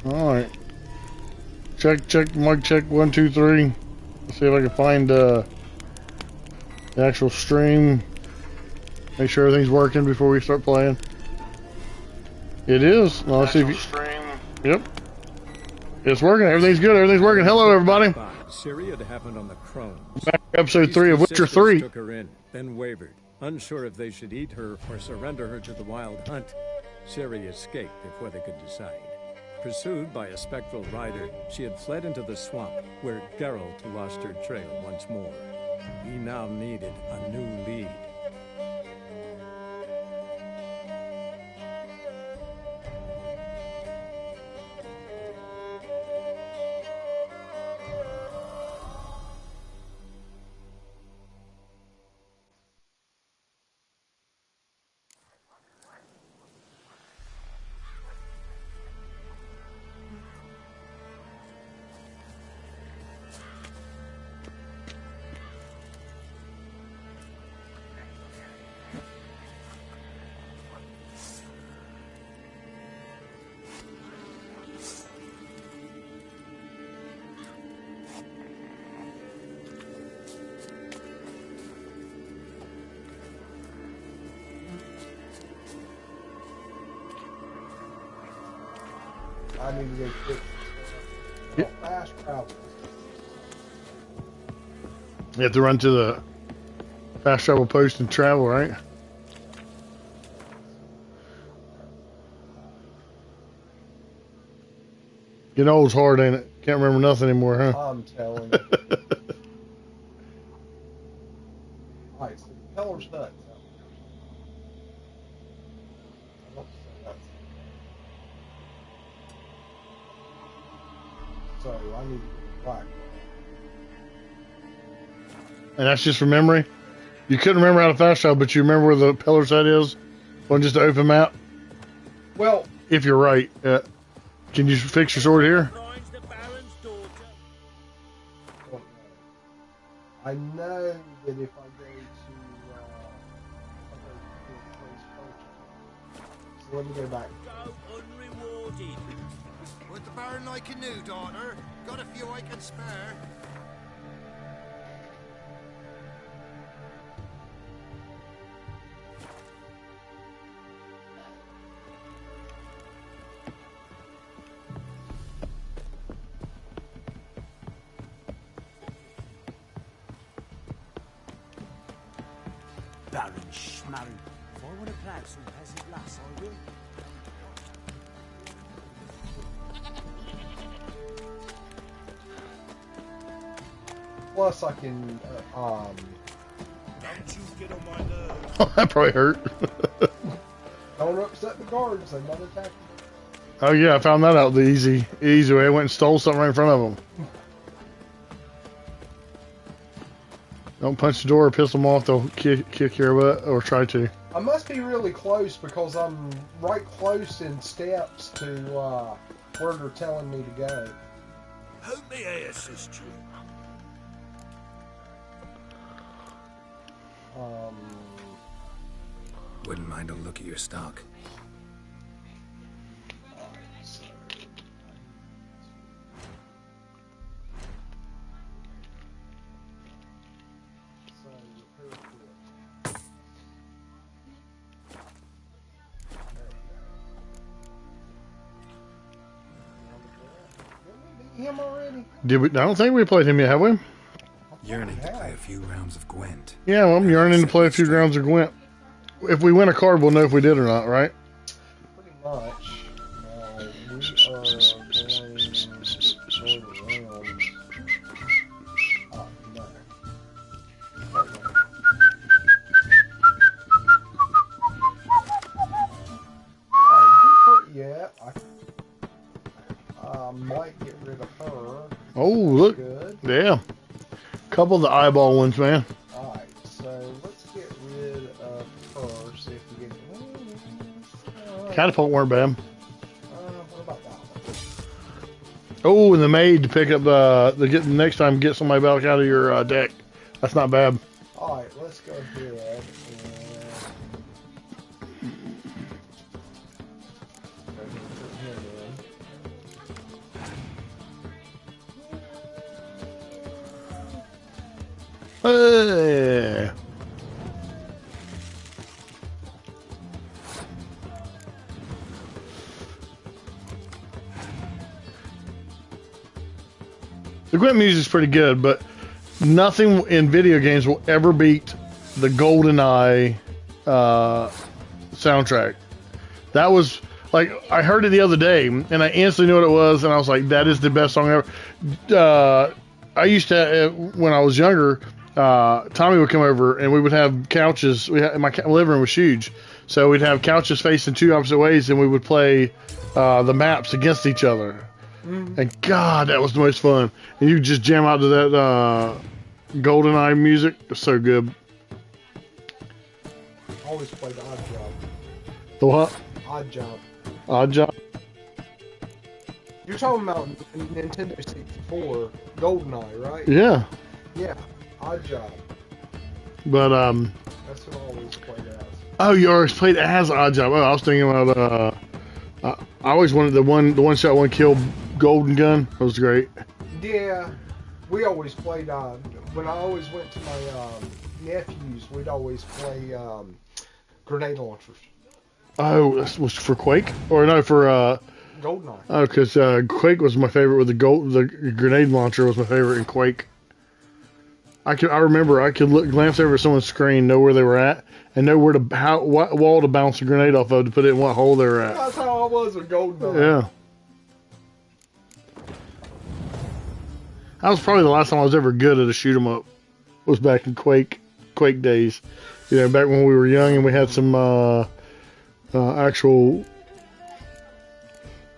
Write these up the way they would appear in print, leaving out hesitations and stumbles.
Alright. Check, mic check 1, 2, 3. Let's see if I can find the actual stream. Make sure everything's working before we start playing. It is. Now, let's see if you... stream. Yep. It's working. Everything's good. Everything's working. Hello, everybody. Ciri had happened on the Crones. Back to episode 3 of Witcher 3. Took her in, then wavered, unsure if they should eat her or surrender her to the Wild Hunt. Ciri escaped before they could decide. Pursued by a spectral rider, she had fled into the swamp, where Geralt lost her trail once more. He now needed a new lead. I need to go quick. Fast travel. You have to run to the fast travel post and travel, right? Getting old's hard, ain't it? Can't remember nothing anymore, huh? I'm telling you. Alright, so the Peller's Hut. So I need to get back. And that's just from memory? You couldn't remember how to fast travel, but you remember where the Peller's Hut is? On just an open map? Well, if you're right. Can you fix your sword here? I know that if I go to so let me go back. Go unrewarded. Would the Baron like a new daughter? Got a few I can spare. Baron Schmarren. If I want to plant some peasant lass, I will. Plus, I can, Don't you get on my nerves. Oh, that probably hurt. don't upset the guards. They might attack you. Oh yeah, I found that out the easy way. I went and stole something right in front of them. Don't punch the door or piss them off. They'll kick your butt or try to. I must be really close because I'm right close in steps to where they're telling me to go. Hope may I assist you. Wouldn't mind a look at your stock. Him already? Did we? I don't think we played him yet, have we? Yearning to play a few rounds of Gwent. Yeah, well, I'm yearning to play a few rounds of Gwent. If we win a card, we'll know if we did or not, right? Pretty much. We are going around. Oh, no. Yeah, I might get rid of her. Oh, look. Good. Yeah. Couple of the eyeball ones, man. Alright, so let's get rid of her, see if we get... Catapult weren't bad. What about that one? Oh, and the maid to pick up the next time get somebody back out of your deck. That's not bad. Alright, let's go ahead and... put him in. Hey. The Gwent music's pretty good, but nothing in video games will ever beat the GoldenEye soundtrack. That was like, I heard it the other day and I instantly knew what it was, and I was like, that is the best song ever. I used to, when I was younger, Tommy would come over and we would have couches. My living room was huge, so we'd have couches facing two opposite ways, and we would play the maps against each other. And God, that was the most fun. And you just jam out to that GoldenEye music. It's so good. Always played Odd Job. The what? Odd Job. Odd Job? You're talking about Nintendo 64, GoldenEye, right? Yeah. Yeah, Odd Job. But, That's what I always played as. oh, you always played as Odd Job. Oh, I was thinking about, I always wanted the one shot, one kill golden gun. That was great. Yeah, we always played, when I always went to my nephews, we'd always play grenade launchers. Oh, that was for Quake? Or no, for, GoldenEye. oh, because Quake was my favorite with the grenade launcher was my favorite in Quake. I remember I could glance over someone's screen, know where they were at, and know what wall to bounce a grenade off of to put it in what hole they were at. That's how I was with GoldenEye. Yeah. That was probably the last time I was ever good at a shoot 'em up. Was back in Quake days. You know, back when we were young and we had some actual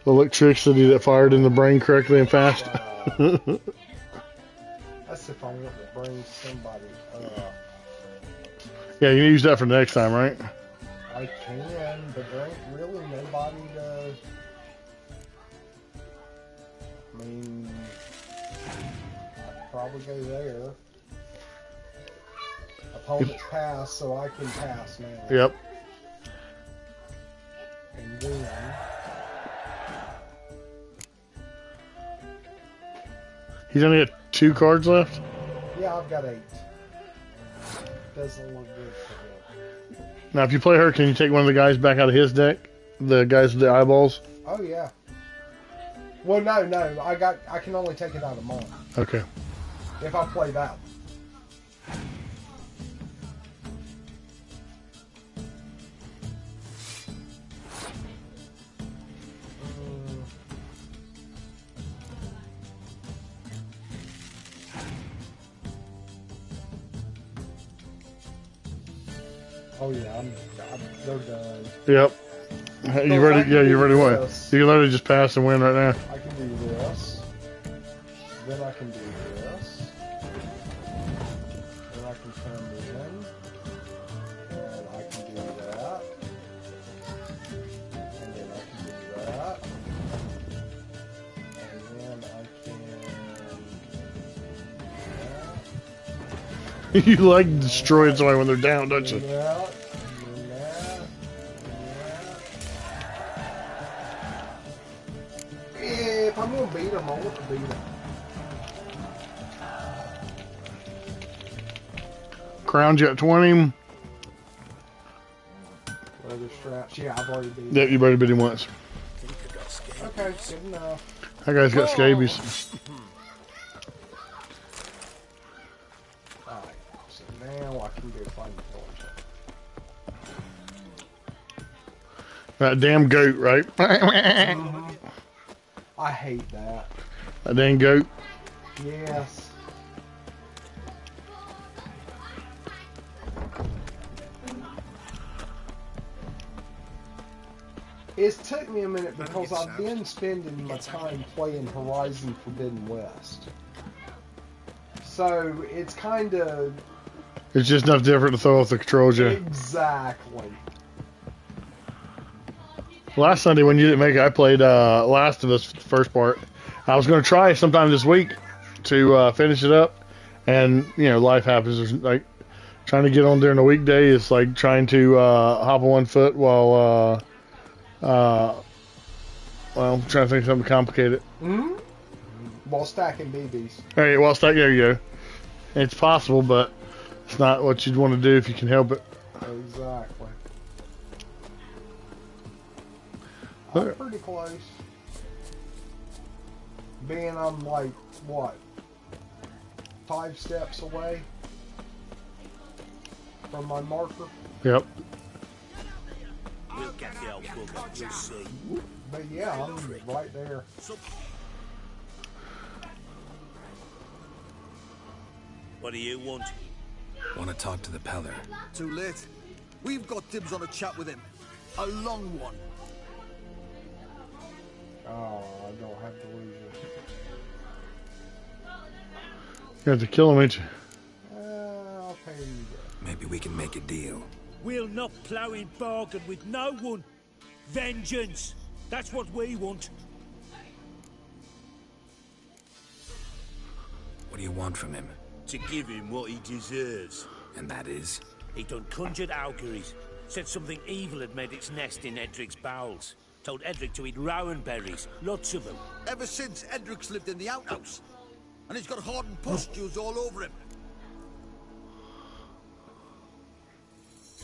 electricity that fired in the brain correctly and fast. That's if I want to bring somebody. Yeah, you need to use that for next time, right? I can, but there ain't really nobody to. I mean, I'd probably go there. Opponents pass, so I can pass now. Yep. And then. He's only got 2 cards left? Yeah, I've got 8. Doesn't look good for him. Now, if you play her, can you take one of the guys back out of his deck? The guys with the eyeballs? Oh yeah. Well, no, I can only take it out of mine Okay. if I play that one. Oh yeah, they're done. Yep. You ready? Yeah, you ready? What? This. You can literally just pass and win right now. I can do this. Then I can do this. Then I can turn it in. And I can do that. And then I can do that. And then I can do that. You like destroying somebody when they're down, don't you? Do that. Do that. If I'm gonna beat him, I want to beat him. Crowned you at 20. Leather straps. Yeah, I've already beat him. Yep, you already beat him once. Okay, good enough. That guy's got scabies. Alright, so now I can go find the That damn goat, right? That I hate that. damn goat. Yes. It's took me a minute because I've been spending my time playing Horizon Forbidden West. So it's kind of... It's just enough different to throw off the controls, yeah. Exactly. Last Sunday when you didn't make it, I played Last of Us first part. I was going to try sometime this week to finish it up, and you know, life happens. There's, like, trying to get on during the weekday is like trying to hop on one foot while well, I'm trying to think of something complicated. While stacking BBs. All right, well, there you go. It's possible, but It's not what you'd want to do if you can help it. Exactly. Okay. I'm pretty close. Being I'm like, what? 5 steps away from my marker. Yep. We'll get the old bugger. You'll see. But yeah, I'm right there. What do you want? Want to talk to the Peller. Too late. We've got dibs on a chat with him. A long one. Oh, I don't have to lose it. You have to kill him, ain't you? I'll pay you that. Maybe we can make a deal. We'll not plough in bargain with no one. Vengeance. That's what we want. What do you want from him? To give him what he deserves. And that is? He done conjured auguries. Said something evil had made its nest in Edric's bowels. Told Edric to eat rowan berries. Lots of them. Ever since Edric's lived in the outhouse. And he's got hardened pustules all over him.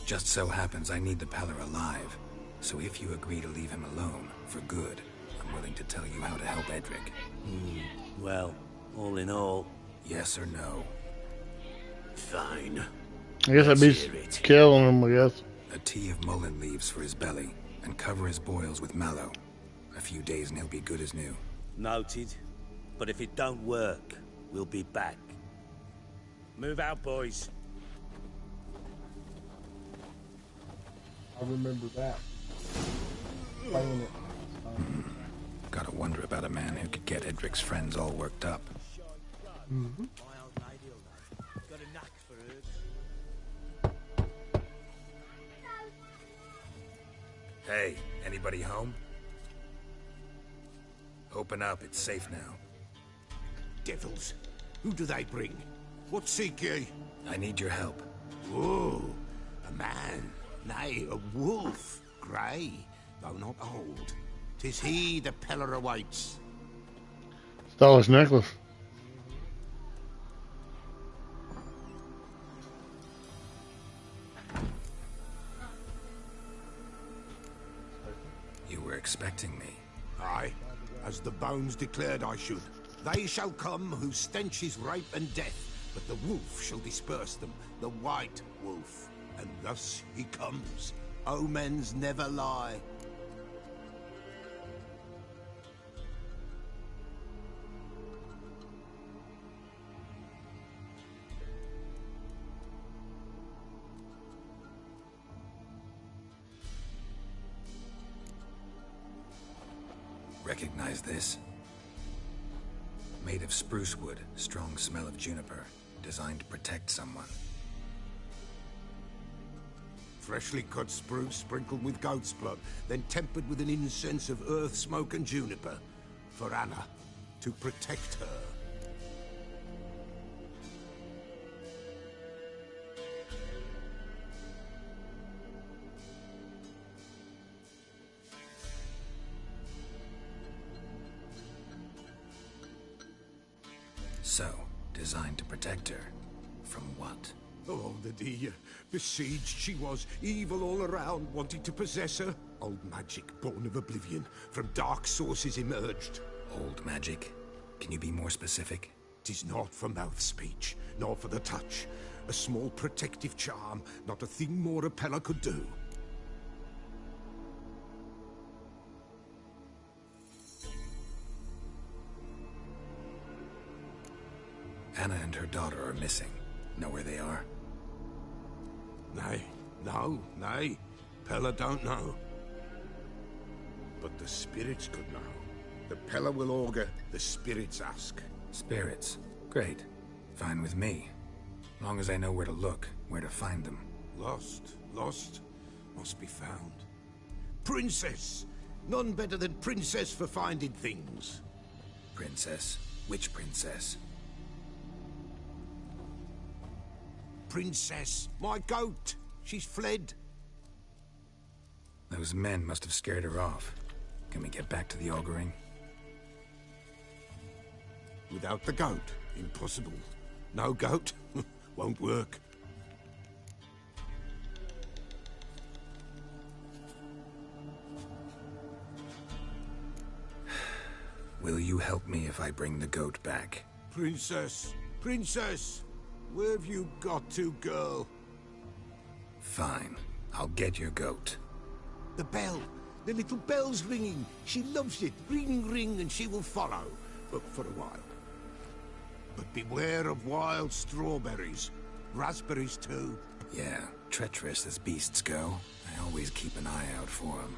Just so happens I need the Peller alive. So if you agree to leave him alone, for good, I'm willing to tell you how to help Edric. Well, all in all, Yes or no? fine. I guess that Let's beats hear it. killing him, I guess. A tea of mullein leaves for his belly, and cover his boils with mallow. A few days and he'll be good as new. Noted. But if it don't work, we'll be back. Move out, boys. I remember that. Playing it. Gotta wonder about a man who could get Edric's friends all worked up. Mm-hmm. Got a knack for herbs. Hey, anybody home? Open up, it's safe now. Devils. Who do they bring? What seek ye? I need your help. Oh, a man. Nay, a wolf. Grey, though not old. 'Tis he the Peller awaits. Stole his necklace. You were expecting me. Aye, as the bones declared I should. They shall come whose stench is rape and death, but the wolf shall disperse them, the white wolf. And thus he comes. Omens never lie. Recognize this? Made of spruce wood, strong smell of juniper, designed to protect someone. Freshly cut spruce sprinkled with goat's blood, then tempered with an incense of earth, smoke and juniper. For Anna, to protect her. So, designed to protect her. From what? Oh, the dear. Besieged she was, evil all around, wanting to possess her. Old magic, born of oblivion, from dark sources emerged. Old magic? Can you be more specific? 'Tis not for mouth speech, nor for the touch. A small protective charm, not a thing more a Peller could do. Anna and her daughter are missing. Know where they are? Nay, nay. Peller don't know. But the spirits could know. The Peller will augur, the spirits ask. Spirits. Great. Fine with me. Long as I know where to look, where to find them. Lost, must be found. Princess! None better than Princess for finding things. Princess? Which princess? Princess, my goat! She's fled. Those men must have scared her off. Can we get back to the auguring? Without the goat, impossible. No goat, won't work. Will you help me if I bring the goat back? Princess, princess, where have you got to, girl? Fine. I'll get your goat. The bell. The little bell's ringing. She loves it. Ring, ring, and she will follow. But for a while. But beware of wild strawberries. Raspberries, too. Yeah, treacherous as beasts go. I always keep an eye out for them.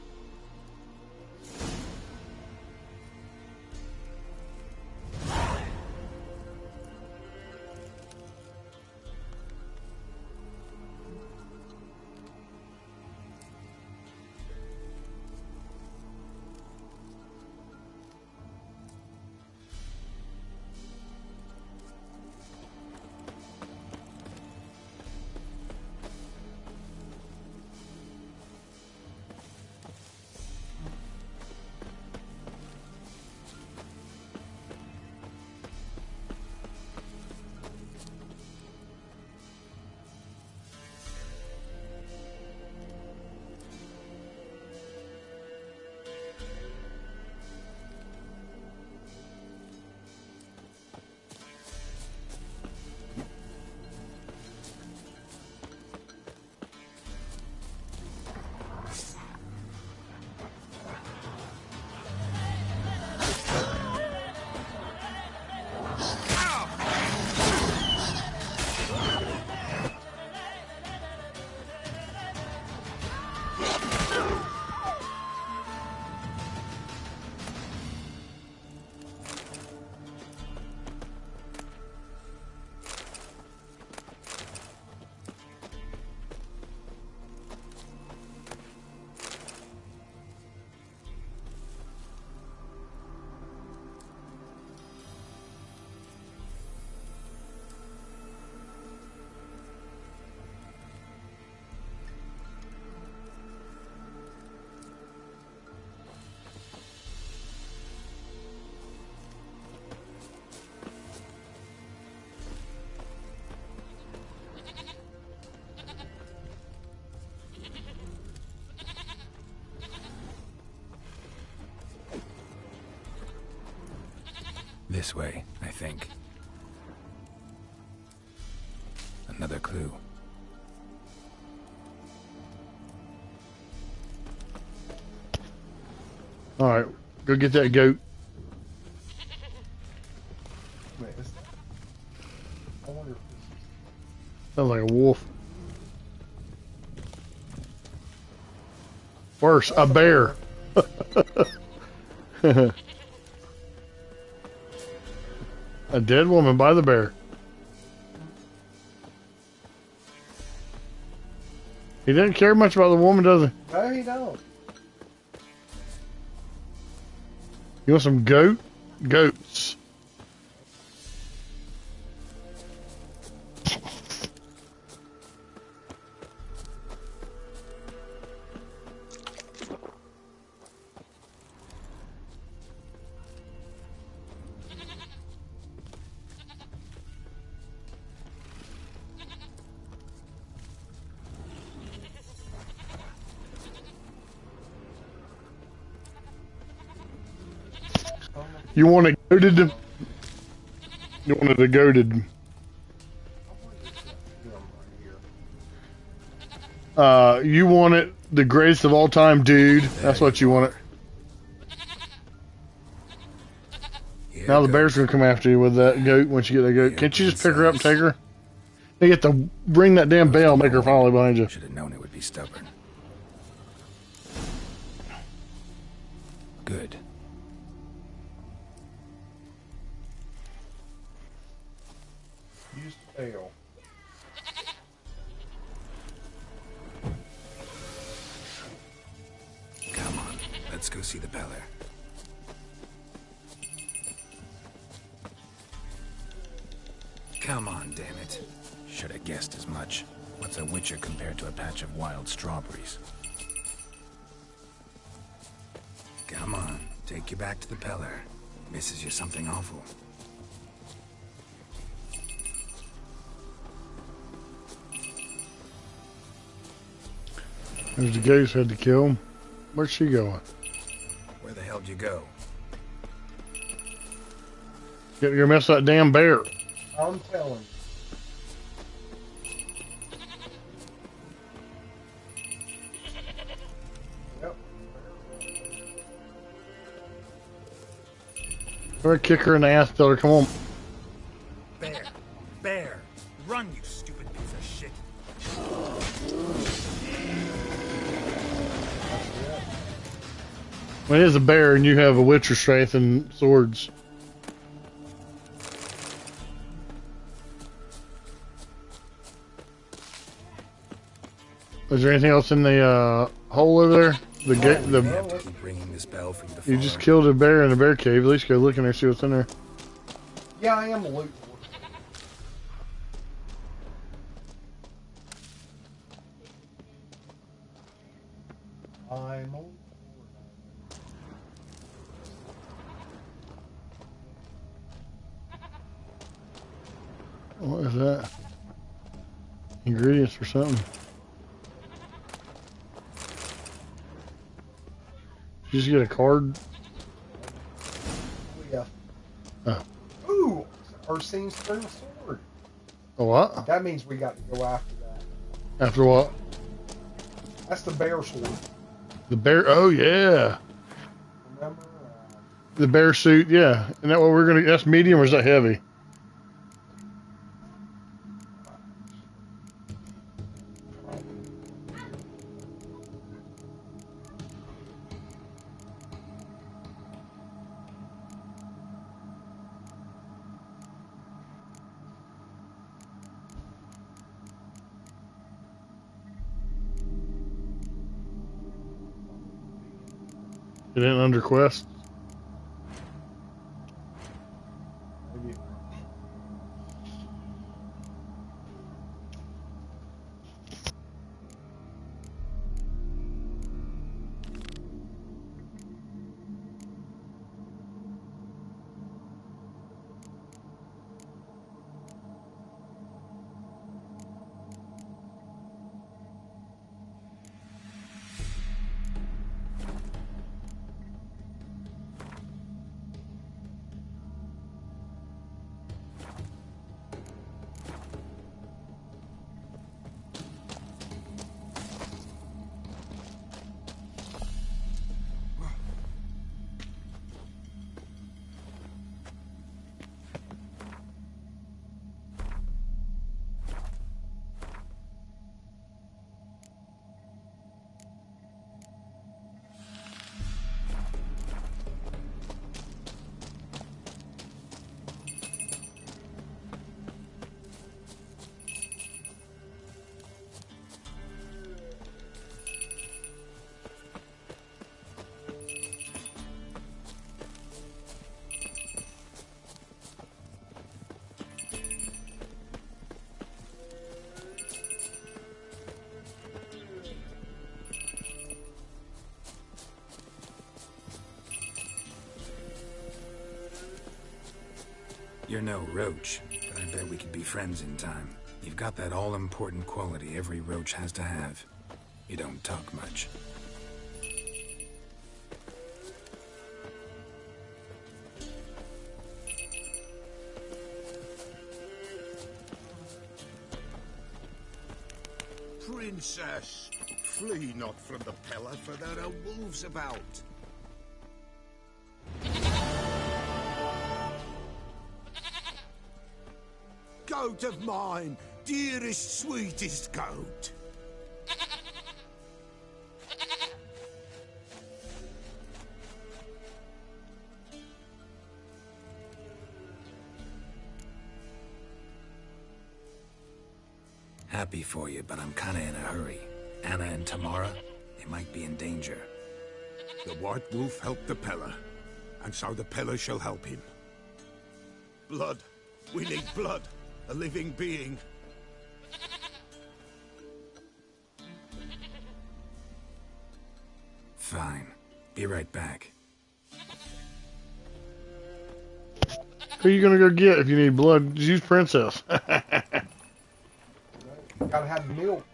This way, I think. Another clue. Alright, go get that goat. Wait, I wonder if this is... Sounds like a wolf. Worse, a bear. A dead woman by the bear. He doesn't care much about the woman, does he? No, he don't. You want some goat? Goats. You want it goated? You wanted it goated. You want it the greatest of all time, dude. That's what you want it. Here Now the goes. bear's gonna come after you with that goat once you get that goat. Can't you just pick her up and take her? You get to ring that damn bell, make her follow behind you. Should have known it would be stubborn. Good. Use the tail. Come on, let's go see the Beller. Come on, damn it. Should have guessed as much. What's a witcher compared to a patch of wild strawberries? Come on, take you back to the Peller. Misses you something awful. There's the goose had to kill him. Where's she going? Where the hell did you go? You're mess that damn bear. I'm telling you. Yep. I'm gonna kick her in the ass, tell her, come on. Bear. Bear. Run, you stupid piece of shit. When it is a bear and you have a Witcher strength and swords. Is there anything else in the hole over there? The gate. You have to keep ringing this bell for you to You follow. just killed a bear in a bear cave. At least go look in there, see what's in there. Yeah, I am a loot lord. I'm on. What is that? Ingredients or something. You just get a card. Yeah. Oh. Ooh, Ursine String Sword. A what? That means we got to go after that. After what? That's the bear sword. The bear. Oh yeah. Remember? The bear suit. Yeah. Isn't that what we're gonna? That's medium or is that heavy? It ain't under quest. Maybe. You're no roach, but I bet we could be friends in time. You've got that all-important quality every roach has to have. You don't talk much. Princess, flee not from the Pella, for there are wolves about. Goat of mine, dearest, sweetest goat. Happy for you, but I'm kinda in a hurry. Anna and Tamara, they might be in danger. The White Wolf helped the Pella, and so the Pella shall help him. Blood. We need blood. A living being. Fine. Be right back. Who are you gonna go get if you need blood? Just use Princess. Gotta have milk.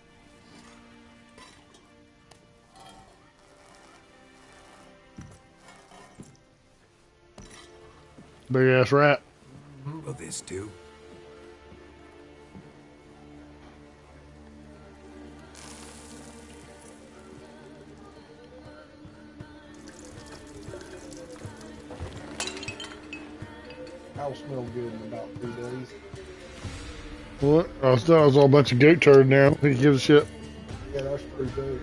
Big ass rat. Will this do? That'll smell good in about 3 days. What? I thought it was all a bunch of goat turd in there. Who gives a shit? Yeah, that's pretty big.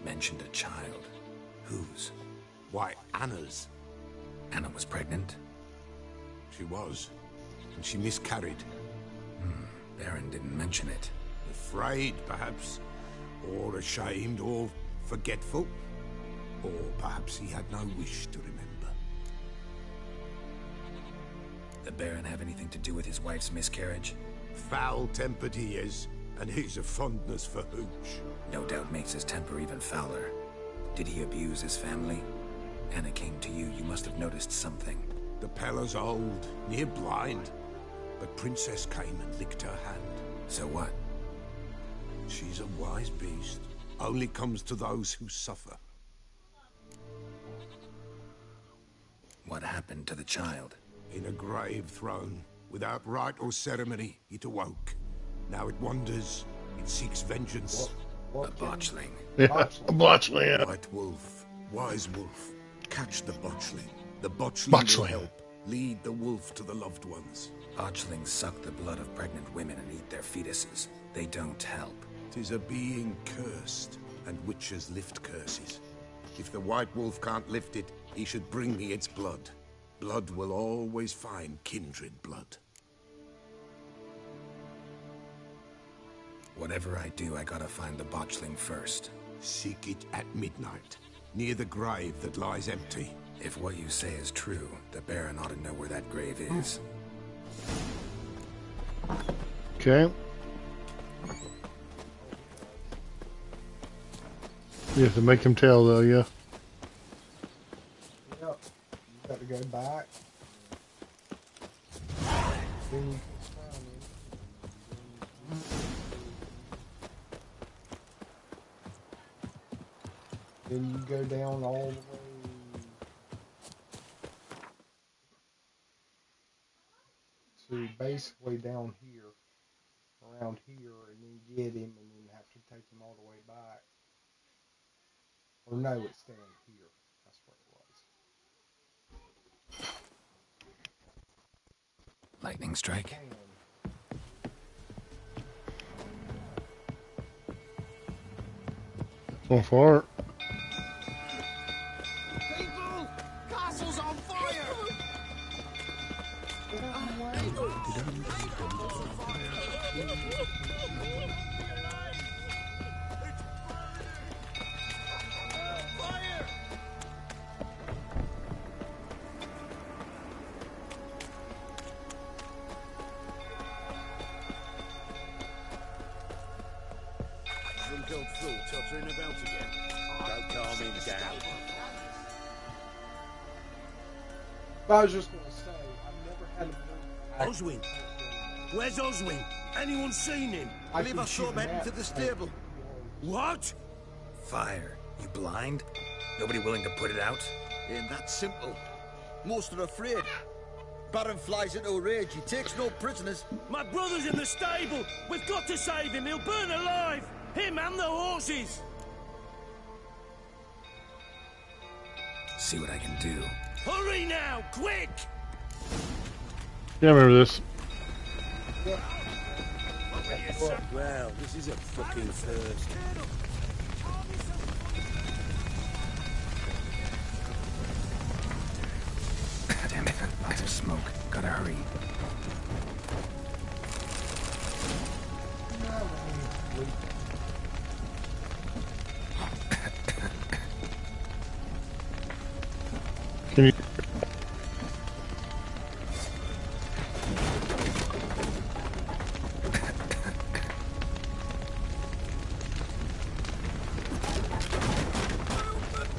Mentioned a child. Whose? Why, Anna's. Anna was pregnant? She was. And she miscarried. Baron didn't mention it. Afraid, perhaps. Or ashamed, or forgetful. Or perhaps he had no wish to remember. The Baron have anything to do with his wife's miscarriage? Foul-tempered he is, and he's a fondness for hooch. No doubt makes his temper even fouler. Did he abuse his family? Anna came to you, you must have noticed something. The Pella's old, near blind. But Princess came and licked her hand. So what? She's a wise beast. Only comes to those who suffer. What happened to the child? In a grave thrown. Without rite or ceremony, it awoke. Now it wanders. It seeks vengeance. A botchling. Yeah, a botchling. Yeah. White wolf, wise wolf. Catch the botchling. The botchling will Botchling. help. Lead the wolf to the loved ones. Botchlings suck the blood of pregnant women and eat their fetuses. They don't help. 'Tis a being cursed, and witches lift curses. If the white wolf can't lift it, he should bring me its blood. Blood will always find kindred blood. Whatever I do, I gotta find the botchling first. Seek it at midnight, near the grave that lies empty. If what you say is true, the Baron ought to know where that grave is. Okay. You have to make him tell, though, yeah. Yep. You got to go back. Then you Then you go down all the way to basically down here, around here, and then get him, and then have to take him all the way back. Or no, it's down here. That's where it was. Lightning strike? So far. People! Castle's on fire! Drunk old fool tottering about again. Don't calm him down. But I was just going to say, I've never had a Oswin! Where's Oswin? Anyone seen him? I believe I saw him heading to the stable. What? Fire. You blind? Nobody willing to put it out? Ain't that simple. Most are afraid. Baron flies into a rage. He takes no prisoners. My brother's in the stable! We've got to save him! He'll burn alive! Him and the horses! See what I can do. Hurry now! Quick! Yeah, I remember this. Well, this is a fucking first. Damn it, lots of smoke. Gotta hurry. leave. Can you?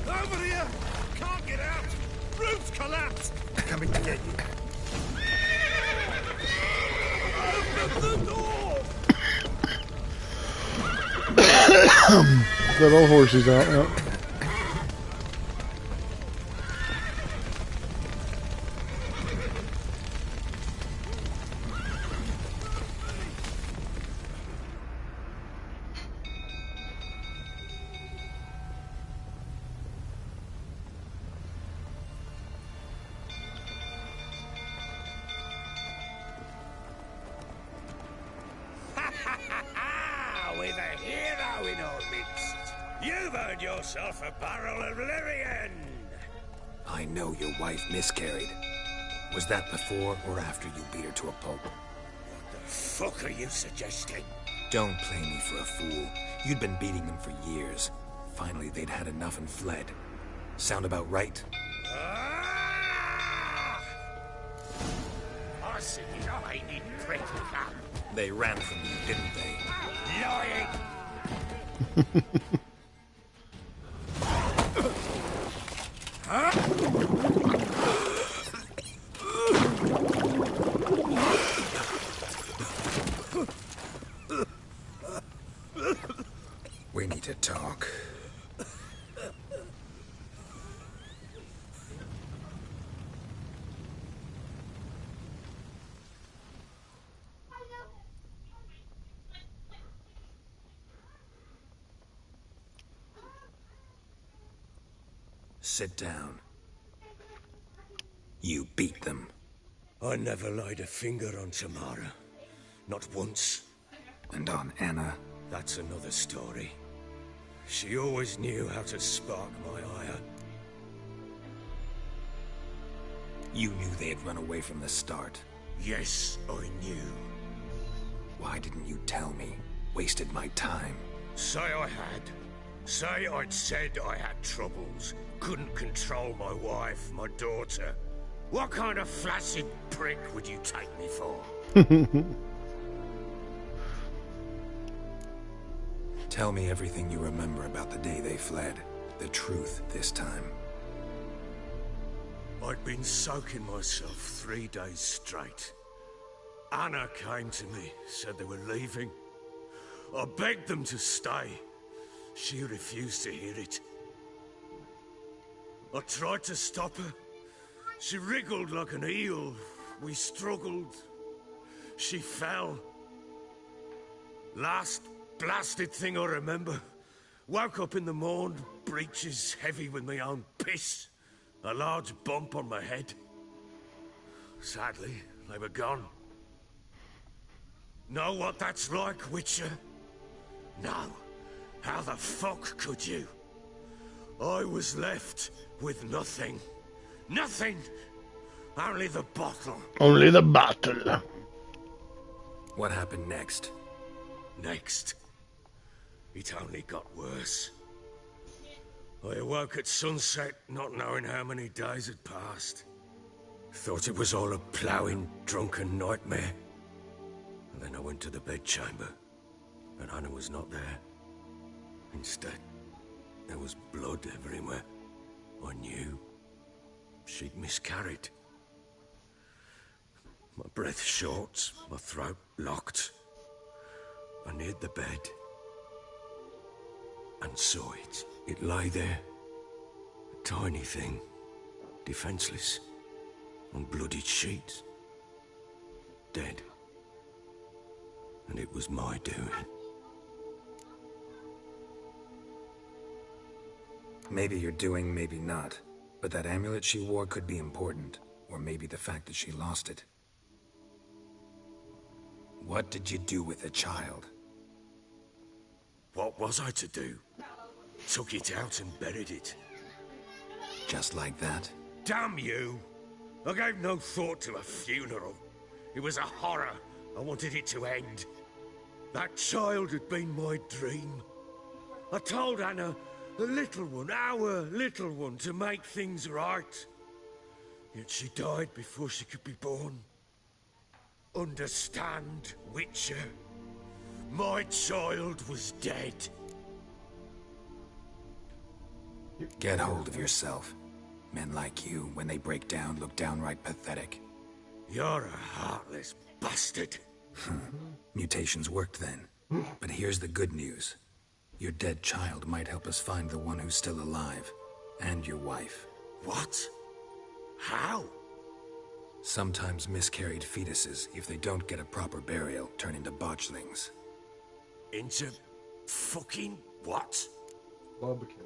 Over here! Can't get out! Roof's collapsed! Coming to get you. Open the door! That old horse is out. Yep. With a hero in our midst. You've earned yourself a barrel of Lyrian. I know your wife miscarried. Was that before or after you beat her to a pulp? What the fuck are you suggesting? Don't play me for a fool. You'd been beating them for years. Finally, they'd had enough and fled. Sound about right? Ah! I see you ain't prick come. They ran from you, didn't they? Lying! We need to talk. Sit down. You beat them. I never laid a finger on Tamara. Not once. And on Anna. That's another story. She always knew how to spark my ire. You knew they had run away from the start. Yes, I knew. Why didn't you tell me? Wasted my time. Say I had. Say I'd said I had troubles. Couldn't control my wife, my daughter. What kind of flaccid prick would you take me for? Tell me everything you remember about the day they fled. The truth this time. I'd been soaking myself 3 days straight. Anna came to me, said they were leaving. I begged them to stay. She refused to hear it. I tried to stop her. She wriggled like an eel. We struggled. She fell. Last blasted thing I remember. Woke up in the morn, breeches heavy with my own piss. A large bump on my head. Sadly, they were gone. Know what that's like, Witcher? No. How the fuck could you? I was left with nothing. Nothing! Only the bottle. Only the bottle. What happened next? Next. It only got worse. I awoke at sunset, not knowing how many days had passed. Thought it was all a ploughing, drunken nightmare. And then I went to the bedchamber, and Anna was not there. Instead, there was blood everywhere. I knew she'd miscarried. My breath short, my throat locked. I neared the bed and saw it. It lay there, a tiny thing, defenseless, on bloodied sheets, dead. And it was my doing. Maybe you're doing, maybe not. But that amulet she wore could be important. Or maybe the fact that she lost it. What did you do with the child? What was I to do? Took it out and buried it. Just like that? Damn you! I gave no thought to a funeral. It was a horror. I wanted it to end. That child had been my dream. I told Anna, the little one, our little one, to make things right. Yet she died before she could be born. Understand, Witcher? My child was dead. Get hold of yourself. Men like you, when they break down, look downright pathetic. You're a heartless bastard. Mutations worked then. But here's the good news. Your dead child might help us find the one who's still alive. And your wife. What? How? Sometimes miscarried fetuses, if they don't get a proper burial, turn into botchlings. Into fucking what? Lubberkin.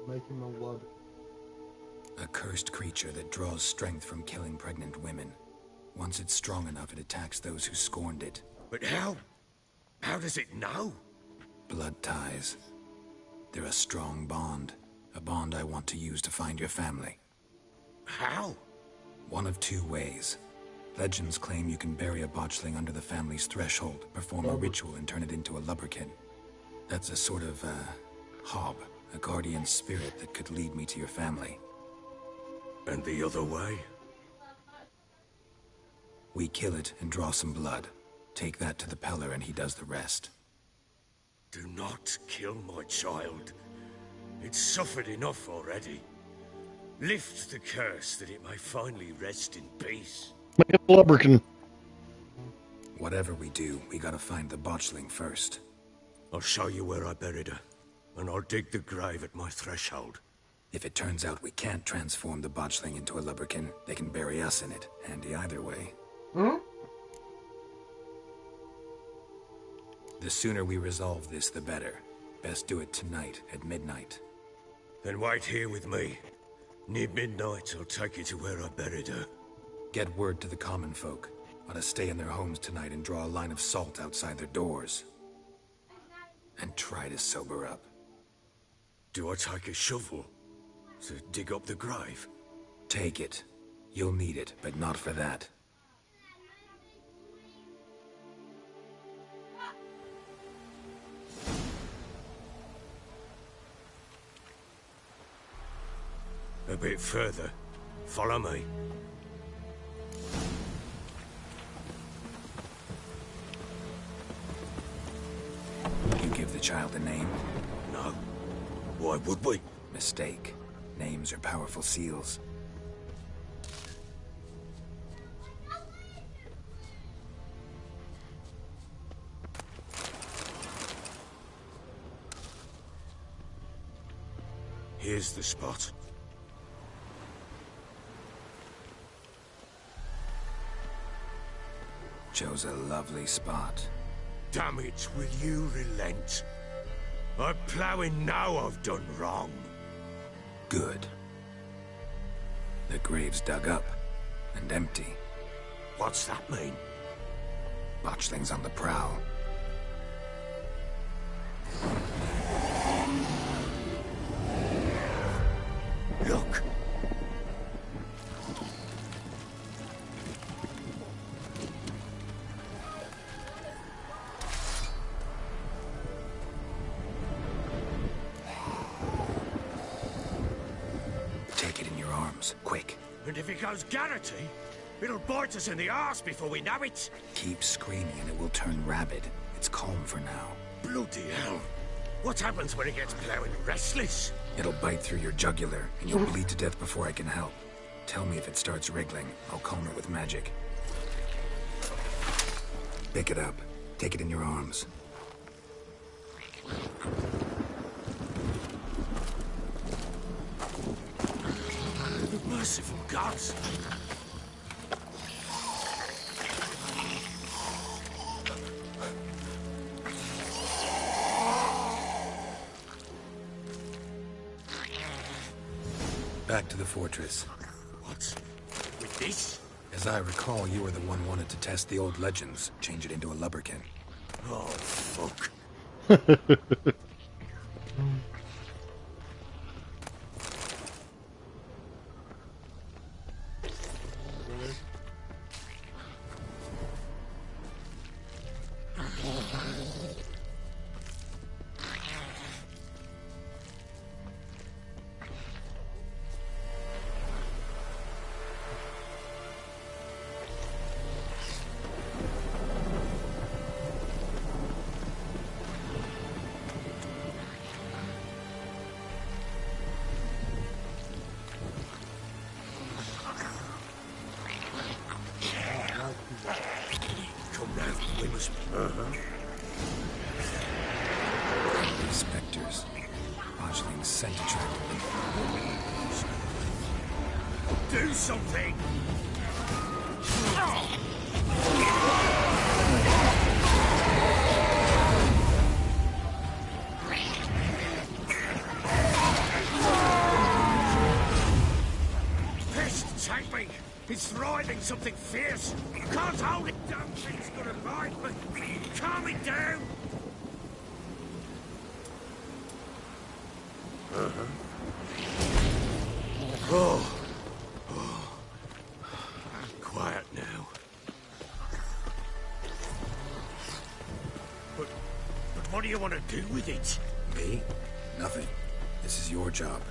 Make him a lubberkin. A cursed creature that draws strength from killing pregnant women. Once it's strong enough, it attacks those who scorned it. But how? How does it know? Blood ties. They're a strong bond. A bond I want to use to find your family. How? One of two ways. Legends claim you can bury a botchling under the family's threshold, perform a ritual, and turn it into a lubberkin. That's a sort of, hob. A guardian spirit that could lead me to your family. And the other way? We kill it and draw some blood. Take that to the Peller and he does the rest. Do not kill my child. It's suffered enough already. Lift the curse that it may finally rest in peace. Make it a lubberkin. Whatever we do, we gotta find the botchling first. I'll show you where I buried her, and I'll dig the grave at my threshold. If it turns out we can't transform the botchling into a lubberkin, they can bury us in it. Handy either way. The sooner we resolve this, the better. Best do it tonight, at midnight. Then wait here with me. Near midnight, I'll take you to where I buried her. Get word to the common folk. Ought to stay in their homes tonight and draw a line of salt outside their doors. And try to sober up. Do I take a shovel to dig up the grave? Take it. You'll need it, but not for that. A bit further. Follow me. You give the child a name? No. Why would we? Mistake. Names are powerful seals. Here's the spot. Chose a lovely spot. Damn it, will you relent? I'm ploughing now I've done wrong. Good. The grave's dug up and empty. What's that mean? Botchling's on the prowl. Look. Take it in your arms, quick. And if it goes Garrity, it'll bite us in the arse before we know it. Keep screaming and it will turn rabid. It's calm for now. Bloody hell. What happens when it gets plowing restless? It'll bite through your jugular, and you'll bleed to death before I can help. Tell me if it starts wriggling. I'll calm it with magic. Pick it up. Take it in your arms. Merciful gods. Back to the fortress. What? With this? As I recall, you were the one wanted to test the old legends, change it into a lubberkin. Oh, fuck. We must... These specters. Botchling's scent attracted them. Do something! Pest, take me! It's thriving something fierce! Can't hold it! Don't think it's gonna bite, but calm it down! Oh. Quiet now. But what do you want to do with it? Me? Nothing. This is your job.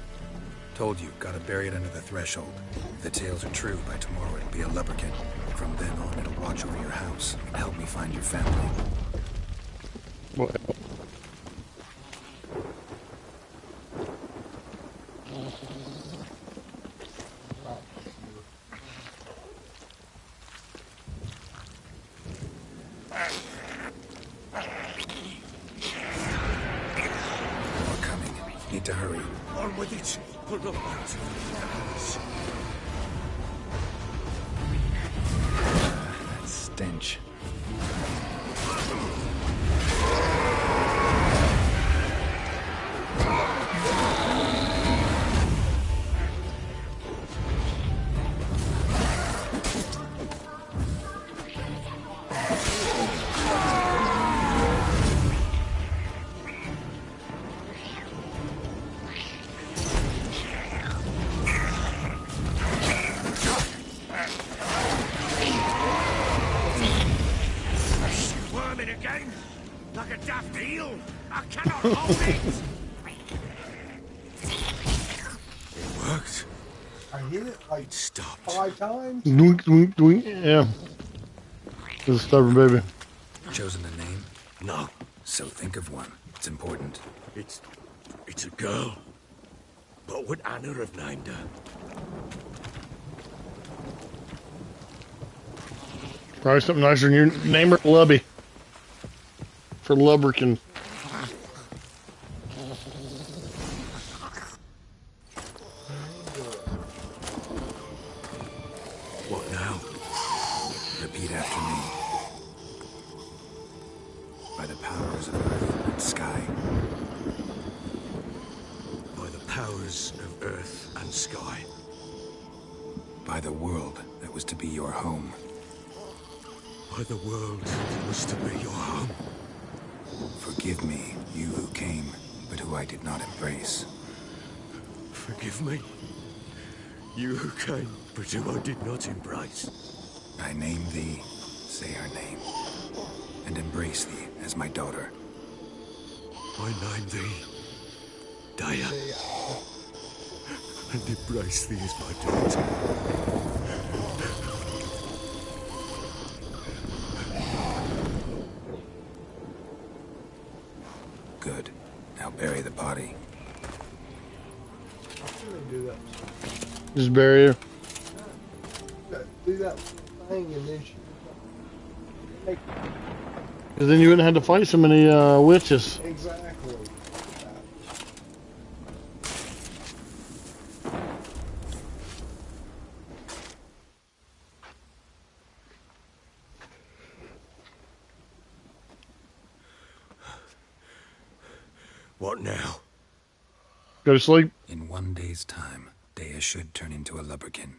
Told you, gotta bury it under the threshold. If the tales are true, by tomorrow it'll be a lubberkin. From then on, it'll watch over your house and help me find your family. What? More coming. Need to hurry. On with it! Pull up out. That stench. Worming again? Like a daft eel? I cannot hold it! It worked. I hit it like Stopped. 5 times. Doink, doink, doink. Yeah. It's a stubborn baby. Chosen a name? No, So think of one. It's important. it's a girl. What would Anna have named her? Probably something nicer than your name her Lubby. For Lubberkin. What now? Repeat after me. By the powers of earth and sky. By the powers of earth and sky. By the world that was to be your home. By the world that was to be your home. Forgive me, you who came, but who I did not embrace. Forgive me. You who came, but who I did not embrace. I name thee, say her name, and embrace thee as my daughter. I name thee Daya, and embrace thee as my daughter. Good. Now bury the body. Do that. Just bury her. Do that thing and then she. Hey, Because then you wouldn't have to fight so many witches. exactly. What now? Go to sleep. In 1 day's time, Daya should turn into a lubberkin.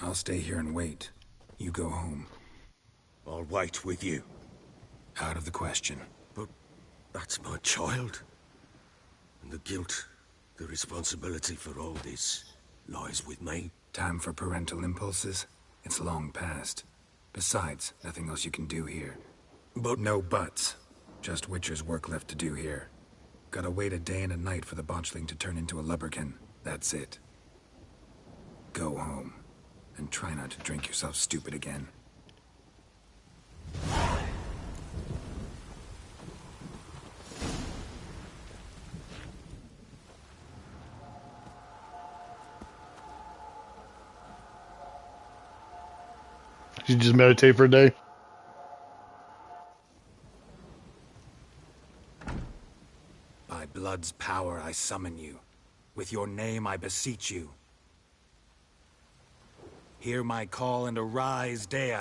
I'll stay here and wait. You go home. I'll wait with you. Out of the question. But that's my child. And the guilt, the responsibility for all this lies with me. Time for parental impulses? It's long past. Besides, nothing else you can do here. But No buts. Just Witcher's work left to do here. Gotta wait a day and a night for the botchling to turn into a lubberkin. That's it. Go home. And try not to drink yourself stupid again. You just meditate for a day. By blood's power I summon you. With your name I beseech you. Hear my call and arise, Dea.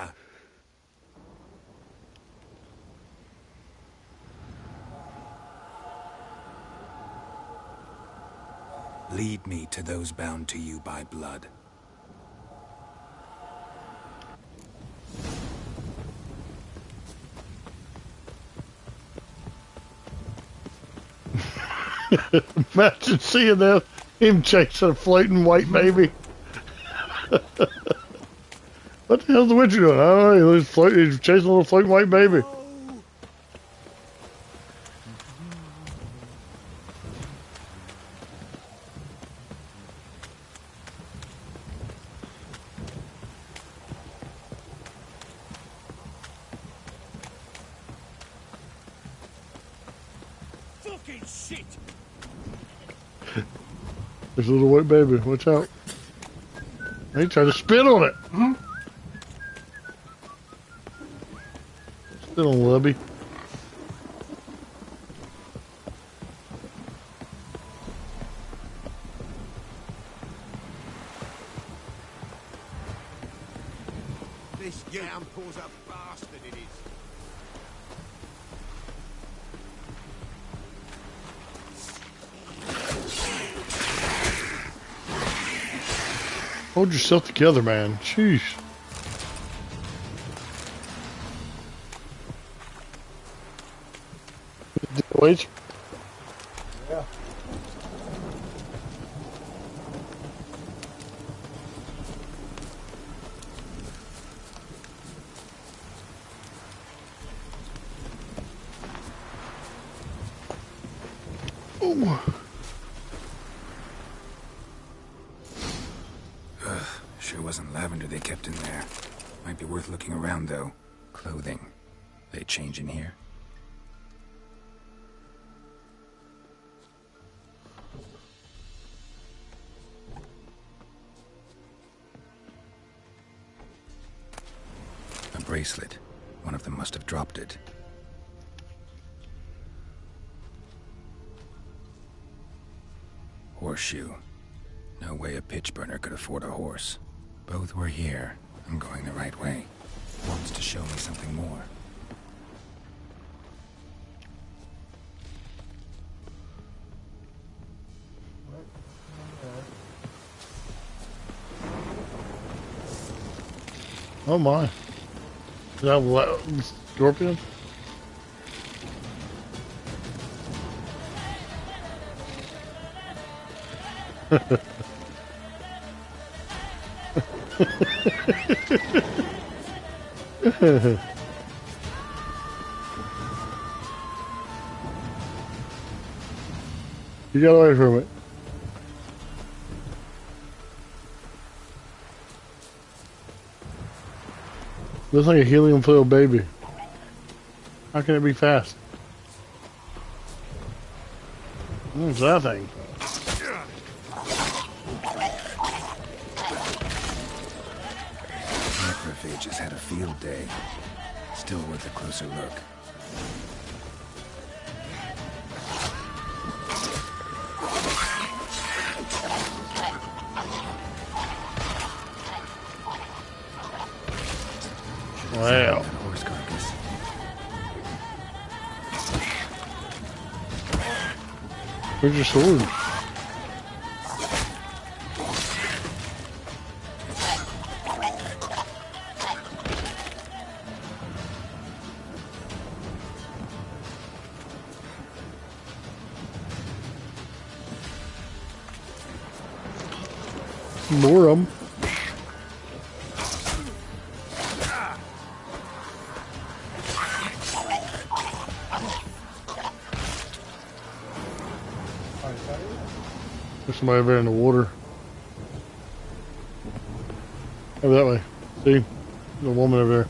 Lead me to those bound to you by blood. Imagine seeing that, him chasing a floating white baby. What the hell's the Witcher doing? I don't know. He's chasing a little floating white baby. Fucking shit! There's a little white baby. Watch out. He tried to spit on it. Spit on Lubby. This downpour's a bastard, it is. Hold yourself together, man. Sheesh. Wait. Yeah. Ooh. Sure wasn't lavender they kept in there. Might be worth looking around, though. Clothing. They change in here? A bracelet. One of them must have dropped it. Horseshoe. No way a pitch burner could afford a horse. Both were here. I'm going the right way. Wants to show me something more. Oh my. Is that what? Scorpion? You got away from it. Looks like a helium-filled baby. How can it be fast? What's that thing? Necrophages had a field day. Still worth a closer look. Wow. Horse carcass. Where's your sword? More of them. There's somebody over there in the water. Over that way. See? There's a woman over there.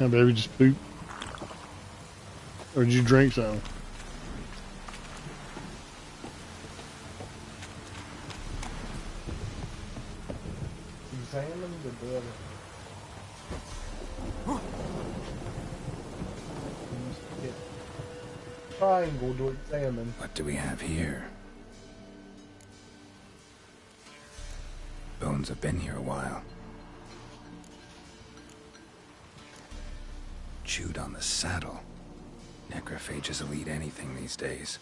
Yeah, baby, just poop. Or did you drink something? Examine the dead. Hit triangle to examine. What do we have here? Bones have been here a while. Chewed on the saddle. Necrophages will eat anything these days.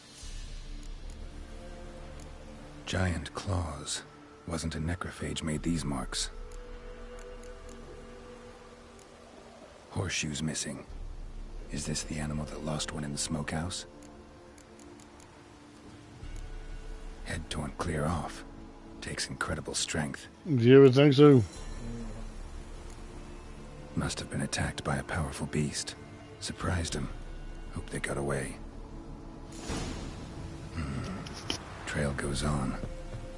Giant claws. Wasn't a necrophage made these marks. Horseshoes missing. Is this the animal that lost one in the smokehouse? Head torn clear off. Takes incredible strength. You would think so. Must have been attacked by a powerful beast. Surprised him. Hope they got away. Trail goes on.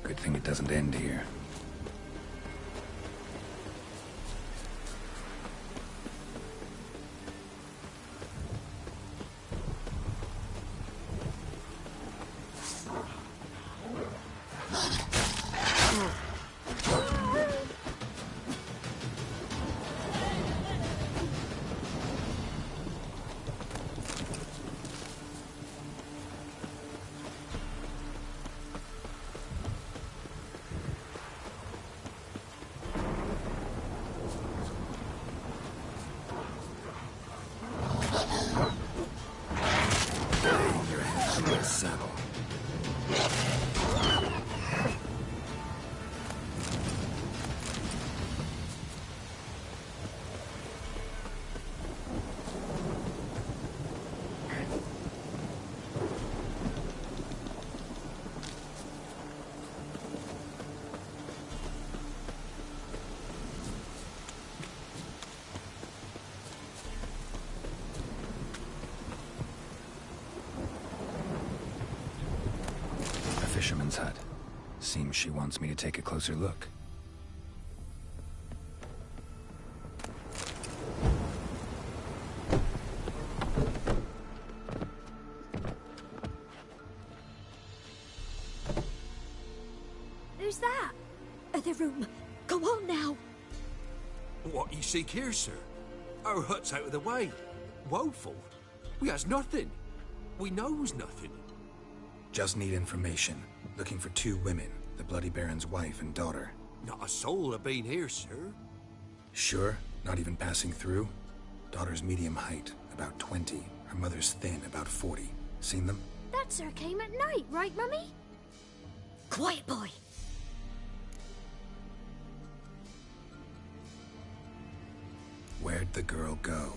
Good thing it doesn't end here. Saddle. Fisherman's hut. Seems she wants me to take a closer look. Who's that? Other room. Go on now. What you seek here, sir? Our hut's out of the way. Woeful. We has nothing. We knows nothing. Just need information. Looking for 2 women, the Bloody Baron's wife and daughter. Not a soul have been here, sir. Sure? Not even passing through? Daughter's medium height, about 20. Her mother's thin, about 40. Seen them? That sir came at night, right, Mummy? Quiet, boy. Where'd the girl go?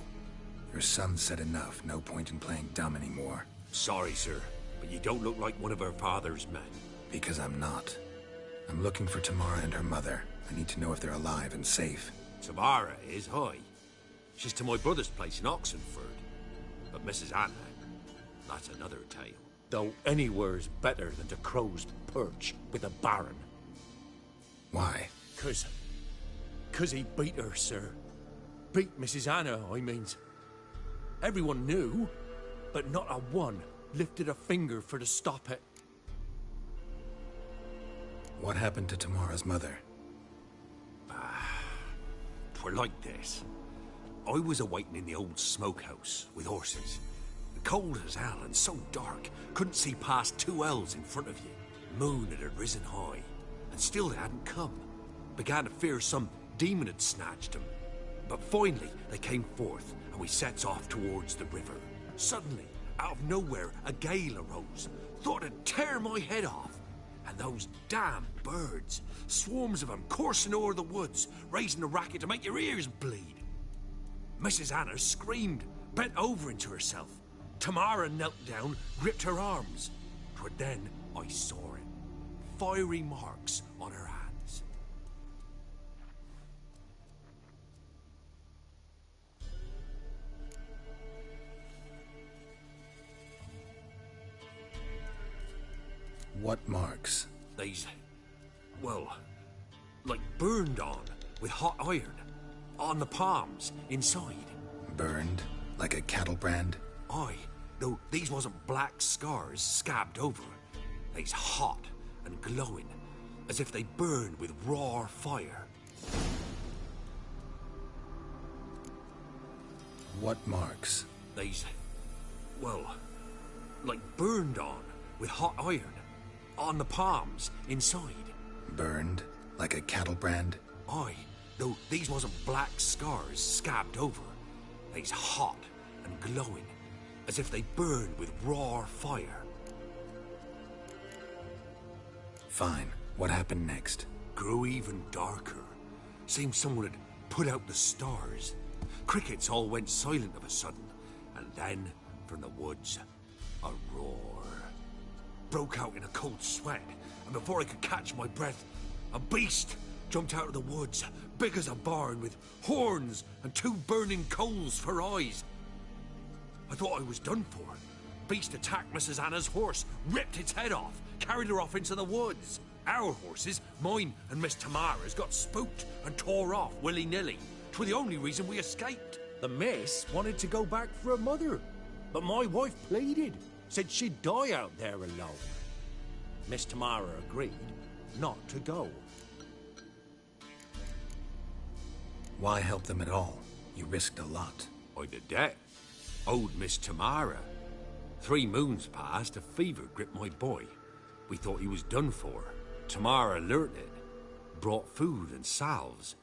Your son said enough, no point in playing dumb anymore. Sorry, sir, but you don't look like one of her father's men. Because I'm not. I'm looking for Tamara and her mother. I need to know if they're alive and safe. Tamara is, hi. She's to my brother's place in Oxenford. But Mrs. Anna, that's another tale. Though anywhere's better than to Crow's Perch with a baron. Why? 'Cause he beat her, sir. Beat Mrs. Anna, I means. Everyone knew, but not a one lifted a finger for to stop it. What happened to Tamara's mother? 'Twere like this. I was awaiting in the old smokehouse with horses. Cold as hell and so dark, couldn't see past 2 ells in front of you. Moon had risen high, and still it hadn't come. Began to fear some demon had snatched him. But finally, they came forth, and we sets off towards the river. Suddenly, out of nowhere, a gale arose. Thought it'd tear my head off. And those damn birds, swarms of them coursing o'er the woods, raising a racket to make your ears bleed. Mrs. Anna screamed, bent over into herself. Tamara knelt down, gripped her arms. 'Twere then I saw it. Fiery marks on her hands. What marks? They's, well, like burned on with hot iron. On the palms, inside. Burned? Like a cattle brand? Aye, though these wasn't black scars scabbed over. They's hot and glowing, as if they burned with raw fire. What marks? These, well, like burned on with hot iron. On the palms, inside. Burned? Like a cattle brand? Aye, though these wasn't black scars scabbed over. They's hot and glowing, as if they burned with raw fire. Fine. What happened next? Grew even darker. Seemed someone had put out the stars. Crickets all went silent of a sudden, and then, from the woods, a roar. Broke out in a cold sweat, and before I could catch my breath, a beast jumped out of the woods, big as a barn, with horns and 2 burning coals for eyes. I thought I was done for. Beast attacked Mrs. Anna's horse, ripped its head off, carried her off into the woods. Our horses, mine and Miss Tamara's, got spooked and tore off willy-nilly. 'Twere the only reason we escaped. The miss wanted to go back for her mother, but my wife pleaded, said she'd die out there alone. Miss Tamara agreed not to go. Why help them at all? You risked a lot. I did that. Owed Miss Tamara. 3 moons passed, a fever gripped my boy. We thought he was done for. Tamara learnt it. Brought food and salves.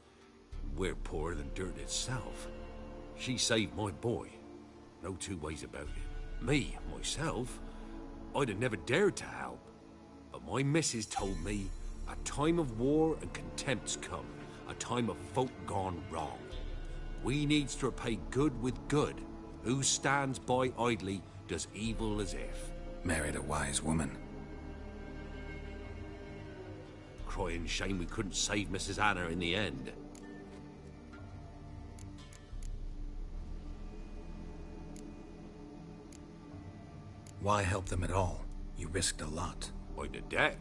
We're poorer than dirt itself. She saved my boy. No 2 ways about it. Me, myself, I'd have never dared to help. But my missus told me a time of war and contempt's come. A time of folk gone wrong. We needs to repay good with good. Who stands by idly does evil as if. Married a wise woman. Crying shame we couldn't save Mrs. Anna in the end. Why help them at all? You risked a lot. I did that.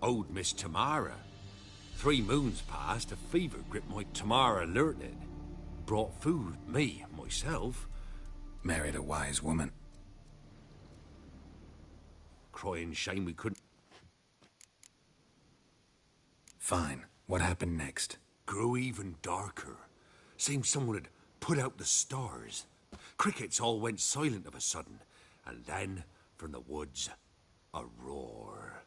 Owed Miss Tamara. 3 moons passed, a fever gripped my Tamara learnt it. Brought food, me, myself. Married a wise woman. Crying shame we couldn't. Fine. What happened next? Grew even darker. Seemed someone had put out the stars. Crickets all went silent of a sudden, and then, from the woods, a roar.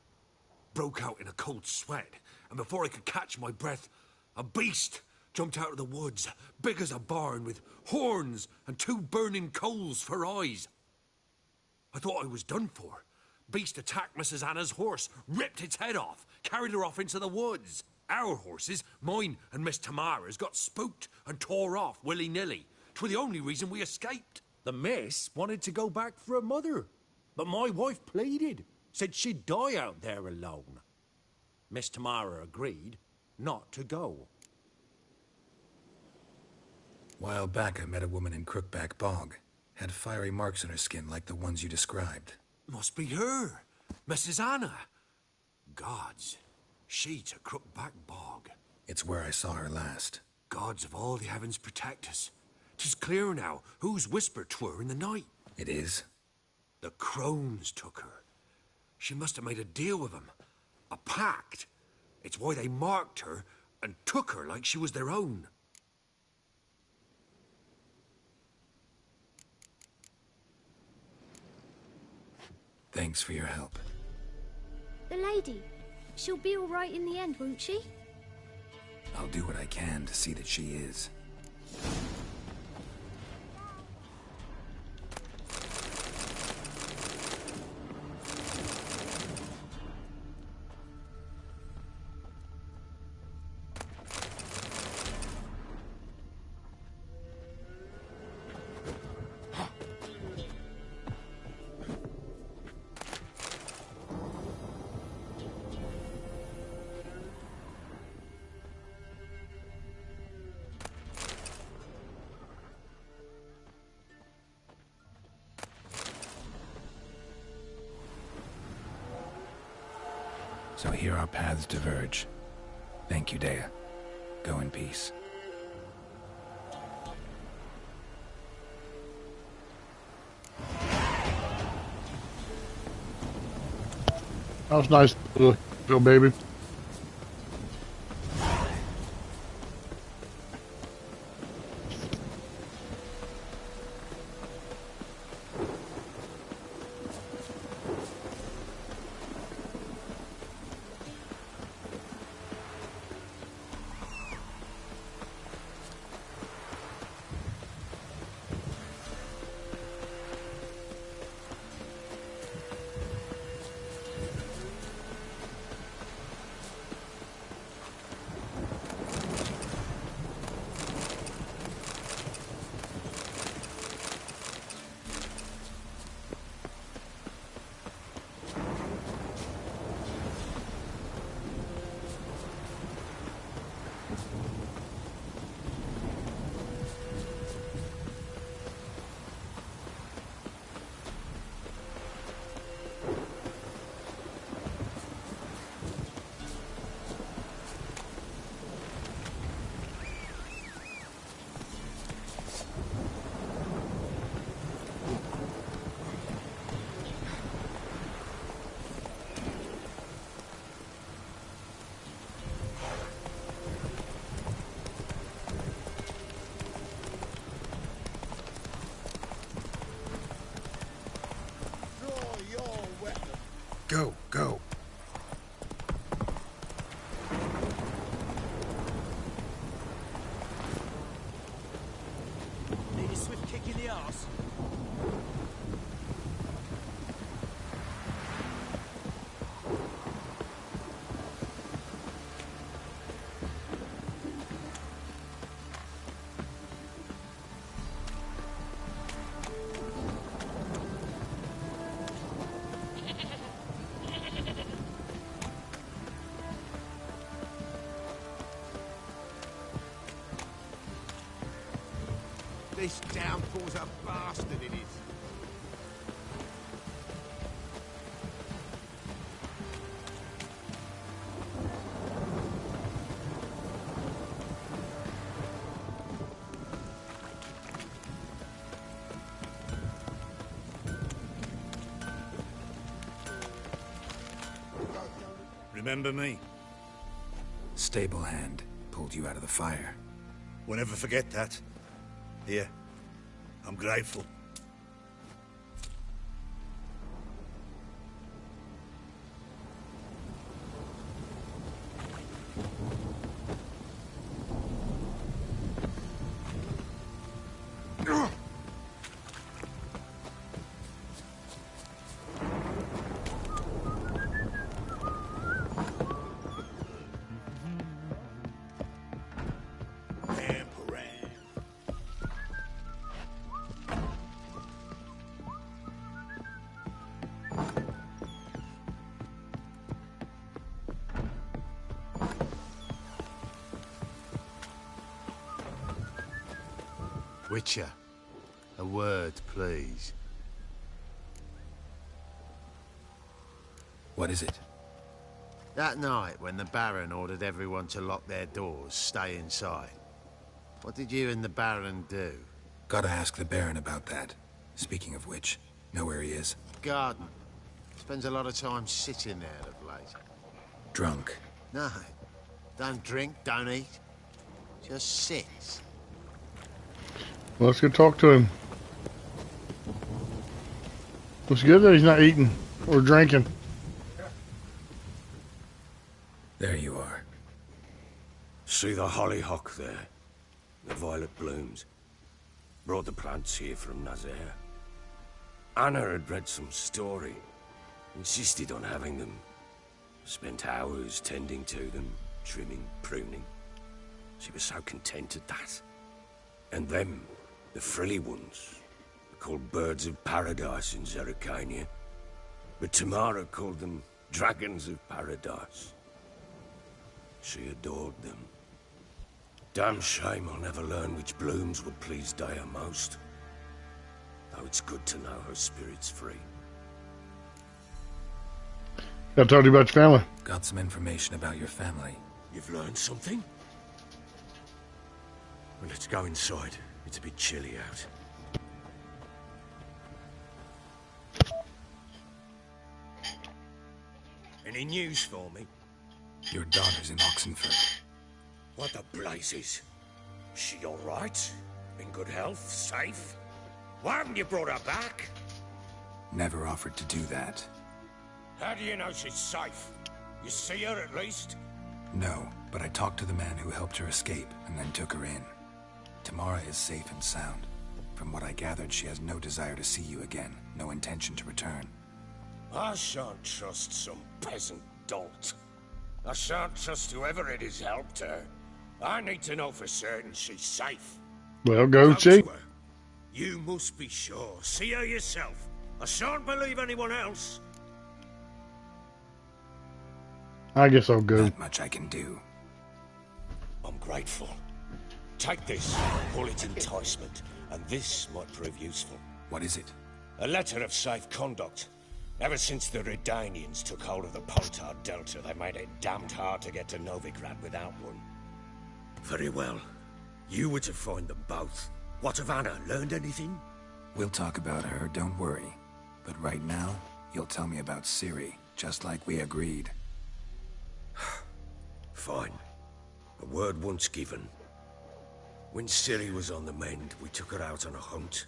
Broke out in a cold sweat, and before I could catch my breath, a beast jumped out of the woods, big as a barn, with horns and 2 burning coals for eyes. I thought I was done for. Beast attacked Mrs. Anna's horse, ripped its head off, carried her off into the woods. Our horses, mine and Miss Tamara's, got spooked and tore off willy-nilly. 'Twere the only reason we escaped. The miss wanted to go back for her mother, but my wife pleaded, said she'd die out there alone. Miss Tamara agreed not to go. While back I met a woman in Crookback Bog. Had fiery marks on her skin like the ones you described. Must be her, Mrs. Anna. Gods, she to Crookback Bog. It's where I saw her last. Gods of all the heavens protect us. 'Tis clear now whose whisper 'twere in the night. It is? The crones took her. She must have made a deal with them. A pact. It's why they marked her and took her like she was their own. Thanks for your help. The lady. She'll be all right in the end, won't she? I'll do what I can to see that she is. So here our paths diverge. Thank you, Dea. Go in peace. That was nice, little baby. Go, go. Need a swift kick in the arse. This downpour's a bastard, it is. Remember me? Stable hand pulled you out of the fire. We'll never forget that. Here, I'm grateful. Witcher, a word, please. What is it? That night when the Baron ordered everyone to lock their doors, stay inside. What did you and the Baron do? Gotta ask the Baron about that. Speaking of which, know where he is? Garden. Spends a lot of time sitting there of late. Drunk. No. Don't drink, don't eat. Just sits. Let's go talk to him. It's good that he's not eating or drinking. There you are. See the hollyhock there? The violet blooms. Brought the plants here from Nazaire. Anna had read some story. Insisted on having them. Spent hours tending to them, trimming, pruning. She was so content at that. And them, the frilly ones, are called birds of paradise in Zerrikania. But Tamara called them dragons of paradise. She adored them. Damn shame I'll never learn which blooms would please Daya most. Though it's good to know her spirit's free. I told you about your family. Got some information about your family. You've learned something? Well, let's go inside. It's a bit chilly out. Any news for me? Your daughter's in Oxenford. What the blazes? Is she all right? In good health? Safe? Why haven't you brought her back? Never offered to do that. How do you know she's safe? You see her at least? No, but I talked to the man who helped her escape and then took her in. Tamara is safe and sound. From what I gathered, she has no desire to see you again, no intention to return. I shan't trust some peasant dolt. I shan't trust whoever it is helped her. I need to know for certain she's safe. Well, go see. You must be sure. See her yourself. I shan't believe anyone else. I guess I'll go. Not much I can do. I'm grateful. Take this, call it enticement, and this might prove useful. What is it? A letter of safe conduct. Ever since the Redanians took hold of the Poltar Delta, they made it damned hard to get to Novigrad without one. Very well. You were to find them both. What of Anna? Learned anything? We'll talk about her, don't worry. But right now, you'll tell me about Ciri, just like we agreed. Fine. A word once given. When Ciri was on the mend, we took her out on a hunt.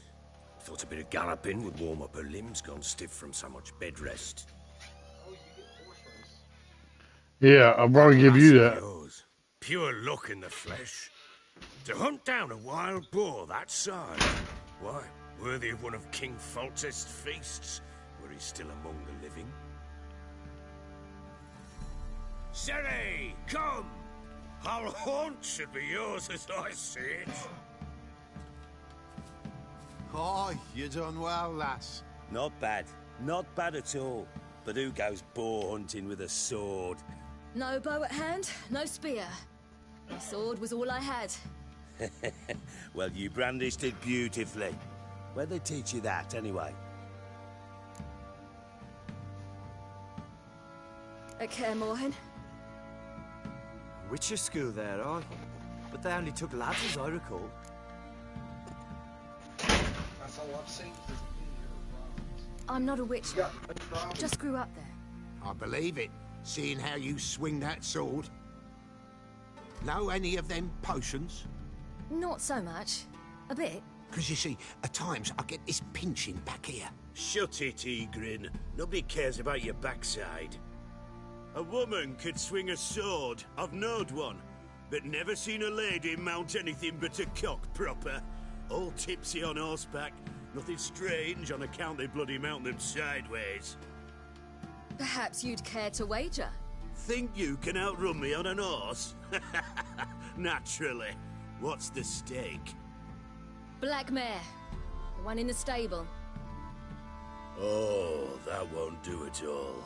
Thought a bit of galloping would warm up her limbs, gone stiff from so much bed rest. Yeah, I'll probably give you that. Yours. Pure luck in the flesh. To hunt down a wild boar that size. Why, worthy of one of King Foltest's feasts, were he still among the living. Siri, come! Our haunt should be yours as I see it. Oh, you done well, lass. Not bad. Not bad at all. But who goes boar hunting with a sword? No bow at hand, no spear. My sword was all I had. Well, you brandished it beautifully. Where'd they teach you that, anyway? At Kaer Morhen. Witcher school there, aye? But they only took lads, as I recall. That's all I've seen for I'm not a witcher. Just grew up there. I believe it, seeing how you swing that sword. Know any of them potions? Not so much. A bit. Because you see, at times I get this pinching back here. Shut it, Egrin. Nobody cares about your backside. A woman could swing a sword. I've knowed one. But never seen a lady mount anything but a cock proper. All tipsy on horseback. Nothing strange on account they bloody mount them sideways. Perhaps you'd care to wager? Think you can outrun me on an horse? Naturally. What's the stake? Black mare. The one in the stable. Oh, that won't do it all.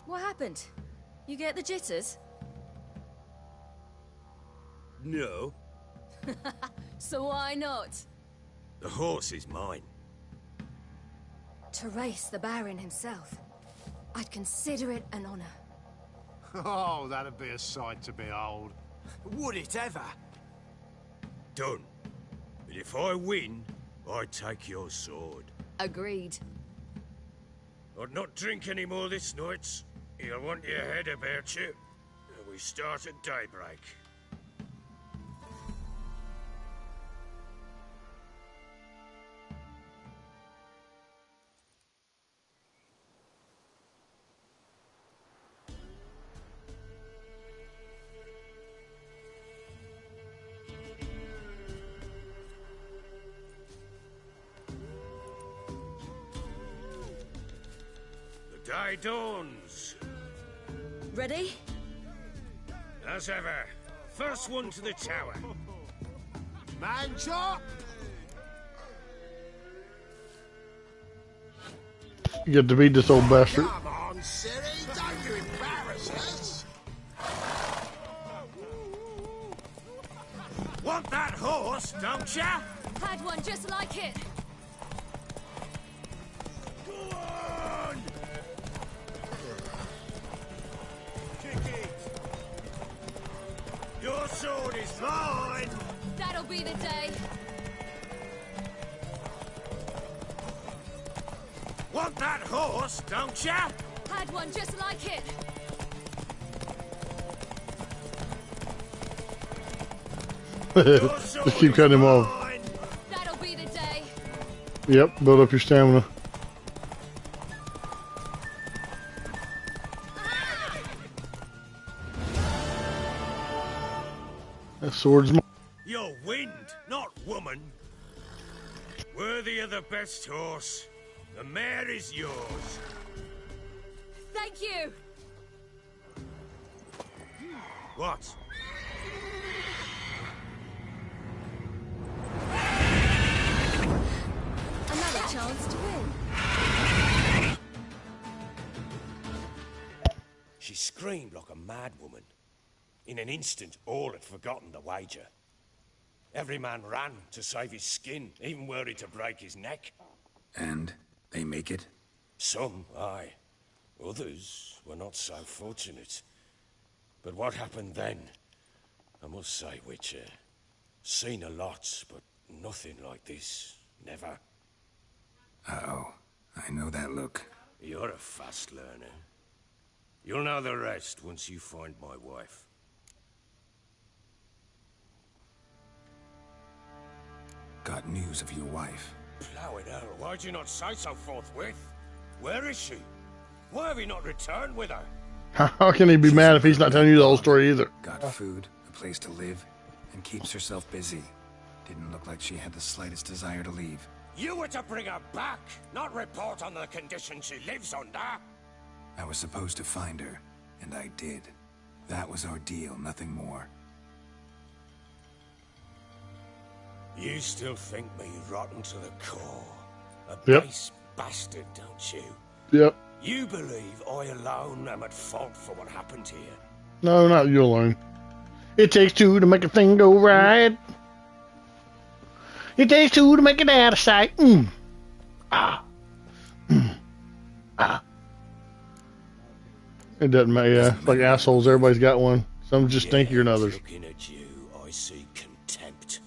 What happened? You get the jitters? No. So why not? The horse is mine. To race the Baron himself. I'd consider it an honor. Oh, that'd be a sight to behold. Would it ever? Done. But if I win, I take your sword. Agreed. I'd not drink any more this night. You'll want your head about you. We start at daybreak. The day dawns. Ready? As ever. First one to the tower. Man chop! You get to beat this old bastard. Come on, Siri, don't you embarrass us! Want that horse, don't ya? Had one just like it. Go on! Kick it! Your sword is mine! That'll be the day. Want that horse, don't ya? Had one just like it. Just keep cutting him off. That'll be the day. Yep, build up your stamina. That sword's mine. You're wind, not woman. Worthy of the best horse. The mare is yours. Thank you. What? Another chance to win. She screamed like a mad woman. In an instant, all had forgotten the wager. Every man ran to save his skin, even were he to break his neck. And they make it? Some, aye. Others were not so fortunate. But what happened then? I must say, Witcher, seen a lot, but nothing like this. Never. Uh-oh. I know that look. You're a fast learner. You'll know the rest once you find my wife. Got news of your wife. Plowing hell, why'd you not say so forthwith? Where is she? Why have you not returned with her? How can he be mad if he's not telling you the whole story either? Got food, a place to live, and keeps herself busy. Didn't look like she had the slightest desire to leave. You were to bring her back, not report on the conditions she lives under. I was supposed to find her, and I did. That was our deal, nothing more. You still think me rotten to the core. A Yep. base bastard, don't you? Yep. You believe I alone am at fault for what happened here? No, not you alone. It takes two to make a thing go right. It takes two to make it out of sight. It doesn't matter. Yeah, it's like assholes. Everybody's got one. Some just stinkier than others. Looking at you, I see contempt.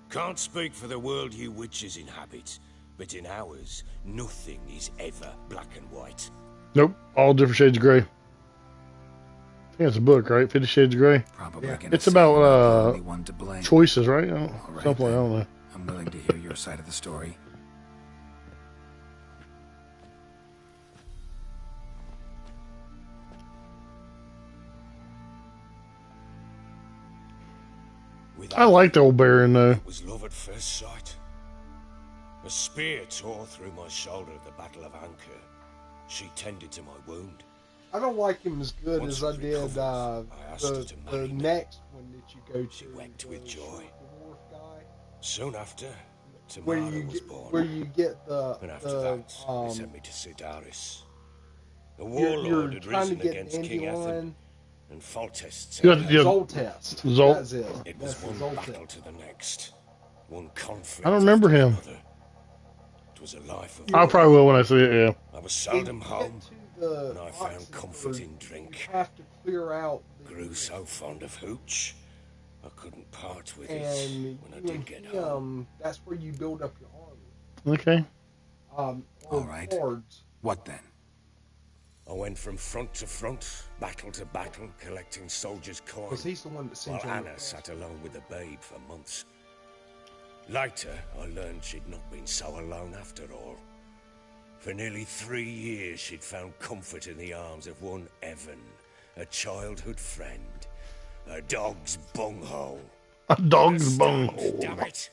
Can't speak for the world you witches inhabit, but in ours, nothing is ever black and white. Nope. All different shades of gray. I think it's a book, right? 50 Shades of Grey. Probably Yeah. gonna It's say about I'm the only one to blame. choices, right? All right, Something. I don't know. I'm willing to hear your side of the story. I like the old Baron though. It was love at first sight. A spear tore through my shoulder at the Battle of Anchor. She tended to my wound. I don't like him as good Once as I we did recovered, I asked her to the marry me. next one that you go to. She wept with joy. Dwarf guy, Soon after, where Tamara you was get born. where you get the And after that, they sent me to Sidaris. The warlord you're had trying to risen get against an King Ethan, Anduin. and Foltest Yeah, said yeah. Zoltest. Zol- That's it. it That's was the one Zoltest. battle to the next. One conflict. I don't remember after him. another. It was a life of I probably will when I see it. Yeah. I was seldom When you home, get to the and I found Oxenford, comfort in You drink. have to clear out Grew so fond of hooch, I couldn't part with and it when I you did and get home. him. That's where you build up your army. Okay. Or All right. hordes. What then? I went from front to front, battle to battle, collecting soldiers' coin, Because he's the one that while sends you on the Anna quest. sat alone with the babe for months. Later, I learned she'd not been so alone after all. For nearly 3 years, she'd found comfort in the arms of one Evan, a childhood friend, a dog's bunghole. A dog's A bunghole. stand, damn it!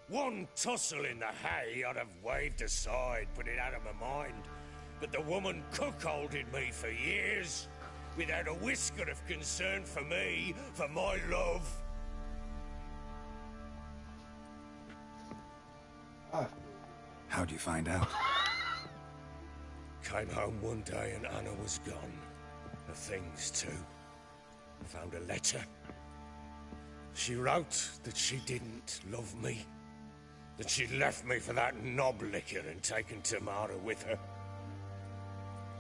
One tussle in the hay I'd have waved aside, put it out of my mind. But the woman cuckolded me for years, without a whisker of concern for me, for my love. How'd you find out? Came home one day and Anna was gone. The things too. Found a letter. She wrote that she didn't love me. That she'd left me for that knob licker and taken Tamara with her.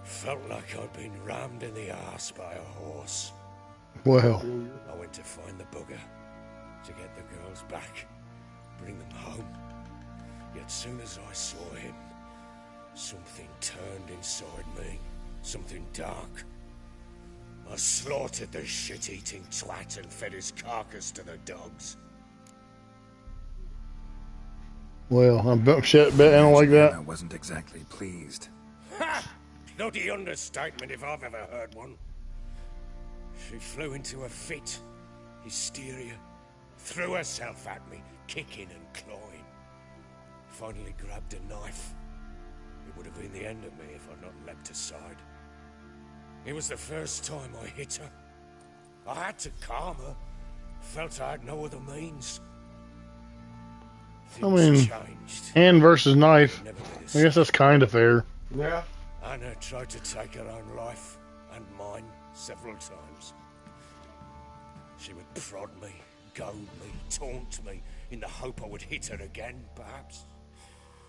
Felt like I'd been rammed in the arse by a horse. Well. I went to find the bugger, to get the girls back, bring them home. Yet soon as I saw him, something turned inside me, something dark. I slaughtered the shit-eating twat and fed his carcass to the dogs. Well, shit. I don't like that. I wasn't exactly pleased. Ha! Bloody understatement if I've ever heard one. She flew into a fit, hysteria, threw herself at me, kicking and clawing. Finally grabbed a knife. It would have been the end of me if I'd not leapt aside. It was the first time I hit her. I had to calm her. Felt I had no other means. I mean, changed. hand versus knife. I guess that's kind of fair. Yeah. Anna tried to take her own life, and mine, several times. She would prod me, goad me, taunt me, in the hope I would hit her again, perhaps.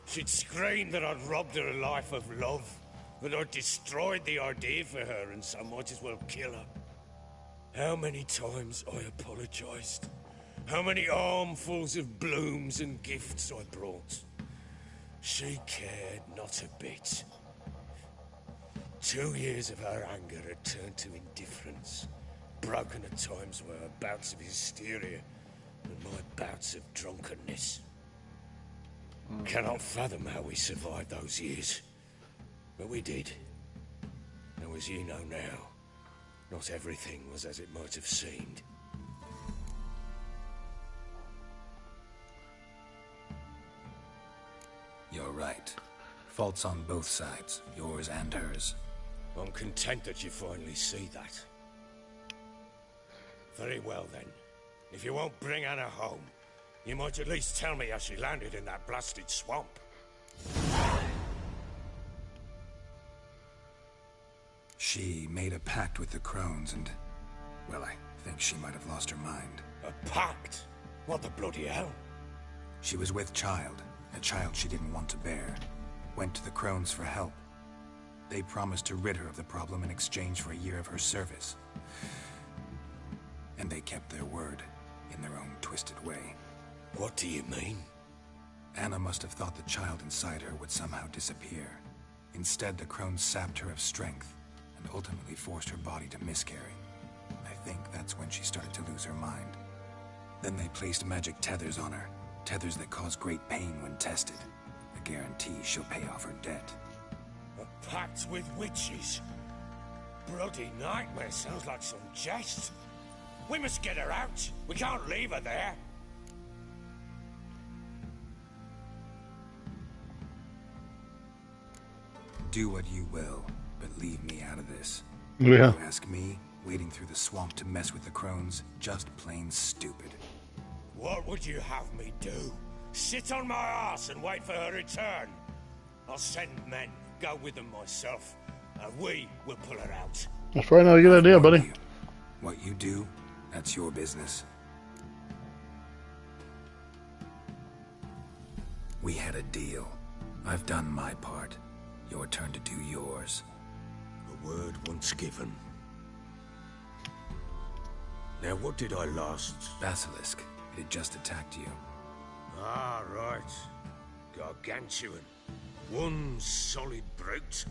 She'd scream that I'd robbed her a life of love, that I'd destroyed the idea for her, and so might as well kill her. How many times I apologized. How many armfuls of blooms and gifts I brought. She cared not a bit. 2 years of her anger had turned to indifference, broken at times by her bouts of hysteria and my bouts of drunkenness. Cannot fathom how we survived those years. But we did. And as you know now, not everything was as it might have seemed. You're right. Faults on both sides, yours and hers. I'm content that you finally see that. Very well then. If you won't bring Anna home, you might at least tell me how she landed in that blasted swamp. She made a pact with the Crones and... well, I think she might have lost her mind. A pact? What the bloody hell? She was with child, a child she didn't want to bear. Went to the Crones for help. They promised to rid her of the problem in exchange for a year of her service. And they kept their word, in their own twisted way. What do you mean? Anna must have thought the child inside her would somehow disappear. Instead, the Crones sapped her of strength, and ultimately forced her body to miscarry. I think that's when she started to lose her mind. Then they placed magic tethers on her, tethers that cause great pain when tested. A guarantee she'll pay off her debt. A pact with witches? Bloody nightmare, sounds like some jest. We must get her out. We can't leave her there. Do what you will, but leave me out of this. Yeah. You ask me, wading through the swamp to mess with the Crones, just plain stupid. What would you have me do? Sit on my ass and wait for her return? I'll send men, go with them myself, and we will pull her out. That's probably not a good idea, buddy. What you do, that's your business. We had a deal. I've done my part. Your turn to do yours. A word once given. Now, what did I last? Basilisk. It had just attacked you. Ah, right. Gargantuan. One solid brute.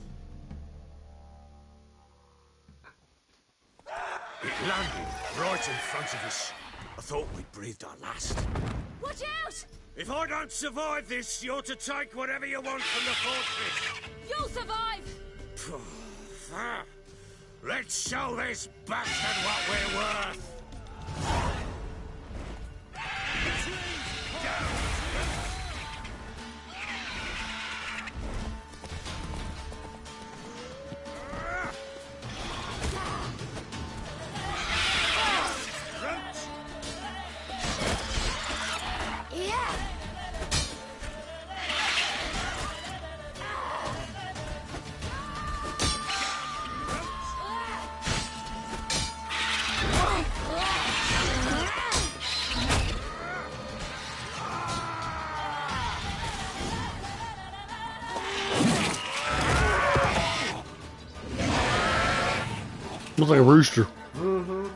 It landed right in front of us. I thought we'd breathed our last. Watch out! If I don't survive this, you're to take whatever you want from the fortress. You'll survive! Let's show this bastard what we're worth. Looks like a rooster. Mm-hmm.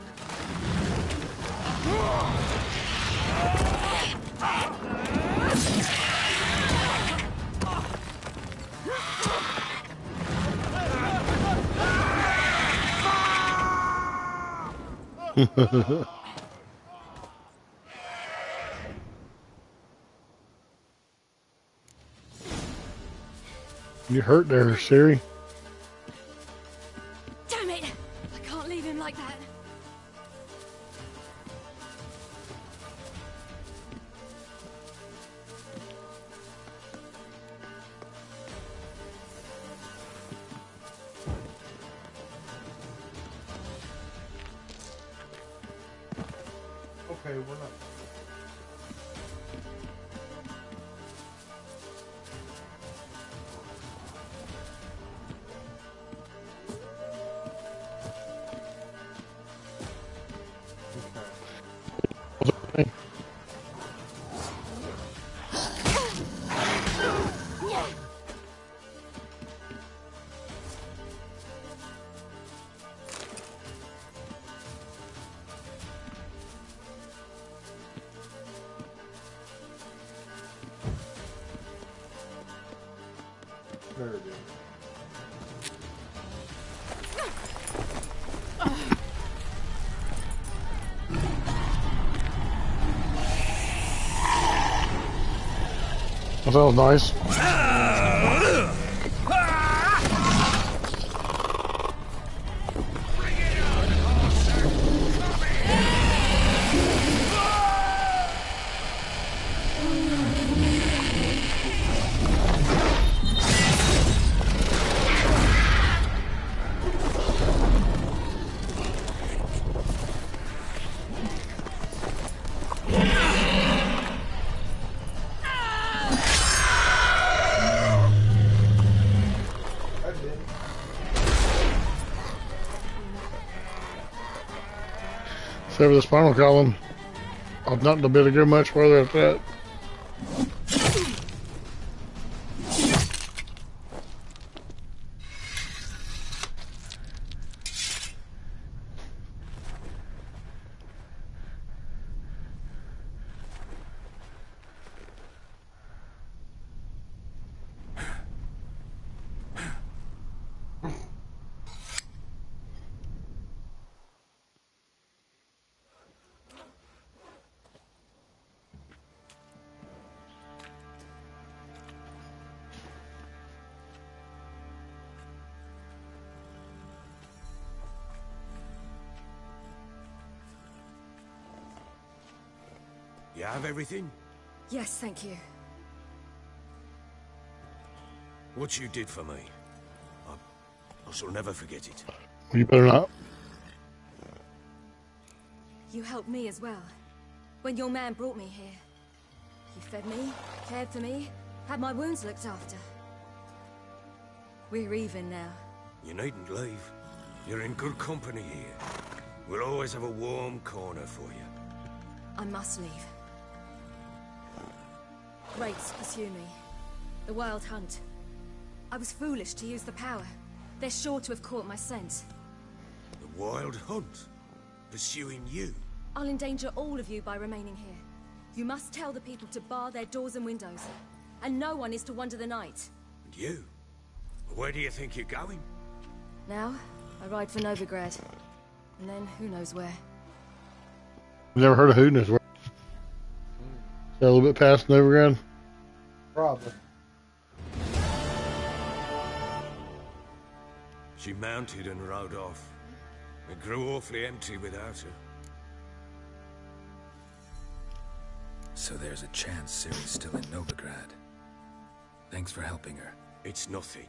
You hurt there, Siri. Damn it! I can't leave him like that. Okay, we're not. There it is. That was nice. Over the spinal column. I've not been able to go much further at that. You have everything? Yes, thank you. What you did for me, I shall never forget it. Well, you better not. You helped me as well. When your man brought me here. You fed me, cared for me, had my wounds looked after. We're even now. You needn't leave. You're in good company here. We'll always have a warm corner for you. I must leave. Wraiths pursue me. The Wild Hunt. I was foolish to use the power. They're sure to have caught my scent. The Wild Hunt? Pursuing you? I'll endanger all of you by remaining here. You must tell the people to bar their doors and windows. And no one is to wander the night. And you? Where do you think you're going? Now, I ride for Novigrad. And then, who knows where. Never heard of Hoodness. A little bit past Novigrad? Probably. She mounted and rode off. It grew awfully empty without her. So there's a chance Ciri's still in Novigrad. Thanks for helping her. It's nothing.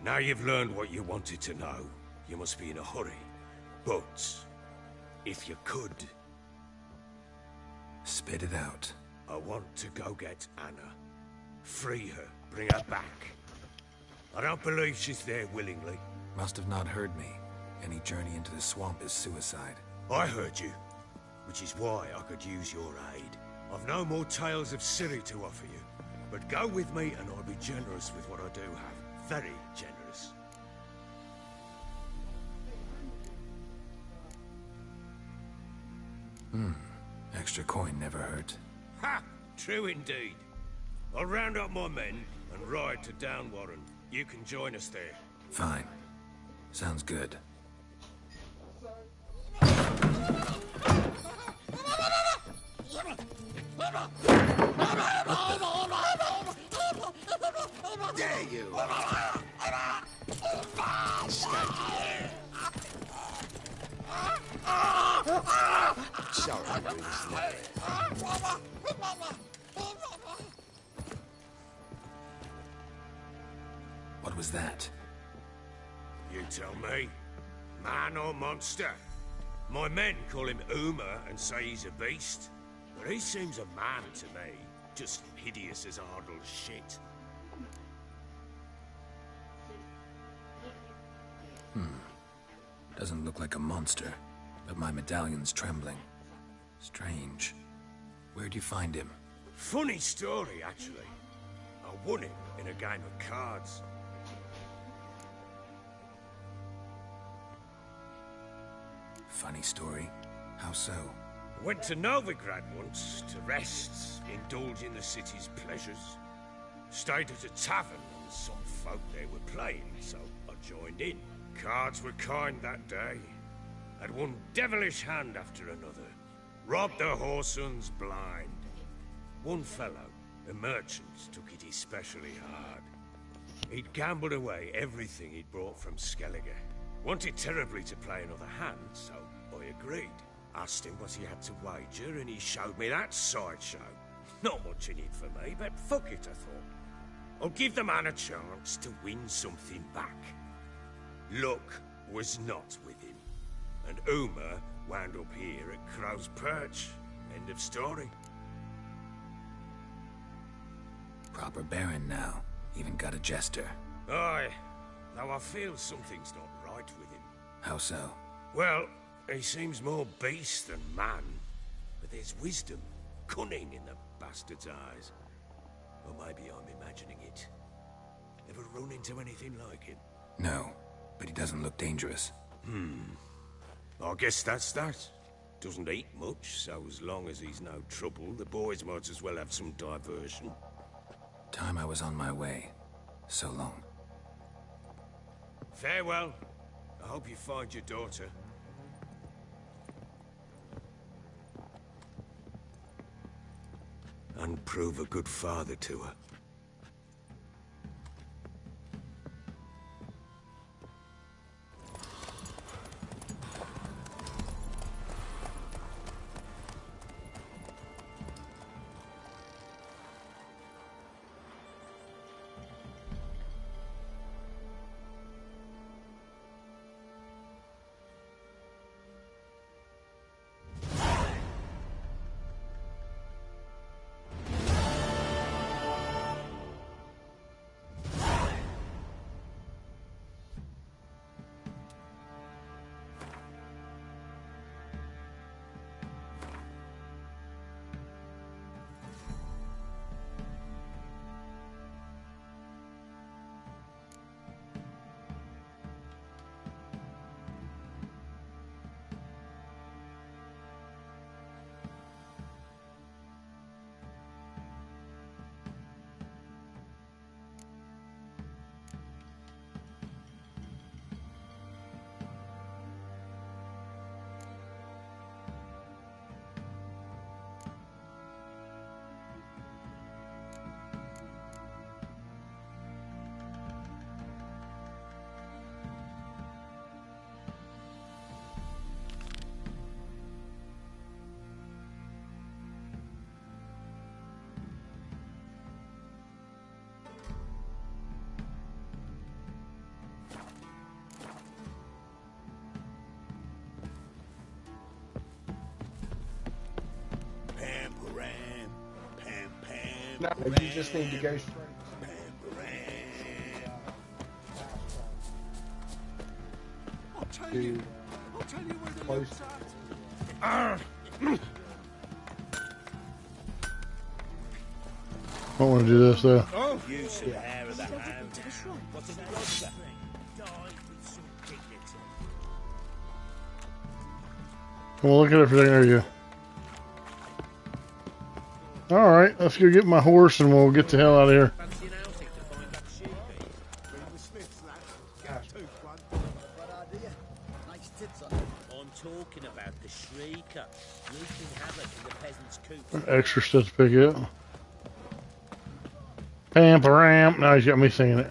Now you've learned what you wanted to know, you must be in a hurry. But, if you could... Spit it out. I want to go get Anna. Free her, bring her back. I don't believe she's there willingly. Must have not heard me. Any journey into the swamp is suicide. I heard you, which is why I could use your aid. I've no more tales of Ciri to offer you, but go with me and I'll be generous with what I do have. Very generous. Extra coin never hurt. Ha! True indeed. I'll round up my men and ride to Downwarren. You can join us there. Fine. Sounds good. Dare you! Sorry, Bruce. What was that? You tell me. Man or monster? My men call him Uma and say he's a beast. But he seems a man to me. Just hideous as Ardle's shit. Doesn't look like a monster, but my medallion's trembling. Strange. Where'd you find him? Funny story, actually. I won him in a game of cards. Funny story. How so? I went to Novigrad once to rest, indulge in the city's pleasures. Stayed at a tavern and some folk there were playing, so I joined in. Cards were kind that day. Had one devilish hand after another. Robbed the whoresun's blind. One fellow, The merchants took it especially hard. He'd gambled away everything he'd brought from Skellige. Wanted terribly to play another hand, so I agreed. Asked him what he had to wager, and he showed me that sideshow. Not much in it for me, but fuck it, I thought. I'll give the man a chance to win something back. Luck was not with him, and Uma wound up here at Crow's Perch. End of story. Proper Baron now. Even got a jester. Aye, though I feel something's not right with him. How so? Well, he seems more beast than man, but there's wisdom, cunning in the bastard's eyes. Or maybe I'm imagining it. Ever run into anything like him? No, but he doesn't look dangerous. I guess that's that. Doesn't eat much, so as long as he's no trouble, the boys might as well have some diversion. Time I was on my way. So long. Farewell. I hope you find your daughter. And prove a good father to her. No, you just need to go straight. I'll tell you where the Close. I want to do this though. Oh, you should hair of the hand. What's in the roster? Die with some dignity. Come on, look at everything. There you go. Alright, let's go get my horse and we'll get the hell out of here. I'm talking about the Shrieker, wreaking havoc in the peasants' coops. Extra stuff to pick up. Pam-param. Now he's got me singing it.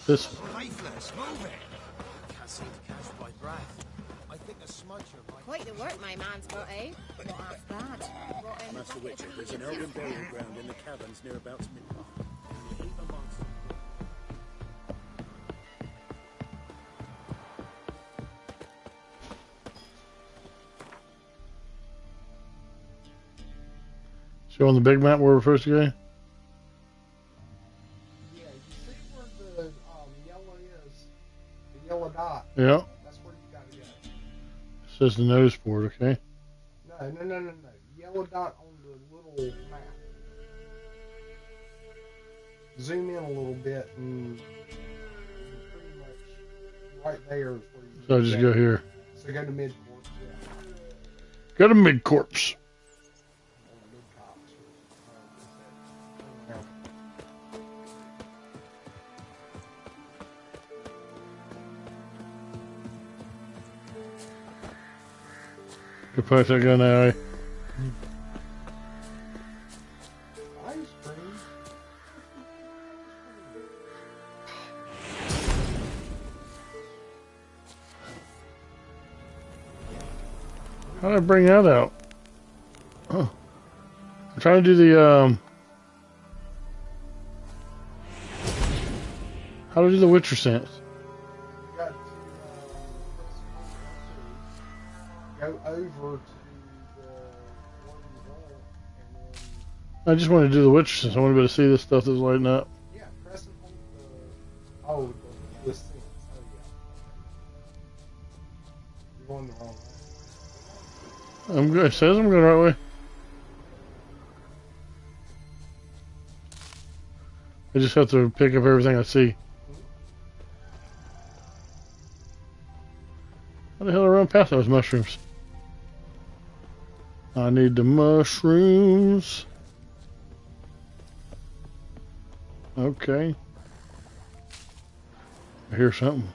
This. Lifeless, move it. Can't seem to catch my breath. I think a smudger might. Quite the work my man's got, eh? What half bad? Master Witcher, there's an elven burial ground in the caverns near about Midnight. A heap of monsters. So on the big map where we're supposed to go? Yeah, you see where the yellow is? The yellow dot. Yeah. That's where you gotta go. It says the nose board, okay? No. Yellow dot on the little map. Zoom in a little bit and pretty much right there is where you So just go here. So go to mid-course, yeah. Go to mid-corpse. Could punch that gun that way. Ice cream. How did I bring that out? Oh. I'm trying to do the, how do I do the Witcher sense? You got to go over to the one you want, and then I just wanted to do the Witcher sense. I wanted to be able to see this stuff that's lighting up. yeah, press and hold the sense. Oh yeah. You're going the wrong way. I'm good. It says I'm going the right way. I just have to pick up everything I see. How the hell do I run past those mushrooms? I need the mushrooms. Okay. I hear something.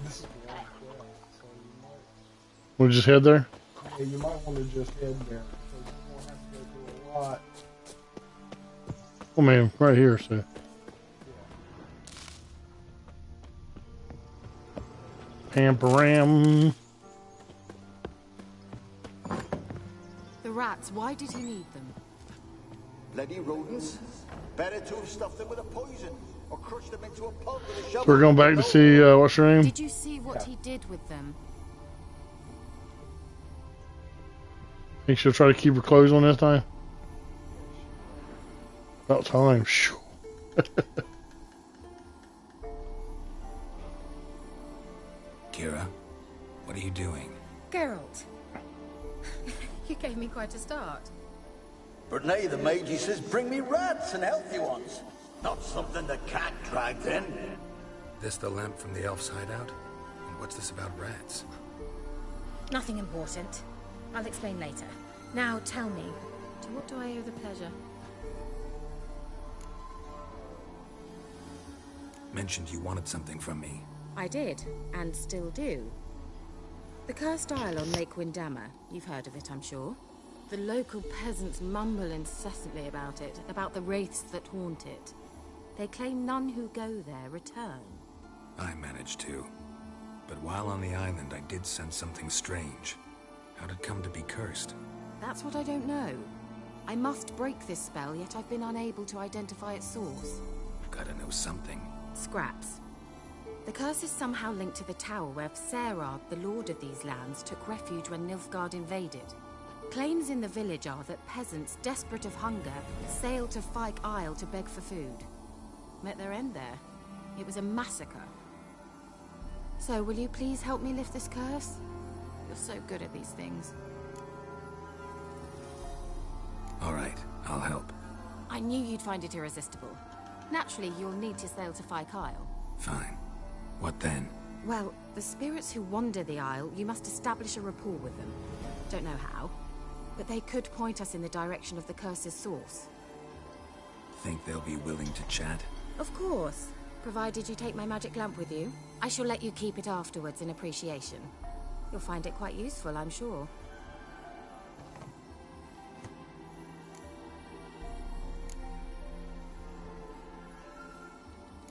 This is the wrong way, so you might. We'll just head there? Yeah, you might want to just head there, so you won't have to go through a lot. Oh man, right here, so. Pamparam. The rats, why did he need them? Bloody rodents. Better to have stuffed them with a poison or crushed them into a pulp with a shovel. So we're going back to see what's her name? Did you see what he did with them? Think she'll try to keep her clothes on this time? About time. Shoo. Kira, what are you doing? Geralt. You gave me quite a start. But nay, the mage says, bring me rats and healthy ones. Not something the cat dragged in. This the lamp from the elf's hideout? And what's this about rats? Nothing important. I'll explain later. Now tell me, to what do I owe the pleasure? Mentioned you wanted something from me. I did, and still do. The Cursed Isle on Lake Windammer. You've heard of it, I'm sure. The local peasants mumble incessantly about it, about the wraiths that haunt it. They claim none who go there return. I managed to. But while on the island, I did sense something strange. How'd it come to be cursed? That's what I don't know. I must break this spell, yet I've been unable to identify its source. Gotta know something. Scraps. The curse is somehow linked to the tower where Serad, the lord of these lands, took refuge when Nilfgaard invaded. Claims in the village are that peasants, desperate of hunger, sailed to Fyke Isle to beg for food. Met their end there. It was a massacre. So, will you please help me lift this curse? You're so good at these things. All right, I'll help. I knew you'd find it irresistible. Naturally, you'll need to sail to Fyke Isle. Fine. What then? Well, the spirits who wander the Isle, you must establish a rapport with them. Don't know how, but they could point us in the direction of the curse's source. Think they'll be willing to chat? Of course, provided you take my magic lamp with you. I shall let you keep it afterwards in appreciation. You'll find it quite useful, I'm sure.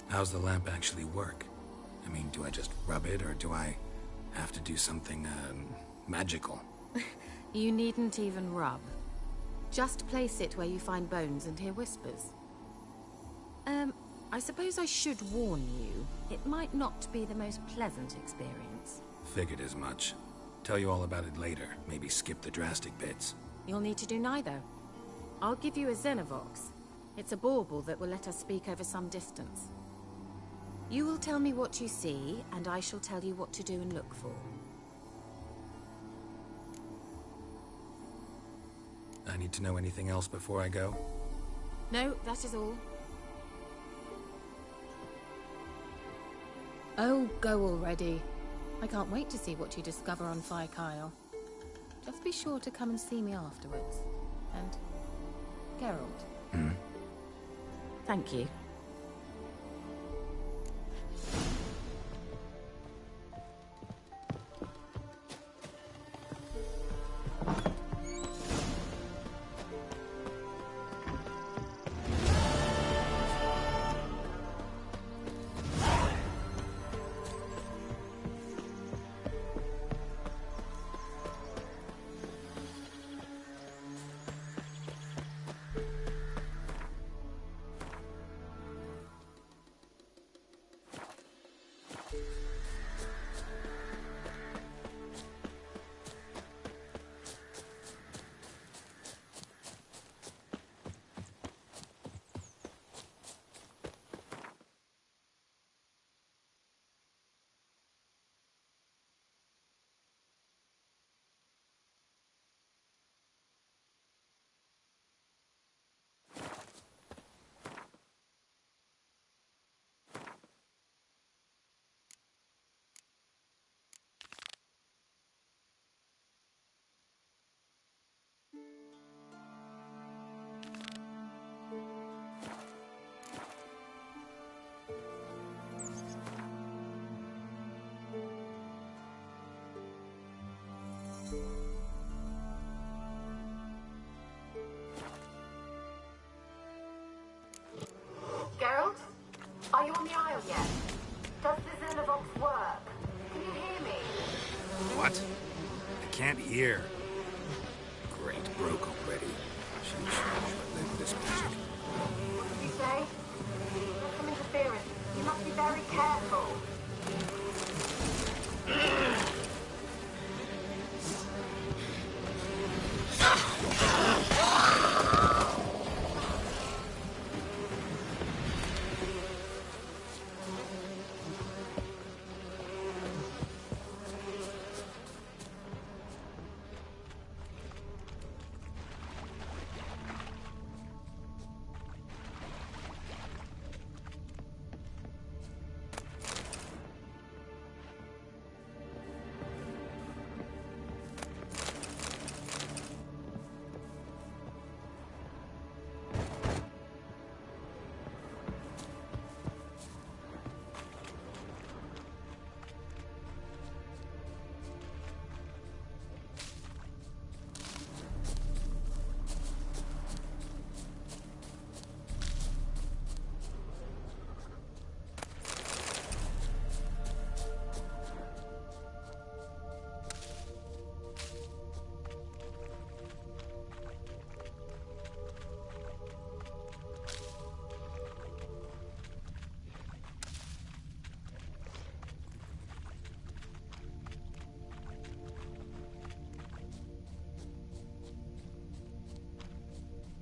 How's the lamp actually work? I mean, do I just rub it, or do I have to do something, magical? You needn't even rub. Just place it where you find bones and hear whispers. I suppose I should warn you, it might not be the most pleasant experience. Figured as much. Tell you all about it later, maybe skip the drastic bits. You'll need to do neither. I'll give you a Xenovox. It's a bauble that will let us speak over some distance. You will tell me what you see, and I shall tell you what to do and look for. I need to know anything else before I go? No, that is all. Oh, go already. I can't wait to see what you discover on Fyke Isle. Just be sure to come and see me afterwards. And... Geralt. Thank you. here. Great, broke already. She's short-lived, this magic. What did you say? There's some interference. You must be very careful.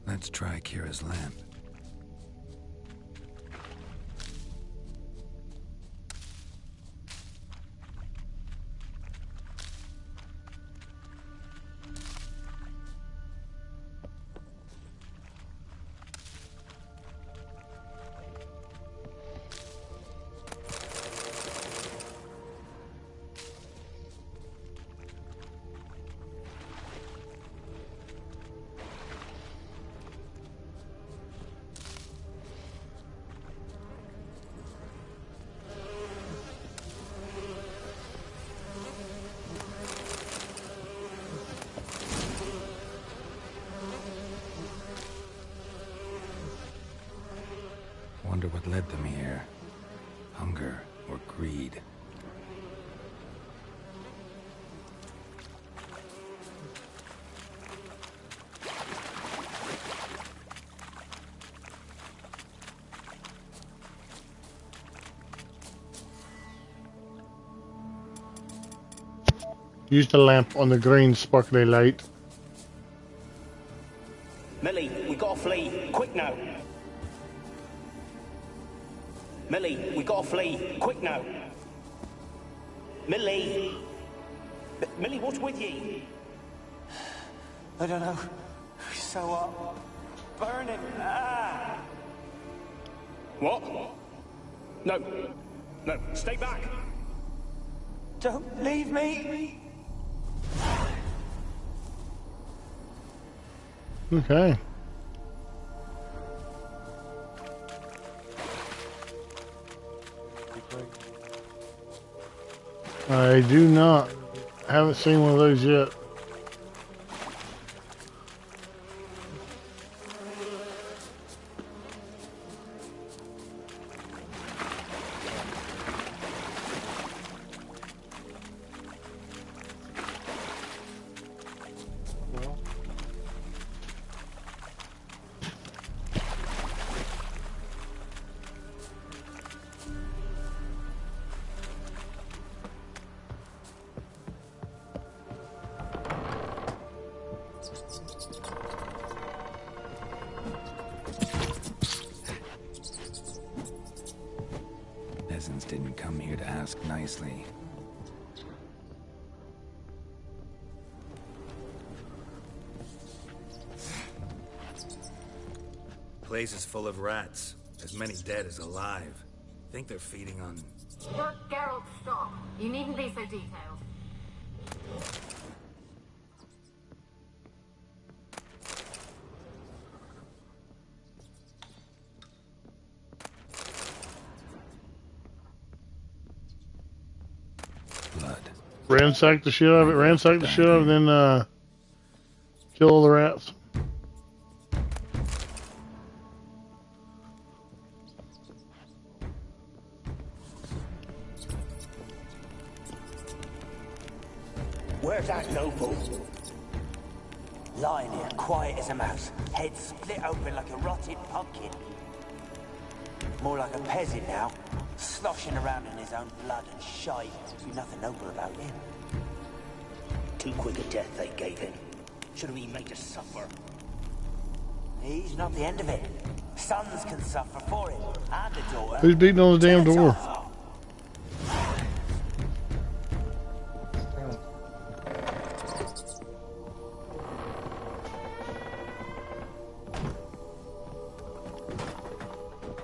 Let's try Kira's lamp. Wonder what led them here. Hunger or greed. Use the lamp on the green sparkly light. Millie, we gotta flee. Quick now. Millie, we gotta flee. Quick now. Millie. Millie, what's with you? I don't know. So hot. Burning. Ah! What? No. No, stay back. Don't leave me. Okay. I do not. I haven't seen one of those yet. Peasants didn't come here to ask nicely. Place is full of rats. As many dead as alive. Think they're feeding on... Geralt, stop. You needn't be so detailed. Blood. Ransack the shit out of it, ransack the shit out of it, and then kill all the rats. Where's that noble? Lying here, quiet as a mouse, head split open like a rotted pumpkin. More like a peasant now, sloshing around in his own blood and shite. There's nothing noble about him. Too quick a death they gave him. Should have been made to suffer. He's not the end of it. Sons can suffer for him, and a daughter. Who's beating on the damn door?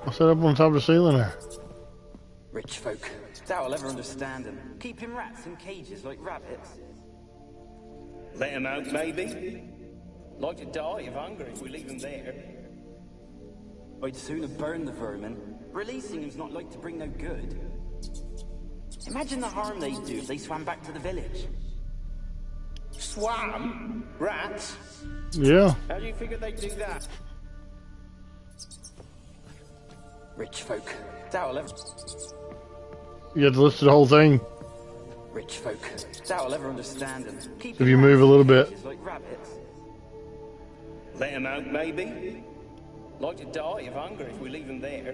I'll set up on top of the ceiling there. Rich folk. Doubt I'll ever understand them. Keeping rats in cages like rabbits. Let him out, maybe? Like to die of hunger if we leave him there. I'd sooner burn the vermin. Releasing him's not like to bring no good. Imagine the harm they'd do if they swam back to the village. Swam? Rats? Yeah. How do you figure they'd do that? Rich folk. Doubt I'll ever... You have to listen to the whole thing. Rich folk. Doubt I'll ever understand them. If you move a little bit. Like rabbits. Let him out, maybe? Like to die of hunger if we leave him there.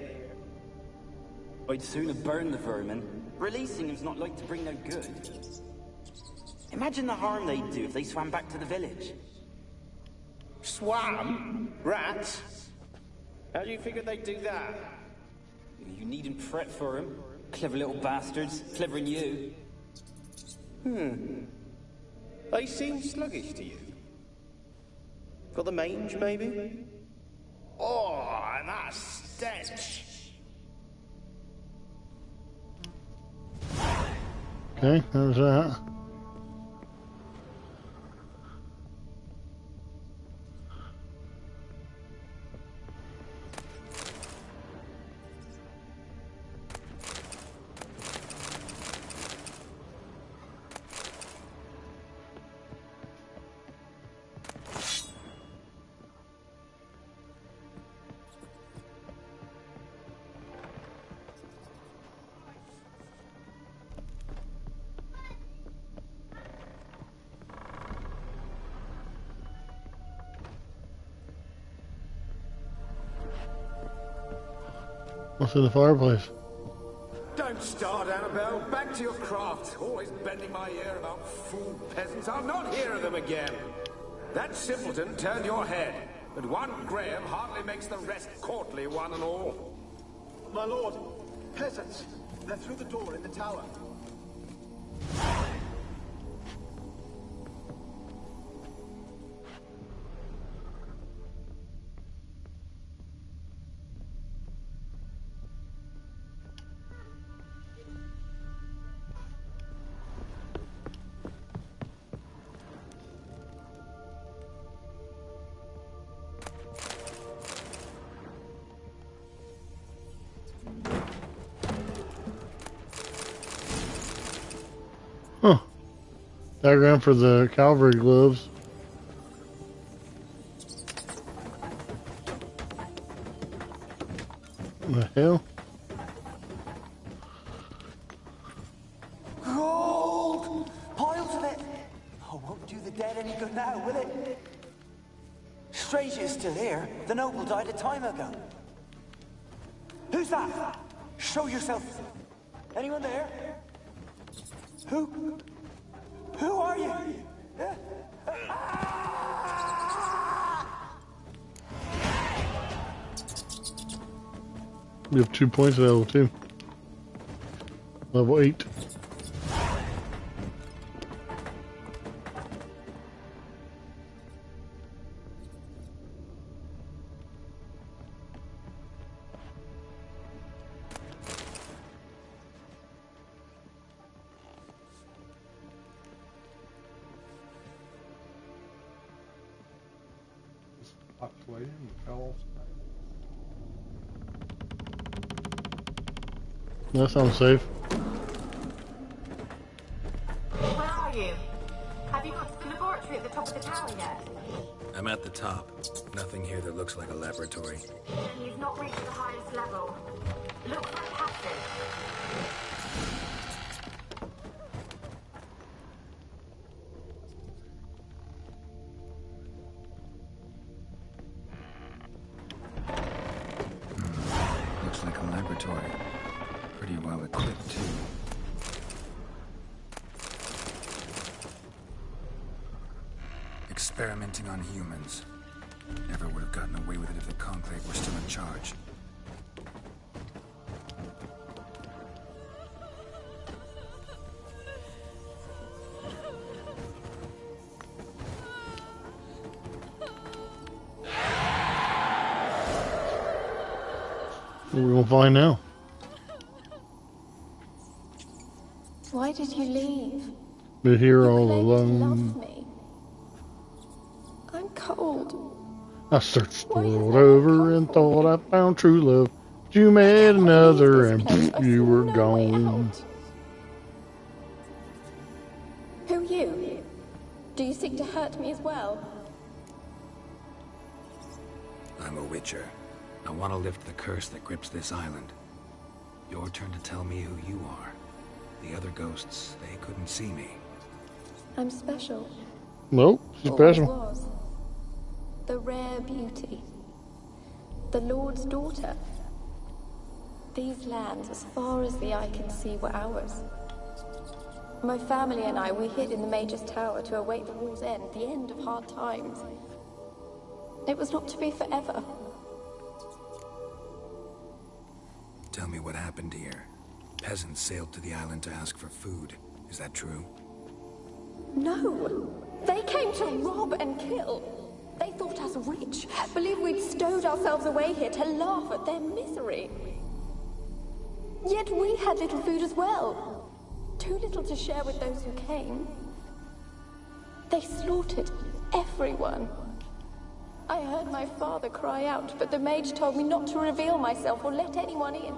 I'd sooner burn the vermin. Releasing him's not like to bring no good. Imagine the harm they'd do if they swam back to the village. Swam? Rats? How do you figure they'd do that? You needn't fret for him. Clever little bastards. Clever than you. They seem sluggish to you. Got the mange, maybe? Oh, and that stench! Okay, there's that. What's in the fireplace? Don't start, Annabelle. Back to your craft. Always bending my ear about fool peasants. I'll not hear of them again. That simpleton turned your head, but one Graham hardly makes the rest courtly, one and all. My lord, peasants. They're through the door in the tower. Huh. Diagram for the cavalry gloves. What the hell? Gold! Piles of it! Oh, won't do the dead any good now, will it? Strange it's still here. The noble died a time ago. Who's that? Show yourself. Anyone there? Who? Who are you? You have 2 points available too. Level 8. Populated and fell off. That sounds safe. Where are you? Have you got to the laboratory at the top of the tower yet? I'm at the top. Nothing here that looks like a laboratory. Then you've not reached the highest level. Look for a passage. Experimenting on humans. Never would have gotten away with it if the Conclave were still in charge. What are we gonna find now? Why did you leave? Been here You all claimed to love alone. me. I'm cold. I searched the world over and thought I found true love. But you met another and poof, you were gone. Who are you? Do you seek to hurt me as well? I'm a Witcher. I want to lift the curse that grips this island. Your turn to tell me who you are. The other ghosts, they couldn't see me. I'm special. Nope, she's Always special. was. The rare beauty. The Lord's daughter. These lands, as far as the eye can see, were ours. My family and I, we hid in the Mage's Tower to await the war's end, the end of hard times. It was not to be forever. Tell me what happened here. Peasants sailed to the island to ask for food. Is that true? No! They came to rob and kill. They thought us rich, believed we'd stowed ourselves away here to laugh at their misery. Yet we had little food as well. Too little to share with those who came. They slaughtered everyone. I heard my father cry out, but the mage told me not to reveal myself or let anyone in.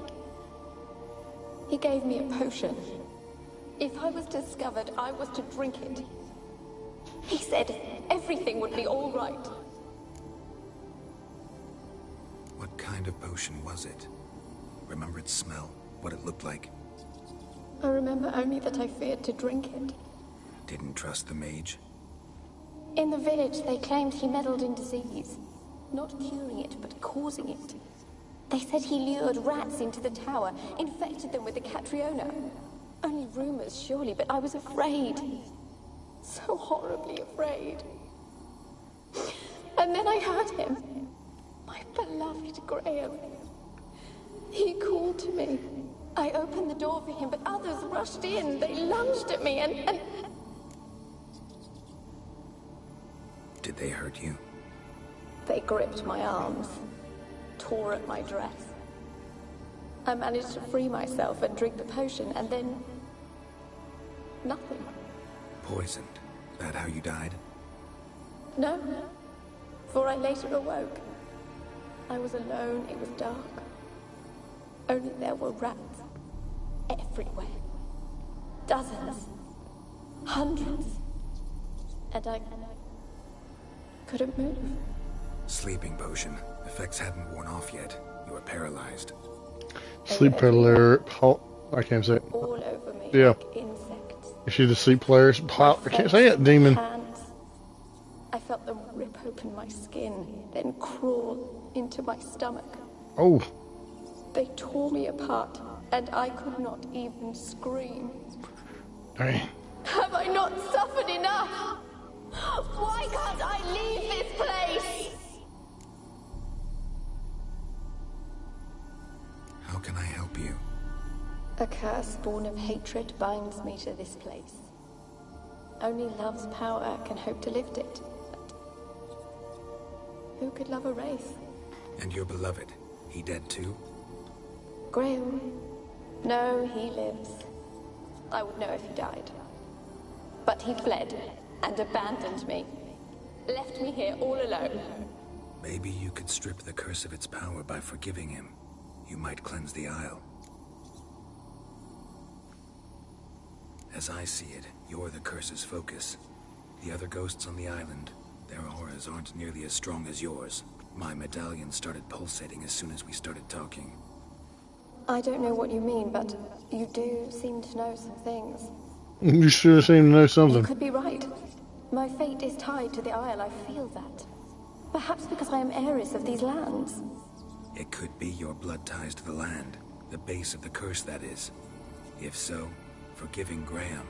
He gave me a potion. If I was discovered, I was to drink it. He said everything would be all right. What kind of potion was it? Remember its smell? What it looked like? I remember only that I feared to drink it. Didn't trust the mage? In the village, they claimed he meddled in disease. Not curing it, but causing it. They said he lured rats into the tower, infected them with the Catriona. Only rumors, surely, but I was afraid. So horribly afraid. And then I heard him. My beloved Graham. He called to me. I opened the door for him, but others rushed in. They lunged at me and... Did they hurt you? They gripped my arms, tore at my dress. I managed to free myself and drink the potion, and then... nothing. Poisoned. That how you died? No, for I later awoke. I was alone, it was dark. Only there were rats. Everywhere. Dozens. Hundreds. And I couldn't move. Sleeping potion. Effects hadn't worn off yet. You were paralyzed. Sleep player. I can't say it. All over me, yeah. like insects. Is she the sleep player? I can't say it, demon. Hands. I felt them rip open my skin, then crawl into my stomach. Oh. They tore me apart, and I could not even scream. Dang. Have I not suffered enough? Why can't I leave this place? How can I help you? A curse born of hatred binds me to this place. Only love's power can hope to lift it. But who could love a wraith? And your beloved, he dead too? Graham? No, he lives. I would know if he died. But he fled and abandoned me. Left me here all alone. Maybe you could strip the curse of its power by forgiving him. You might cleanse the Isle. As I see it, you're the curse's focus. The other ghosts on the island, their auras aren't nearly as strong as yours. My medallion started pulsating as soon as we started talking. I don't know what you mean, but you do seem to know some things. You sure seem to know something. You could be right. My fate is tied to the Isle, I feel that. Perhaps because I am heiress of these lands. It could be your blood ties to the land. The base of the curse, that is. If so, forgiving Graham,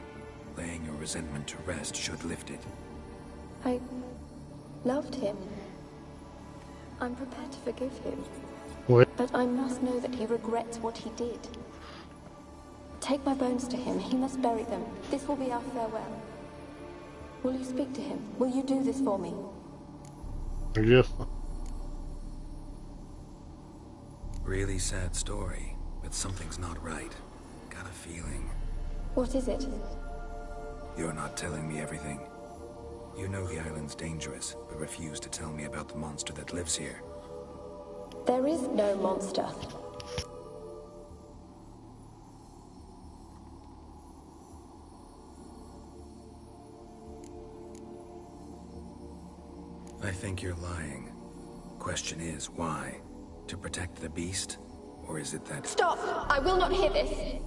laying your resentment to rest should lift it. I loved him. I'm prepared to forgive him. What? But I must know that he regrets what he did. Take my bones to him. He must bury them. This will be our farewell. Will you speak to him? Will you do this for me? Yes. Really sad story, but something's not right. Got a feeling. What is it? You're not telling me everything. You know the island's dangerous, but refuse to tell me about the monster that lives here. There is no monster. I think you're lying. Question is, why? To protect the beast? Or is it that... Stop! I will not hear this!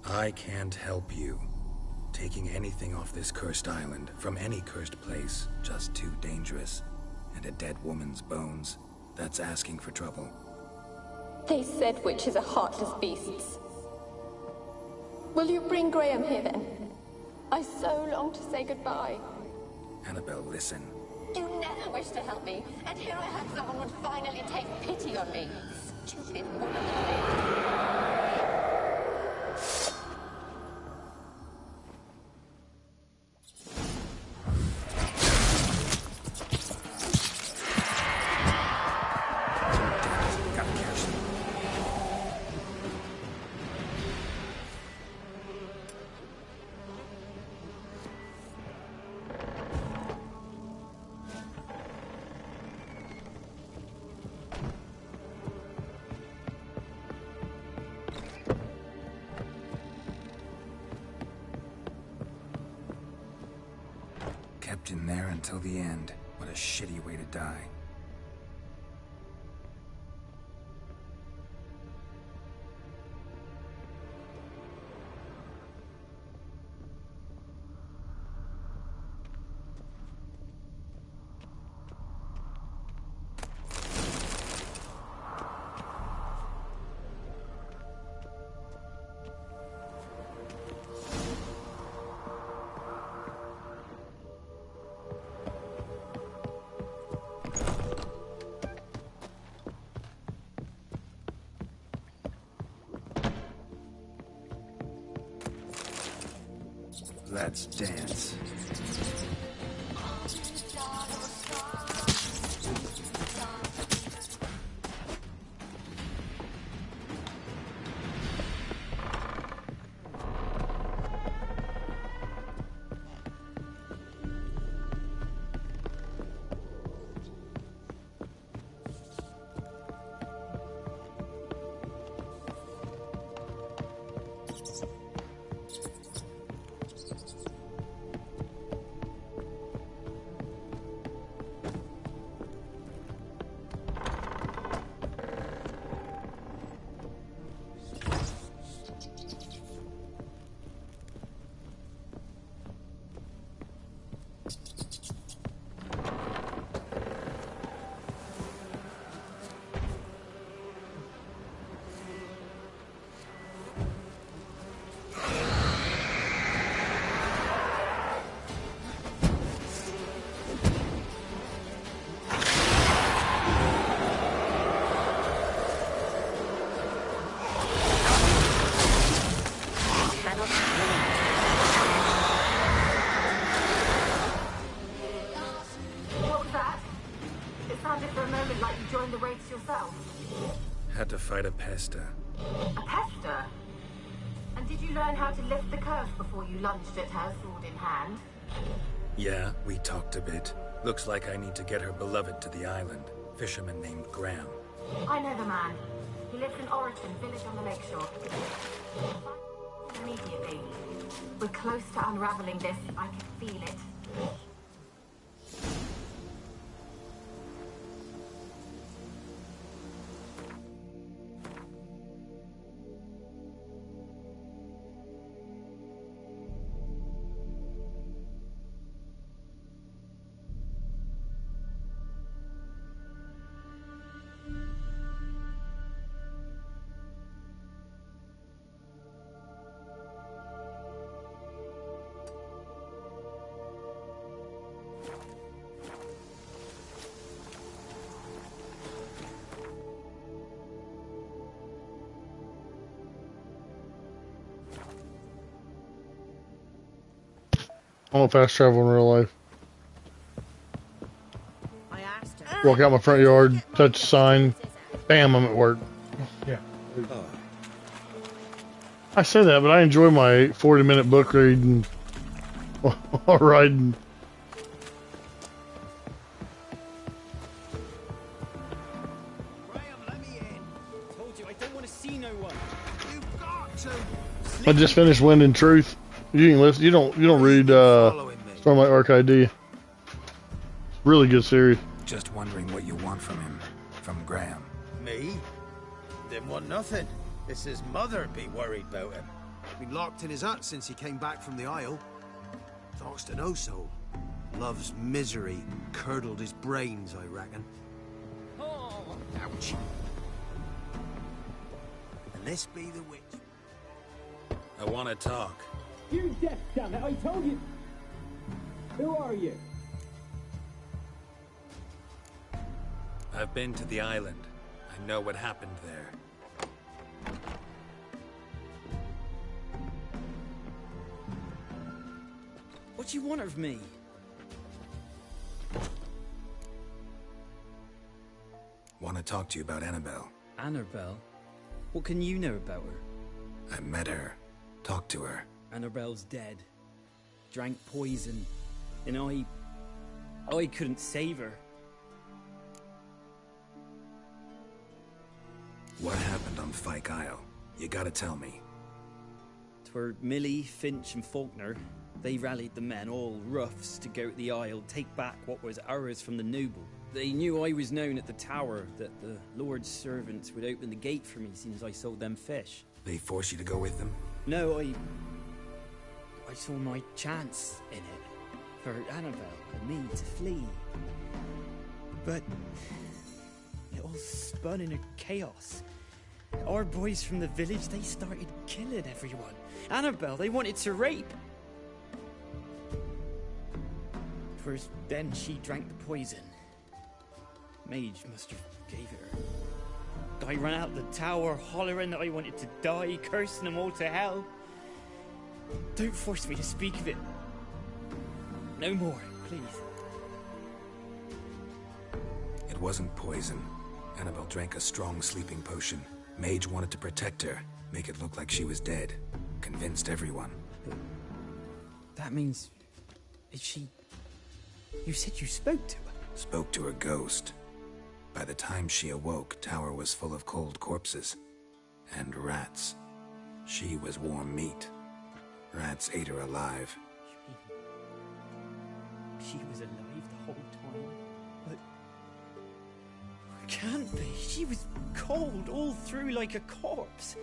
I can't help you. Taking anything off this cursed island, from any cursed place, just too dangerous. And a dead woman's bones, that's asking for trouble. They said witches are heartless beasts. Will you bring Graham here then? I so long to say goodbye. Annabelle, listen. You never wished to help me, and here I had someone would finally take pity on me. Stupid woman. Kept in there until the end. What a shitty way to die. Let's dance. Had to fight a pester. A pester? And did you learn how to lift the curse before you lunged at her, sword in hand? Yeah, we talked a bit. Looks like I need to get her beloved to the island. Fisherman named Graham. I know the man. He lives in Oriton, village on the lakeshore. Immediately. We're close to unraveling this. I can feel it. I don't fast travel in real life. Walk out my front yard, touch the sign, bam, I'm at work. Yeah. I say that, but I enjoy my 40-minute book reading while riding. I just finished Wind and Truth. You can listen. You don't read Stormlight Archive, do you? Really good series. Just wondering what you want from him, from Graham. Me? Didn't want nothing. It's his mother be worried about him. Been locked in his hut since he came back from the Isle. Talks to no soul. Love's misery curdled his brains, I reckon. Ouch. And this be the witch. I want to talk. You're deaf, damn it! I told you. Who are you? I've been to the island. I know what happened there. What do you want of me? Want to talk to you about Annabelle. Annabelle? What can you know about her? I met her. Talked to her. Annabelle's dead. Drank poison. And I couldn't save her. What happened on Fyke Isle? You gotta tell me. 'Twere Millie, Finch and Faulkner. They rallied the men, all roughs, to go to the Isle, take back what was ours from the noble. They knew I was known at the tower, that the Lord's servants would open the gate for me since I sold them fish. They force you to go with them? No, I saw my chance in it. For Annabelle and me to flee. But it all spun in a chaos. Our boys from the village, they started killing everyone. Annabelle, they wanted to rape. First, then she drank the poison. Mage must have gave it her. I ran out the tower, hollering that I wanted to die, cursing them all to hell. Don't force me to speak of it. No more, please. It wasn't poison. Annabelle drank a strong sleeping potion. Mage wanted to protect her, make it look like she was dead. Convinced everyone. But that means... Is she... You said you spoke to her? Spoke to her ghost. By the time she awoke, Tower was full of cold corpses. And rats. She was warm meat. Rats ate her alive. She was alive the whole time? But... It can't be. She was cold all through like a corpse.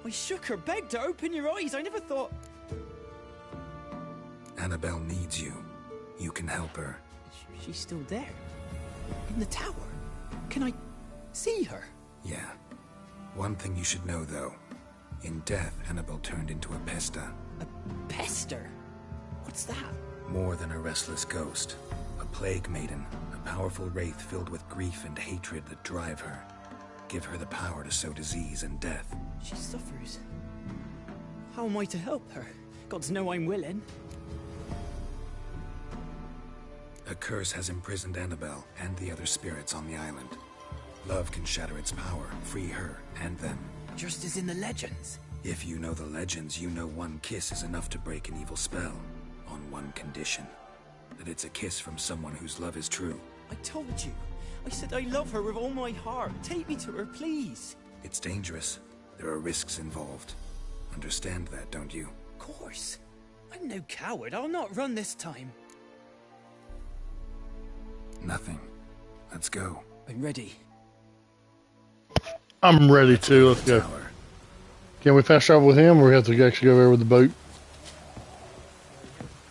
I shook her, begged her, open your eyes. I never thought... Annabelle needs you. You can help her. She's still there? In the tower? Can I see her? Yeah. One thing you should know, though. In death, Annabelle turned into a pesta. A pester? What's that? More than a restless ghost. A plague maiden. A powerful wraith filled with grief and hatred that drive her. Give her the power to sow disease and death. She suffers. How am I to help her? Gods know I'm willing. A curse has imprisoned Annabelle and the other spirits on the island. Love can shatter its power, free her and them. Just as in the legends. If you know the legends, you know one kiss is enough to break an evil spell. On one condition. That it's a kiss from someone whose love is true. I told you. I said I love her with all my heart. Take me to her, please. It's dangerous. There are risks involved. Understand that, don't you? Of course. I'm no coward. I'll not run this time. Nothing. Let's go. I'm ready. I'm ready to. Let's go. Can we fast travel with him, or we have to actually go over with the boat?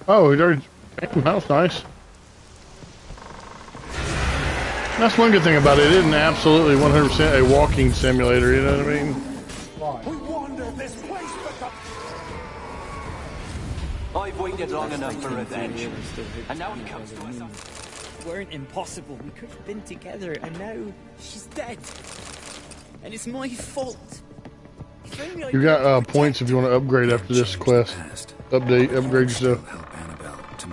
Oh, he already... That was nice. That's one good thing about it. It isn't absolutely 100% a walking simulator, you know what I mean? We wandered this place, but I've waited long enough for revenge. And now it comes to us. Weren't impossible. We could have been together, and now she's dead. And it's my fault. You got points if you want to upgrade after this quest. Upgrade yourself. Help Annabelle to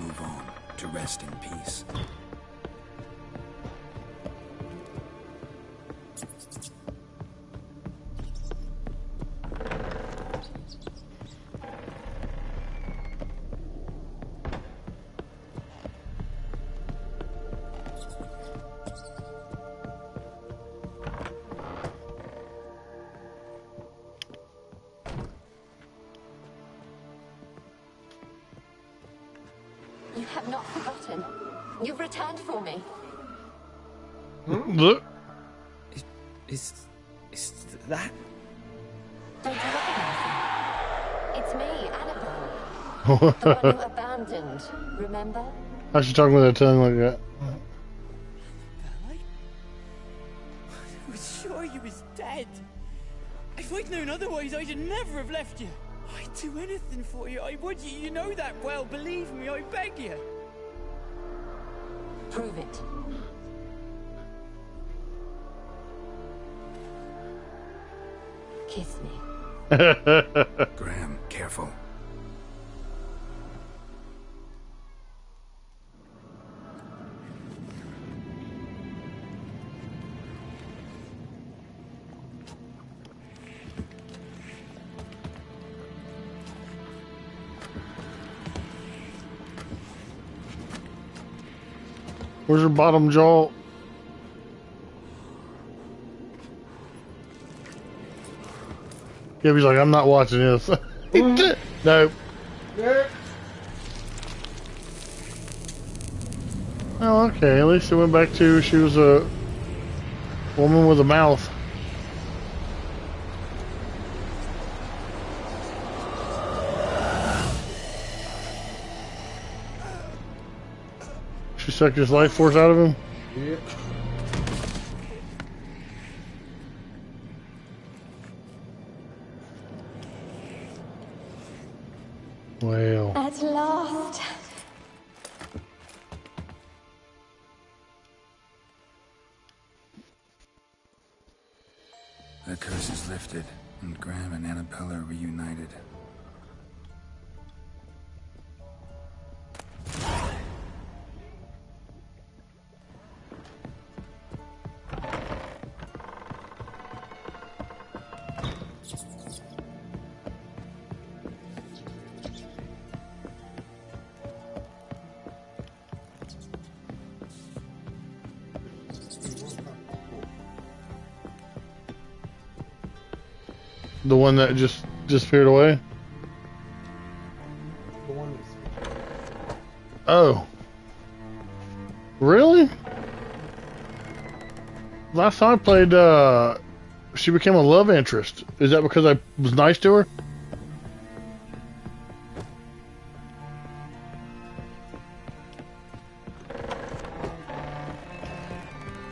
rest in peace. You have not forgotten. You've returned for me. Look. Is that? Don't you recognize me? It's me, Annabelle. The one you abandoned, remember? How's she talking with her tongue like that? I was sure you was dead. If I'd known otherwise, I'd never have left you. I'd do anything for you. I would. You know that well. Believe me, I beg you. Prove it. Kiss me. Graham, careful. Where's her bottom jaw? Gibby's like, I'm not watching this. Nope. Oh, okay. At least it went back to she was a woman with a mouth. She sucked his life force out of him? Yep. Well. At last. The curse is lifted, and Graham and Annabelle are reunited. The one that just disappeared away? The one that's... Oh. Really? Last time I played, she became a love interest. Is that because I was nice to her?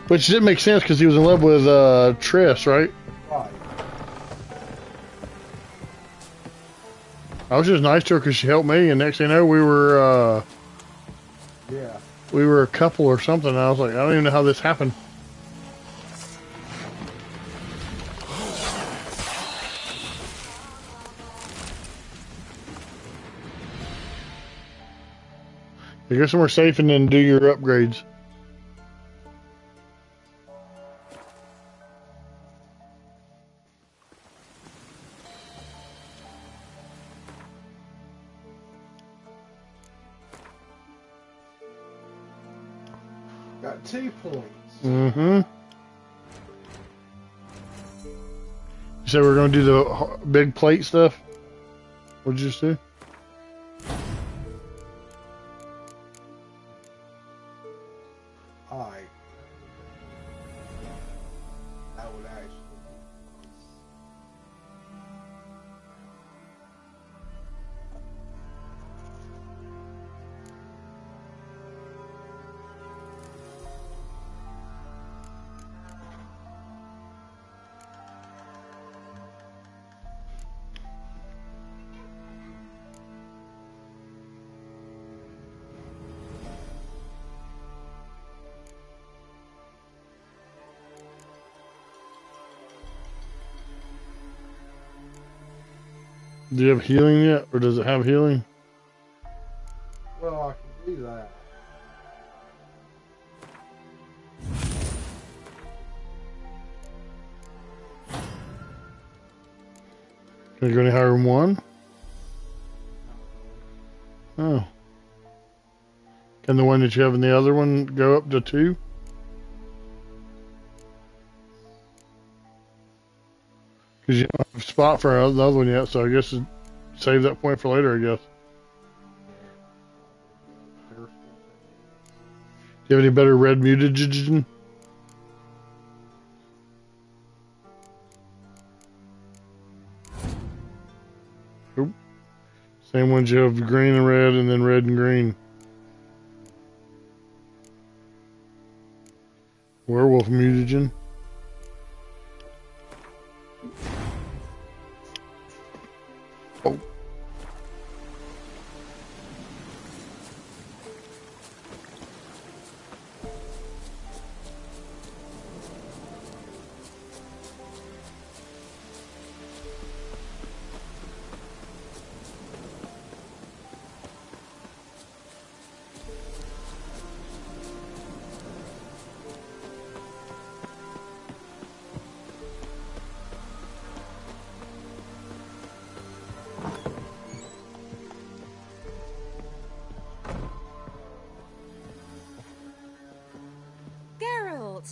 Which didn't make sense because he was in love with Triss, right? Right. I was just nice to her because she helped me, and next thing you know, we were Yeah. we were a couple or something. And I was like, I don't even know how this happened. You go somewhere safe and then do your upgrades. Got 2 points. Mm-hmm. You said we were going to do the big plate stuff? What did you say? Alright. That would actually... Do you have healing yet? Or does it have healing? Well, I can do that. Are you going to hire one? Oh. Can the one that you have in the other one go up to 2? Because you don't have a spot for the other one yet, so I guess save that point for later, I guess. Do you have any better red mutagen? Nope. Same ones you have green and red, and then red and green. Werewolf mutagen. Oh.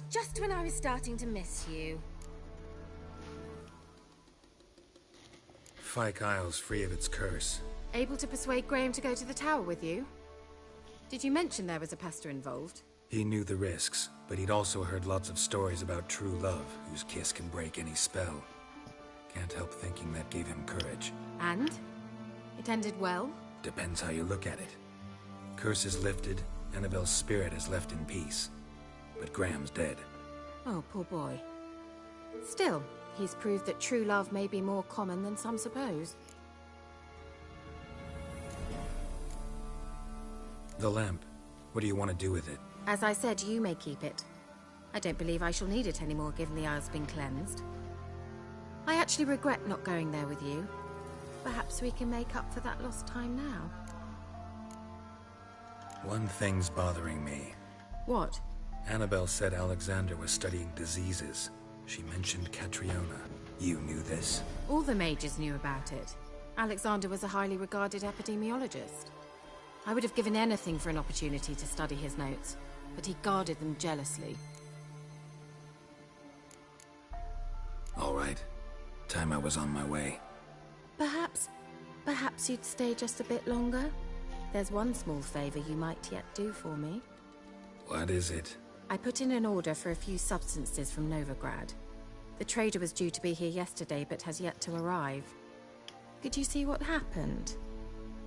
Just when I was starting to miss you. Fyke Isle's free of its curse. Able to persuade Graham to go to the tower with you? Did you mention there was a pester involved? He knew the risks, but he'd also heard lots of stories about true love, whose kiss can break any spell. Can't help thinking that gave him courage. And? It ended well? Depends how you look at it. Curse is lifted, Annabelle's spirit is left in peace. But Graham's dead. Oh, poor boy. Still, he's proved that true love may be more common than some suppose. The lamp. What do you want to do with it? As I said, you may keep it. I don't believe I shall need it anymore, given the Isle's been cleansed. I actually regret not going there with you. Perhaps we can make up for that lost time now. One thing's bothering me. What? Annabelle said Alexander was studying diseases. She mentioned Catriona. You knew this? All the mages knew about it. Alexander was a highly regarded epidemiologist. I would have given anything for an opportunity to study his notes, but he guarded them jealously. All right. Time I was on my way. Perhaps you'd stay just a bit longer? There's one small favor you might yet do for me. What is it? I put in an order for a few substances from Novigrad. The trader was due to be here yesterday, but has yet to arrive. Could you see what happened?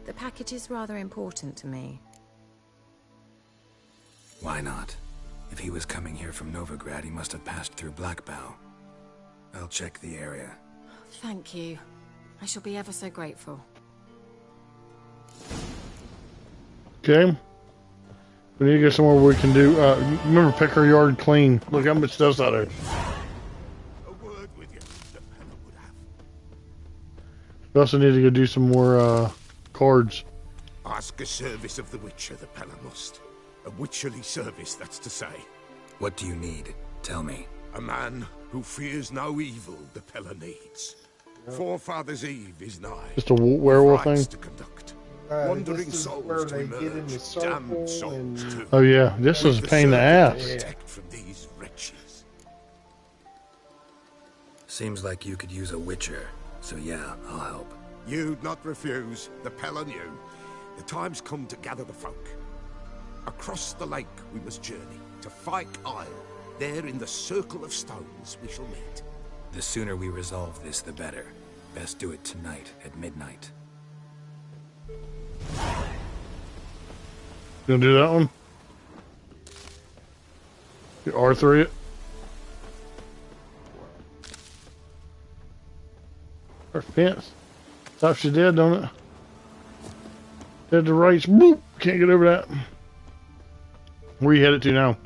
The package is rather important to me. Why not? If he was coming here from Novigrad, he must have passed through Blackbough. I'll check the area. Thank you. I shall be ever so grateful. Okay. We need to get somewhere where we can do, remember, pick our yard clean. Look how much stuff's out there. A word with you, the Pella would have. We also need to go do some more, cards. Ask a service of the Witcher, the Pella must. A witcherly service, that's to say. What do you need? Tell me. A man who fears no evil, the Pella needs. Forefather's Eve is nigh. Just a werewolf thing? To conduct. Wandering souls to emerge, damned souls too. Oh yeah, this was a pain in the ass. Protect from these wretches. Seems like you could use a witcher, so yeah, I'll help. You'd not refuse, the Pella knew. The time's come to gather the folk. Across the lake we must journey, to Fyke Isle. There in the circle of stones we shall meet. The sooner we resolve this, the better. Best do it tonight at midnight. You gonna do that one? You R3 it? Her fence. Stops you dead, don't it? Dead to rights. Boop! Can't get over that. Where you headed to now?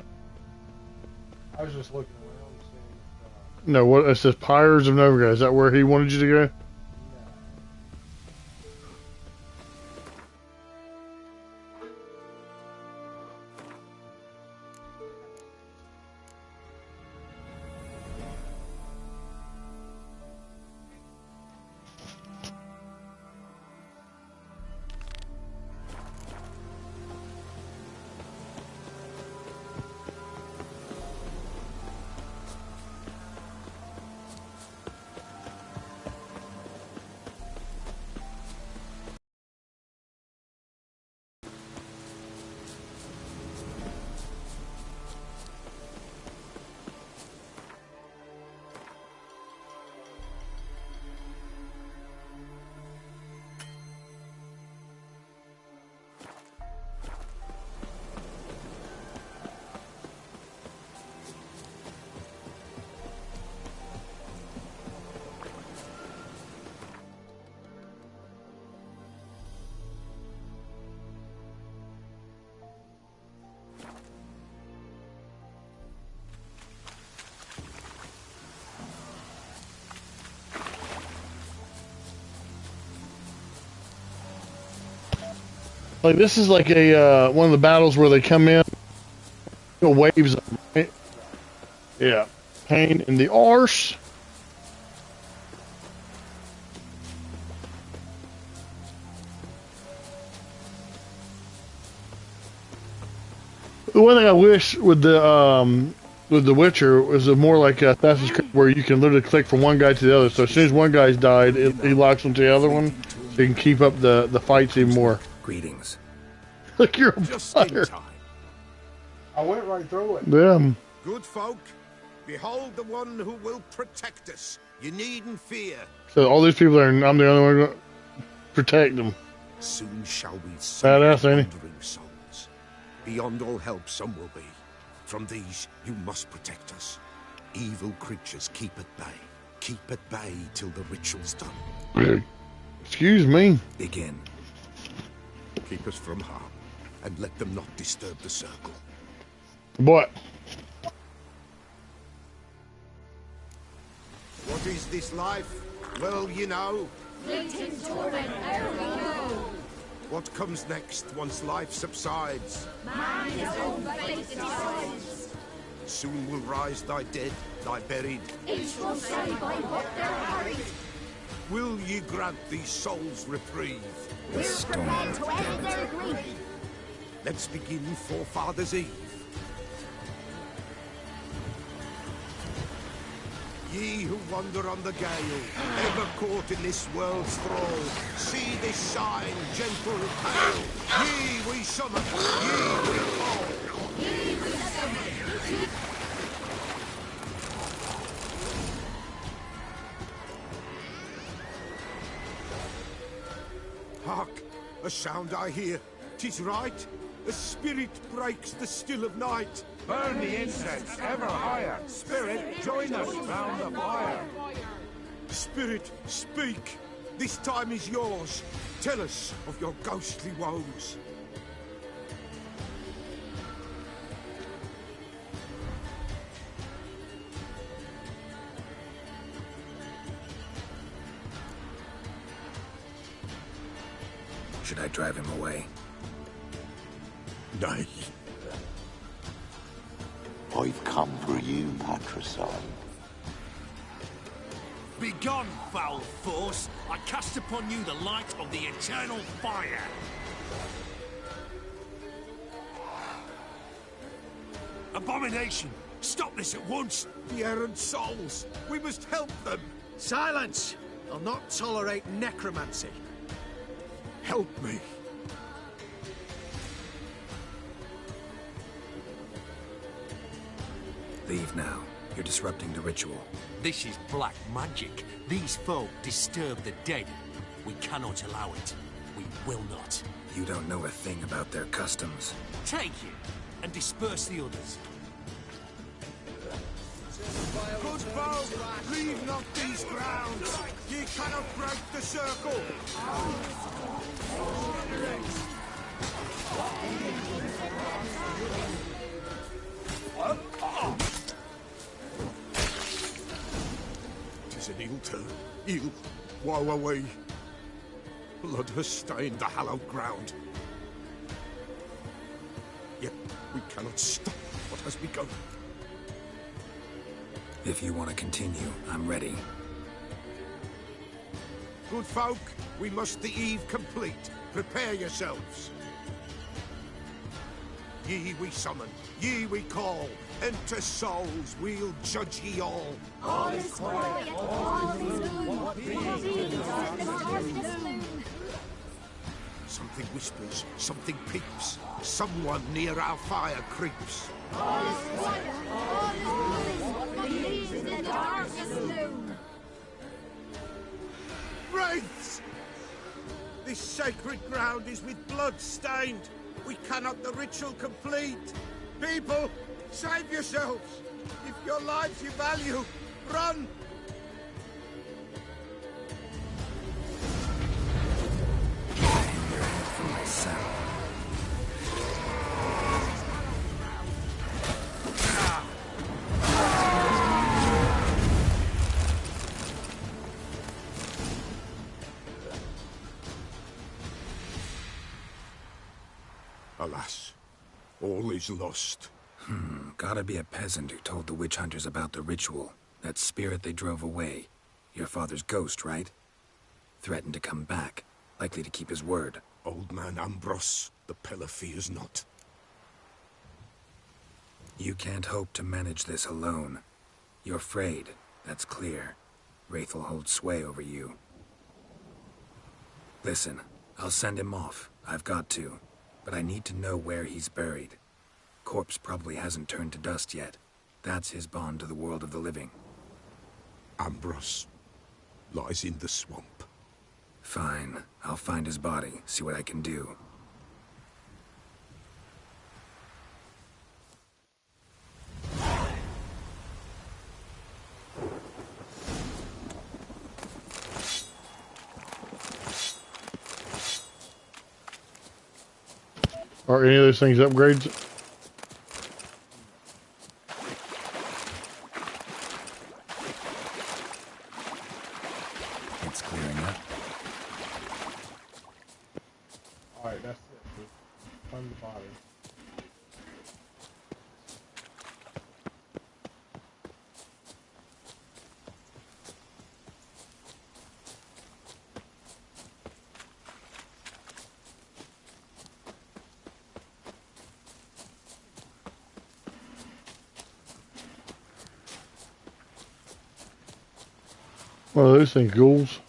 I was just looking around seeing. No, what it says Pyres of Novigrad. Is that where he wanted you to go? Like this is like a one of the battles where they come in, waves of them, right? Yeah, pain in the arse. The one thing I wish with the Witcher was a more like Assassin's Creed, where you can literally click from one guy to the other. So as soon as one guy's died, he locks onto the other one, so you can keep up the fights even more. Greetings. Look, you're on fire. I went right through it. Damn. Good folk, behold the one who will protect us. You needn't fear. So all these people are, I'm the only one going to protect them. Soon shall we see Badass, ain't he? wandering souls. Beyond all help, some will be. From these, you must protect us. Evil creatures keep at bay. Keep at bay till the ritual's done. Excuse me. Begin. Keep us from harm, and let them not disturb the circle. What? What is this life? Well, you know. Fleeting torment, ere we go. What comes next once life subsides? Man his own fate decides. Soon will rise thy dead, thy buried. Each will say by what they're hurried. Will ye grant these souls reprieve? We're prepared to end their grief. Let's begin Forefathers' Eve. Ye who wander on the gale, ever caught in this world's thrall, see this sign, gentle pale. Ye we summon, ye we call. Ye we summon. Hark, a sound I hear. 'Tis right. A spirit breaks the still of night. Burn the incense ever higher. Spirit, join us round the fire. Spirit, speak. This time is yours. Tell us of your ghostly woes. Should I drive him away? Nay. I've come for you, Patricide. Begone, foul force! I cast upon you the light of the eternal fire! Abomination! Stop this at once! The errant souls! We must help them! Silence! I'll not tolerate necromancy. Help me! Leave now. You're disrupting the ritual. This is black magic. These folk disturb the dead. We cannot allow it. We will not. You don't know a thing about their customs. Take it, and disperse the others. Good folk, leave not these grounds. Ye cannot break the circle. Tis an ill turn. Ill. Woe away. Blood has stained the hallowed ground. Yet we cannot stop what has begun. If you want to continue, I'm ready. Good folk, we must the eve complete. Prepare yourselves. Ye we summon, ye we call. Enter souls, we'll judge ye all. All is quiet, all is good. Something whispers, something peeps. Someone near our fire creeps. All is quiet, all is good. What leaves in the darkest gloom? Wraiths! This sacred ground is with blood stained. We cannot the ritual complete. People, save yourselves. If your lives you value, run. For myself. is lost. Gotta be a peasant who told the witch hunters about the ritual. That spirit they drove away. Your father's ghost, right? Threatened to come back. Likely to keep his word. Old man Ambros, the pillar fears not. You can't hope to manage this alone. You're afraid, that's clear. Wraith will hold sway over you. Listen, I'll send him off. I've got to. But I need to know where he's buried. Corpse probably hasn't turned to dust yet. That's his bond to the world of the living. Ambros lies in the swamp. Fine. I'll find his body, see what I can do. Are any of those things upgrades? It's clearing up. Alright, that's it. Find the body. One of those things, ghouls.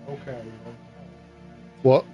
Okay. What?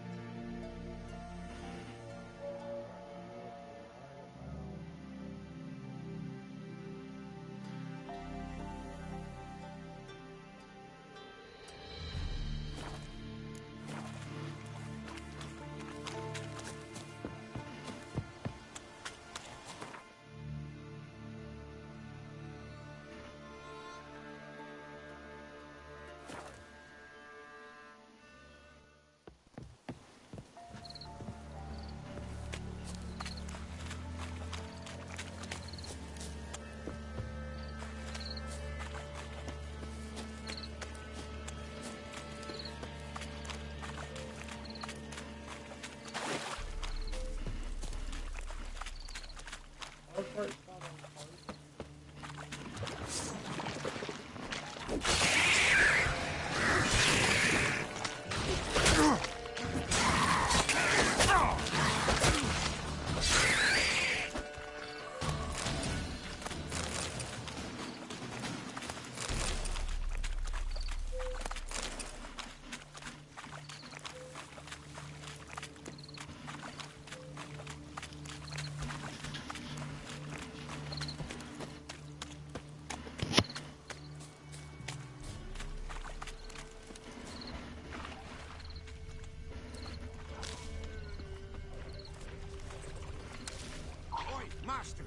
Master,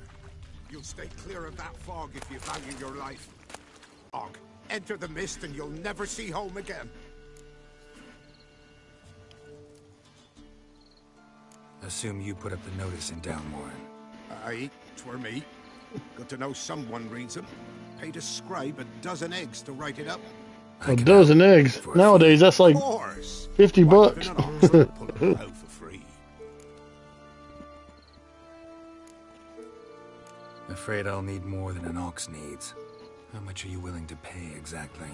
you'll stay clear of that fog if you value your life. Og, enter the mist and you'll never see home again. Assume you put up the notice in Downwarren. Aye, 'twere me. Got to know someone reads them. Paid a scribe a dozen eggs to write it up. A dozen eggs. Nowadays, that's like 50 bucks. For free. Afraid I'll need more than an ox needs. How much are you willing to pay exactly?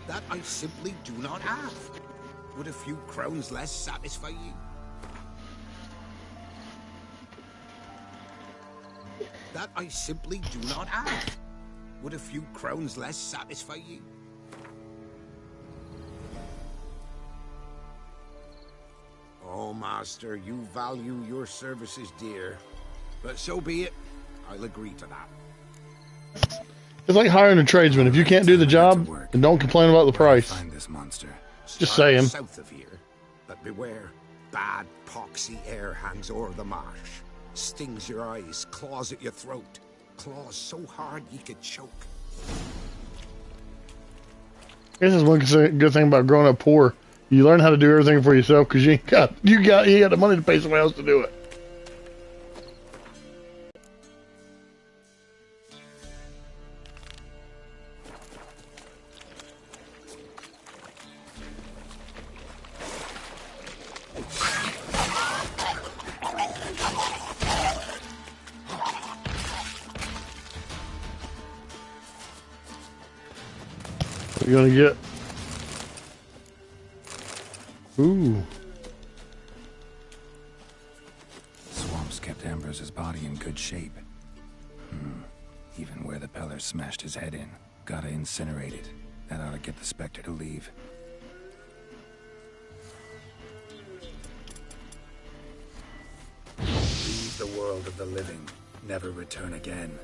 That I simply do not have. Would a few crowns less satisfy you? That I simply do not have. Would a few crowns less satisfy you? Oh, Master, you value your services dear. But so be it. I'll agree to that. It's like hiring a tradesman. If you can't do the job, then don't complain about the price. Find this monster. Just saying. South of here, but beware. Bad, poxy air hangs o'er the marsh. Stings your eyes, claws at your throat. Claws so hard you could choke. This is one good thing about growing up poor. You learn how to do everything for yourself because you ain't got the money to pay somebody else to do it. What are you gonna get? Ooh. Swamps kept Ambrose's body in good shape. Even where the Peller smashed his head in. Gotta incinerate it. That ought to get the Spectre to leave. Leave the world of the living. Never return again.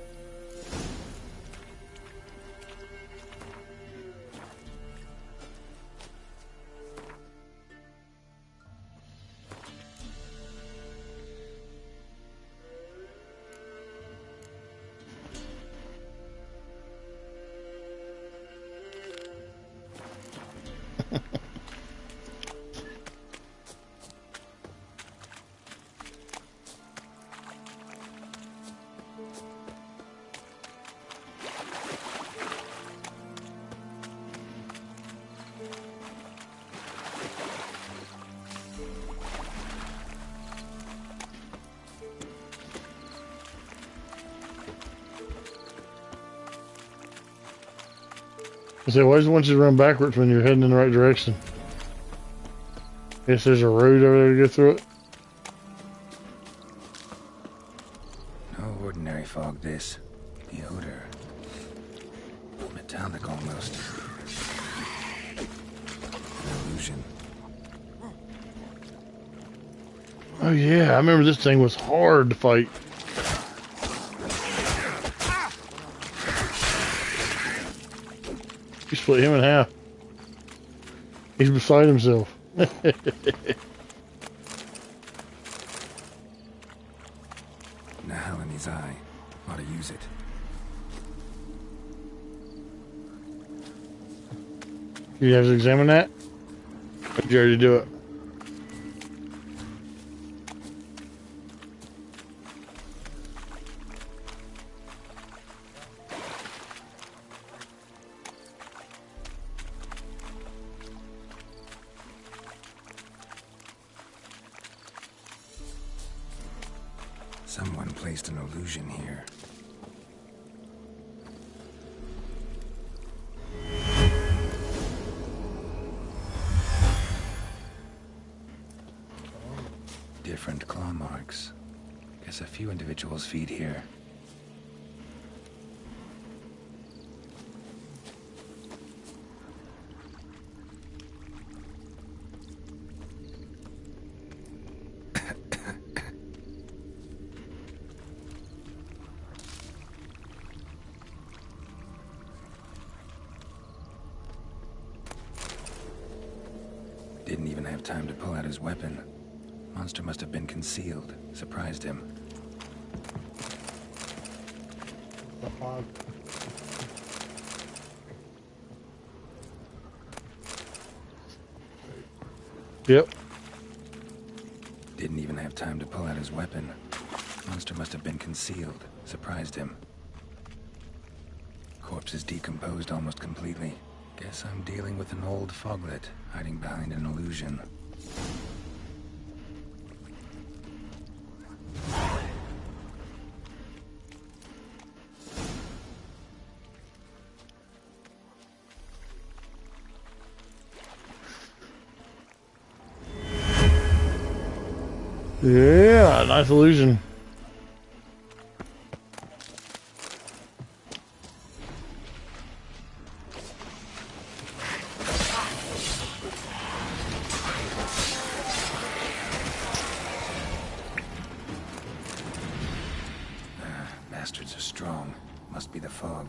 I say, why does it want you to run backwards when you're heading in the right direction? Guess there's a road over there to get through it. No ordinary fog, this. The odor. Metallic almost. An illusion. Oh yeah, I remember this thing was hard to fight. You split him in half. He's beside himself. Now in his eye. Ought to use it. You have to examine that? Or did you already do it? Someone placed an illusion here. Different claw marks. Guess a few individuals feed here. Didn't even have time to pull out his weapon. Monster must have been concealed. Surprised him. The fog. Yep. Didn't even have time to pull out his weapon. Monster must have been concealed. Surprised him. Corpse is decomposed almost completely. Guess I'm dealing with an old foglet, hiding behind an illusion. Yeah, nice illusion. Bastards are strong. Must be the fog.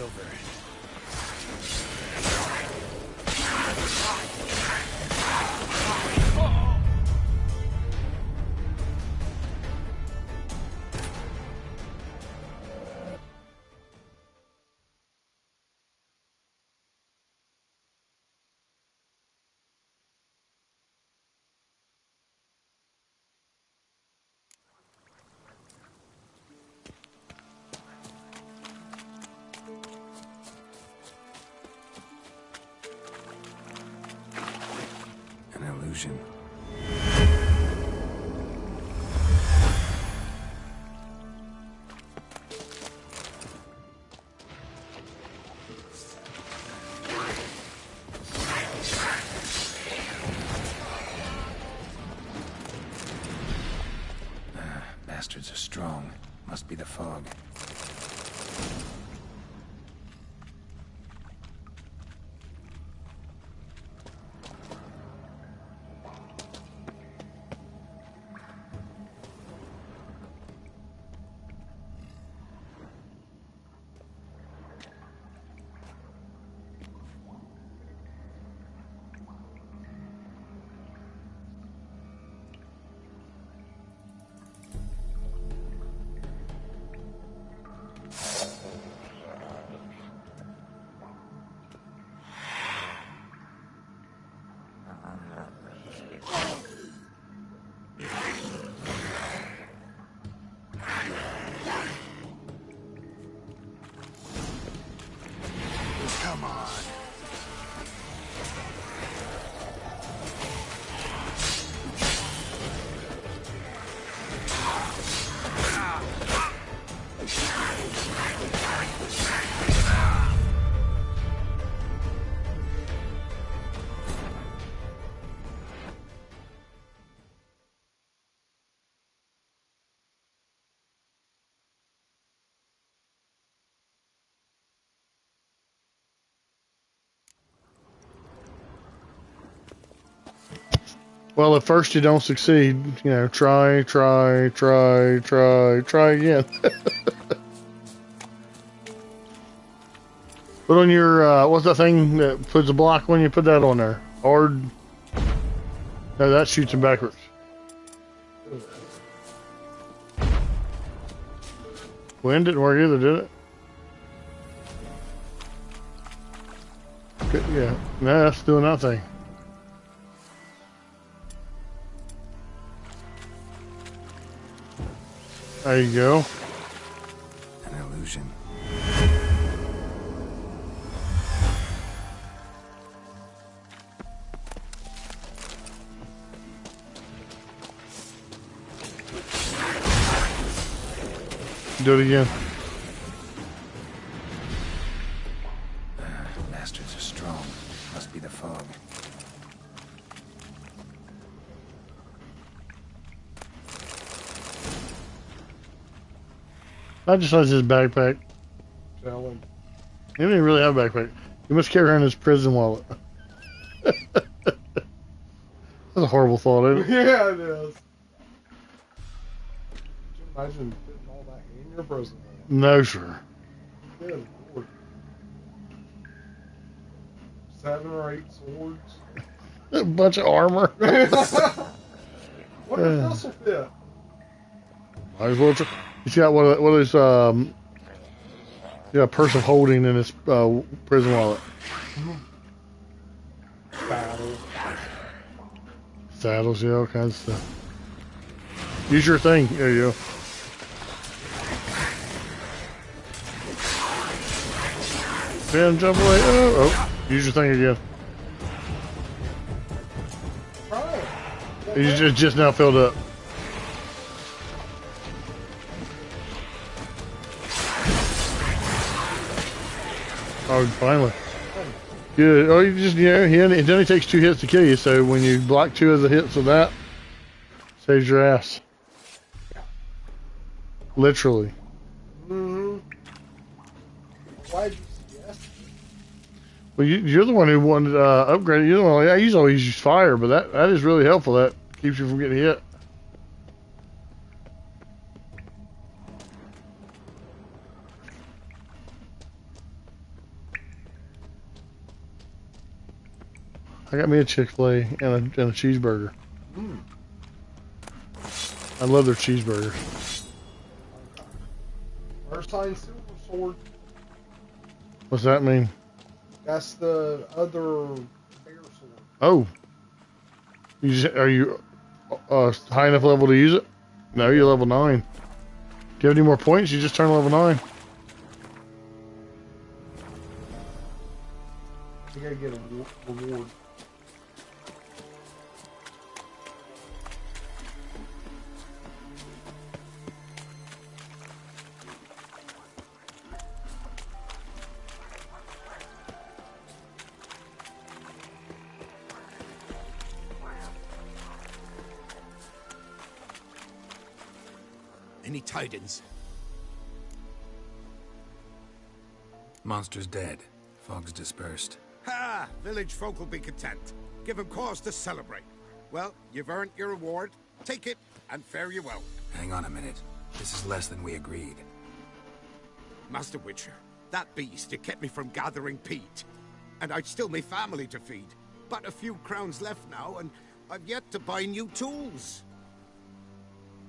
over. An illusion. Bastards are strong. Must be the fog. Come on. Well, at first you don't succeed. You know, try again. Put on your, what's that thing that puts a block on you? Put that on there. Hard. No, that shoots him backwards. Wind didn't work either, did it? Good, yeah. No, that's doing that thing. There you go. An illusion. Do it again. Bastards are strong. Must be the fog. I just like his backpack. Selling. He didn't really have a backpack. He must carry around his prison wallet. That's a horrible thought, isn't it? Yeah, it is. Could you imagine putting all that in your prison wallet? No, sir. Good Lord. 7 or 8 swords. A bunch of armor. What does this fit? Might as well. He's got one of those, a purse of holding in his prison wallet. Saddles, yeah, all kinds of stuff. Use your thing. There you go. Ben, jump away. Oh, use your thing again. You just now filled up. Oh, finally. Good. Oh, you just, it only takes 2 hits to kill you, so when you block 2 of the hits of that, saves your ass. Literally. Mm-hmm. Why'd you suggest it? Well, you're the one who wanted to upgrade it. You're the one, I usually always use fire, but that is really helpful. That keeps you from getting hit. I got me a Chick-fil-A and a cheeseburger. Mm. I love their cheeseburgers. Ursine Silver Sword. What's that mean? That's the other bear sword. Oh. Are you high enough level to use it? No, you're level 9. Do you have any more points? You just turned level 9. You gotta get a reward. Any tidings? Monster's dead. Fog's dispersed. Ha! Village folk will be content. Give them cause to celebrate. Well, you've earned your reward. Take it, and fare you well. Hang on a minute. This is less than we agreed. Master Witcher, that beast, it kept me from gathering peat. And I'd still me family to feed. But a few crowns left now, and I've yet to buy new tools.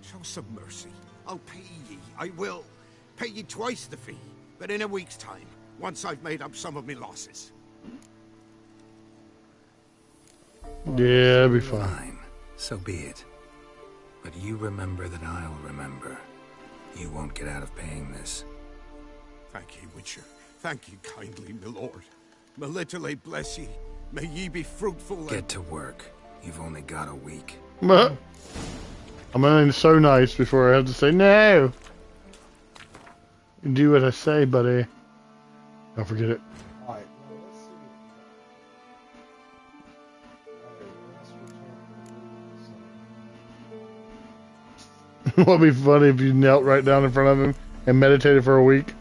Show some mercy. I'll pay ye. I will. Pay ye twice the fee, but in a week's time, once I've made up some of me losses. Yeah, it'll be fine. So be it. But you remember that I'll remember. You won't get out of paying this. Thank ye, Witcher. Thank ye kindly, my lord. Melitele bless ye. May ye be fruitful and... Get to work. You've only got a week. I'm only so nice before I have to say no. You do what I say, buddy. Don't forget it. Alright, What'd be funny if you knelt right down in front of him and meditated for a week?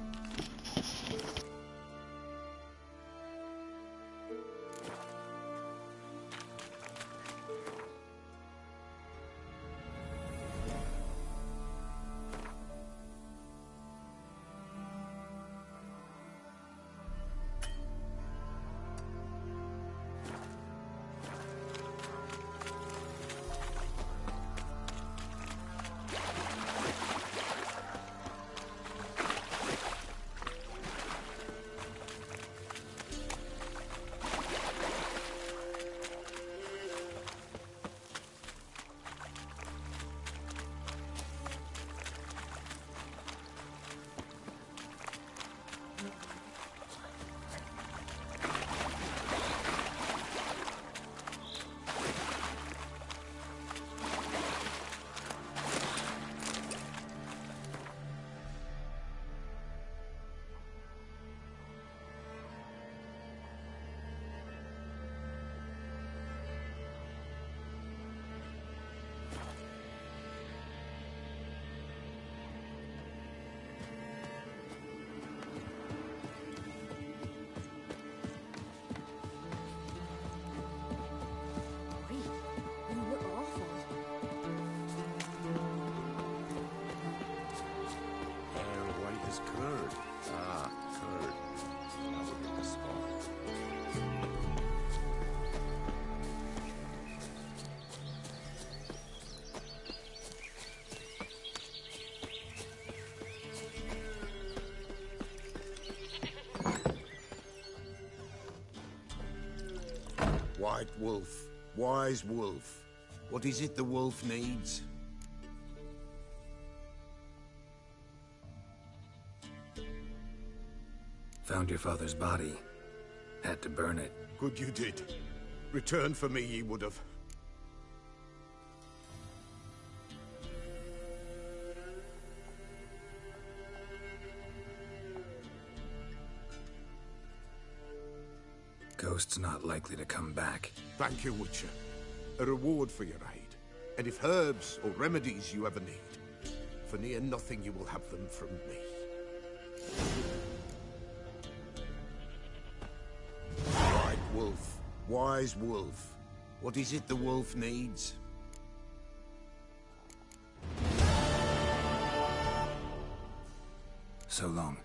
Curd. Ah, curd. Now we'll get the spot. White wolf, wise wolf. What is it the wolf needs? Found your father's body. Had to burn it. Good you did. Return for me ye would have. Ghost's not likely to come back. Thank you, Witcher. A reward for your aid. And if herbs or remedies you ever need, for near nothing you will have them from me. White wolf, wise wolf. What is it the wolf needs? So long.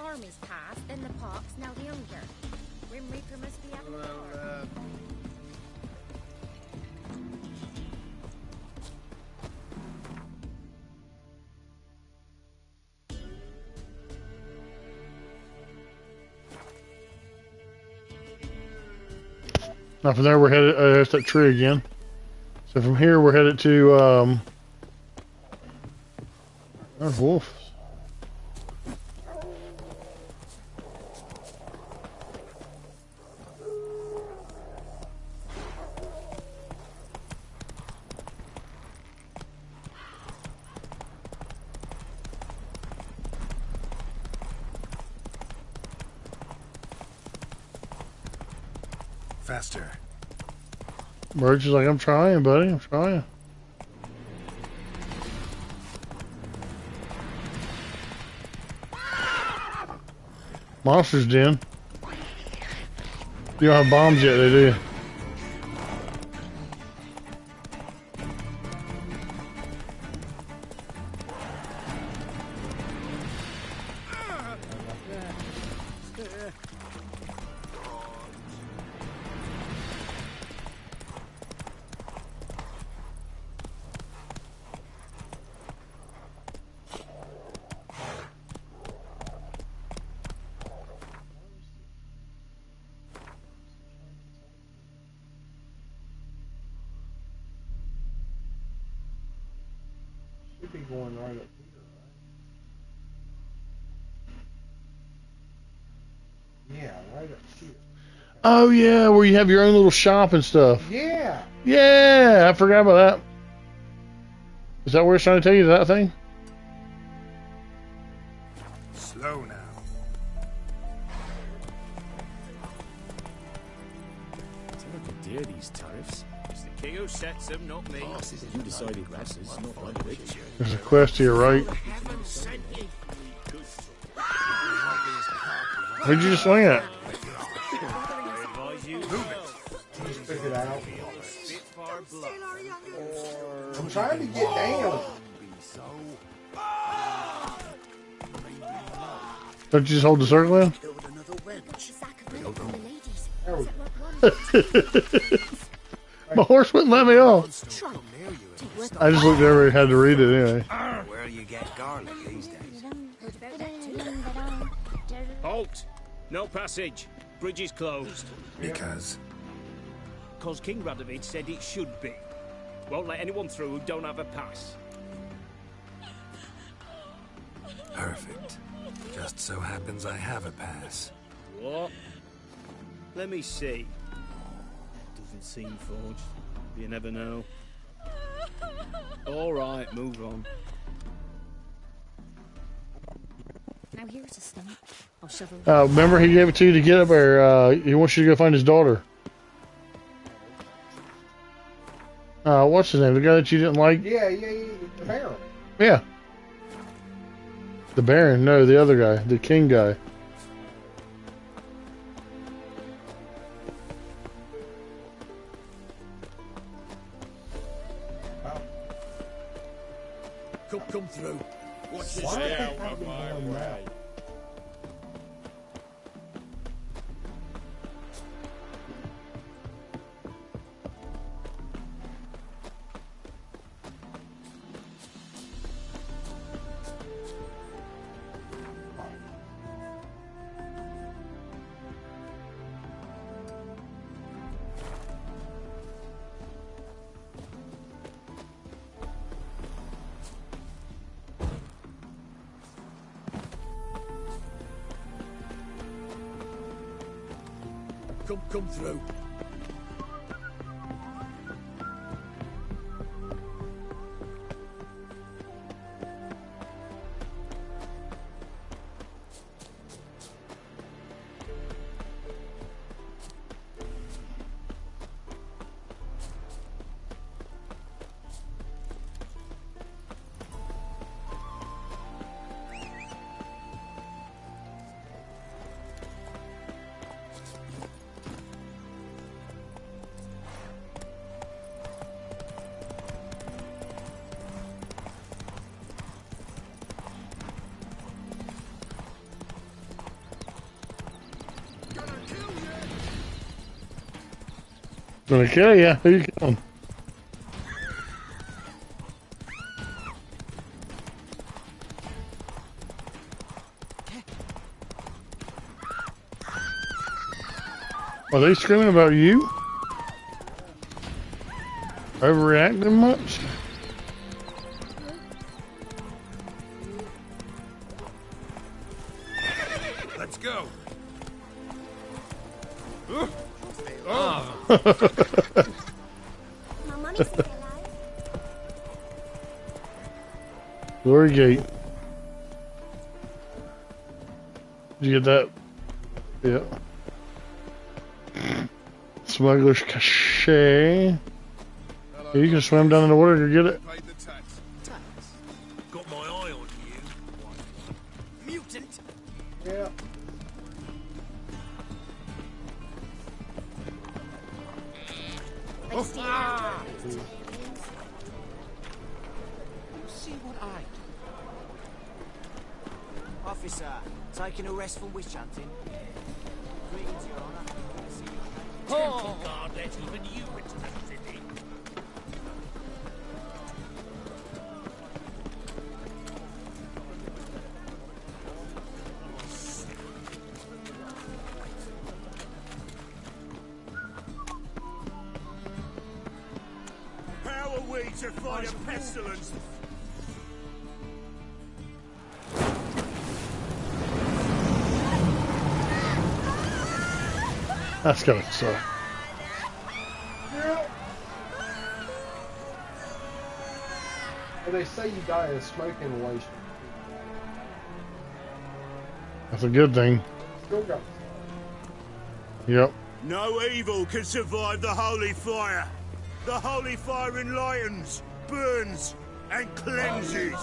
armies passed, then the pox, now the hunger. Grim Reaper must be having a war. Now from there we're headed, that's that tree again. So from here we're headed to, there's wolves. Faster. Birch is like, I'm trying, buddy. I'm trying. Monsters Den. You don't have bombs yet, they do. Should be going right up here, right? Yeah, right up here. Oh yeah, where you have your own little shop and stuff. Yeah. Yeah, I forgot about that. Is that where it's trying to tell you that thing? Slow now. It's a little dear, these tariffs. It's the king who sets them, not me. You decided classes, not like rich. There's a quest to your right. Where'd you just swing at? Stick it out. I'm trying to get down. Don't you just hold the circle in? My horse wouldn't let me off. I just looked over and had to read it anyway. Where you get garlic these days? Halt! No passage. Bridge is closed. Because? Because King Radovid said it should be. Won't let anyone through who don't have a pass. Perfect. Just so happens I have a pass. What? Let me see. Doesn't seem forged. You never know. All right, move on. Now here's a stump. I'll shovel. Remember he gave it to you to get up there. He wants you to go find his daughter. What's his name? The guy that you didn't like? Yeah, the Baron. Yeah. The Baron? No, the other guy. The king guy. Come through. Watch this Why out of my way. Come through. gonna kill you. Who you killing? Are they screaming about you? Overreacting much? Let's go. Glory Gate. Did you get that? Yeah. Smuggler's Cache. Yeah, you can swim down in the water to get it. Got my eye on you. Mutant. Yeah. See what I do. Officer, taking a rest from witch hunting. Greetings, Your Honor. Temple Guard let even you into the city. How are we to fight a pestilence? That's gonna suck. Well, they say you die of smoke inhalation. That's a good thing. Still got. Yep. No evil can survive the holy fire. The holy fire enlightens, burns, and cleanses.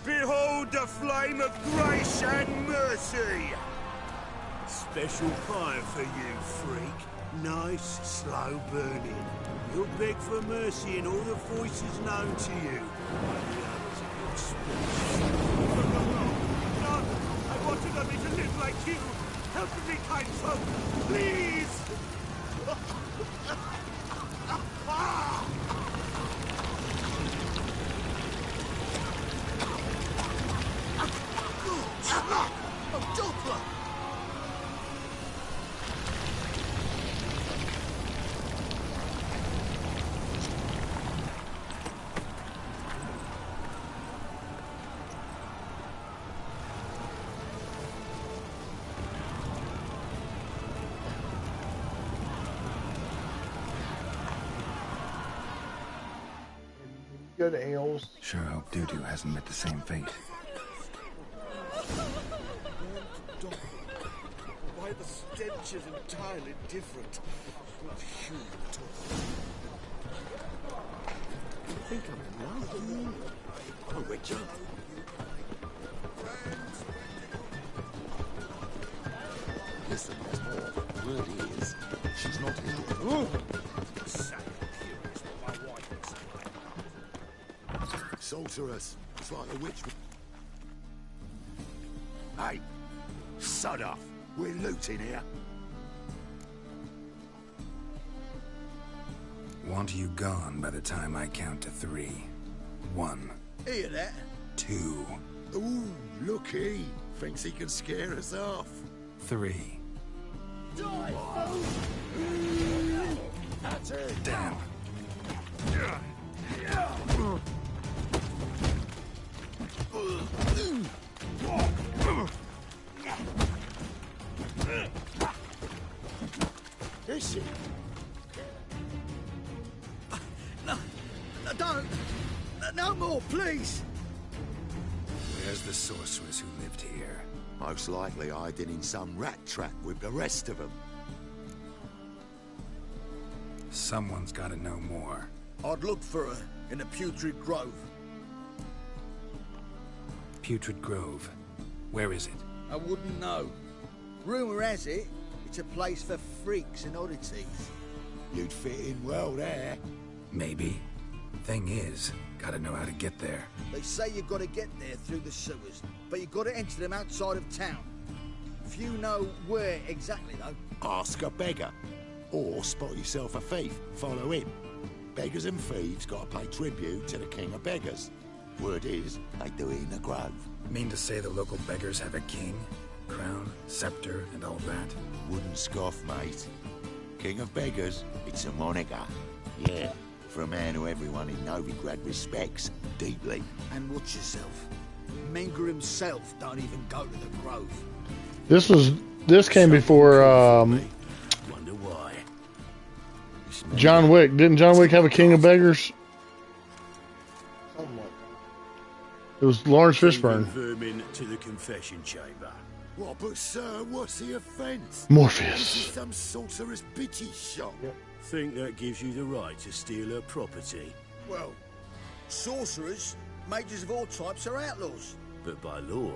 Behold the flame of grace and mercy. Special fire for you, freak. Nice, slow burning. You'll beg for mercy in all the voices known to you. No, I wanted only to live like you. Help me, kind folk, please. Oh, Doppler! Go to Ales. Sure hope Dudu hasn't met the same fate. Why the stench is entirely different. Not human at all. You think I'm in love? Oh, Richard. Listen, there's more. Word is, she's not here. Sorceress. It's like a witch. Hey, sod off. We're looting here. Want you gone by the time I count to 3. 1. Hear that? 2. Ooh, looky. Thinks he can scare us off. 3. Die, That's it. Damn. Is she? No, don't. No more, please. Where's the sorceress who lived here? Most likely hiding in some rat trap with the rest of them. Someone's got to know more. I'd look for her in the Putrid Grove. Putrid Grove. Where is it? I wouldn't know. Rumour has it, it's a place for freaks and oddities. You'd fit in well there. Maybe. Thing is, gotta know how to get there. They say you've got to get there through the sewers, but you've got to enter them outside of town. Few know where exactly, though. ask a beggar. Or spot yourself a thief, follow him. Beggars and thieves got to pay tribute to the king of beggars. Word is, they do it in the grove. Mean to say the local beggars have a king, crown, scepter, and all that? Wouldn't scoff, mate. King of beggars, it's a moniker. Yeah, for a man who everyone in Novigrad respects deeply. And watch yourself. Menger himself don't even go to the grove. This came before Wonder why. John Wick. Didn't John Wick have a king of beggars? It was Lawrence Fishburne. Vermin to the confession chamber. What, but sir, what's the offence? Morpheus. This is some sorcerer's bitchy shop. Think that gives you the right to steal her property? Well, sorcerers, mages of all types are outlaws. But by law,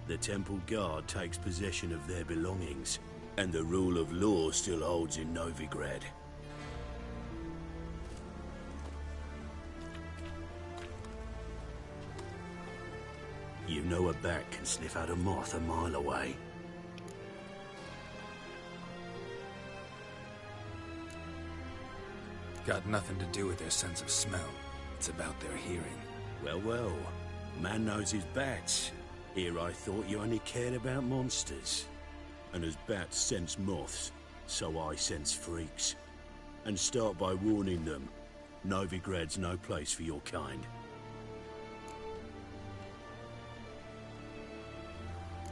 the temple guard takes possession of their belongings, and the rule of law still holds in Novigrad. You know a bat can sniff out a moth a mile away. Got nothing to do with their sense of smell. It's about their hearing. Well, well. Man knows his bats. Here I thought you only cared about monsters. And as bats sense moths, so I sense freaks. And start by warning them. Novigrad's no place for your kind.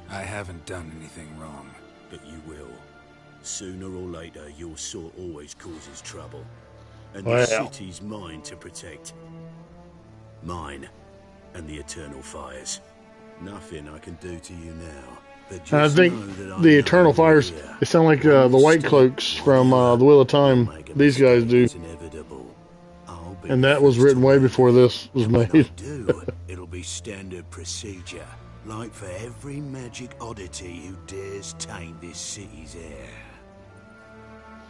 I haven't done anything wrong. But you will. Sooner or later, your sort always causes trouble. And the city's mine to protect. Mine. And the eternal fires. Nothing I can do to you now. But just I think the Eternal Fires, they sound like the White Cloaks from The Wheel of Time. These guys do. And that was written way before this was made. It'll be standard procedure. Like for every magic oddity who dares taint this city's air.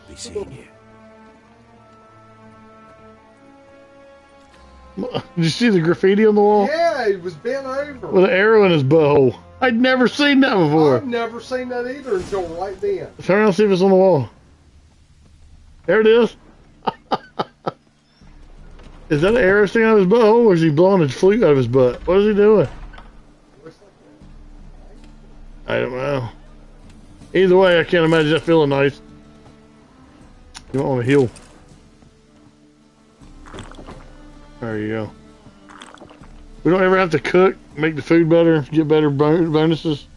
Be seeing you. Did you see the graffiti on the wall? Yeah, he was bent over. With an arrow in his butthole. I'd never seen that before. I've never seen that either until right then. Turn around and see if it's on the wall. There it is. Is that an arrow sticking out of his butthole, or is he blowing a flute out of his butt? What is he doing? I don't know. Either way, I can't imagine that feeling nice. You don't want to heal. There you go. We don't ever have to cook, make the food better, get better bonuses.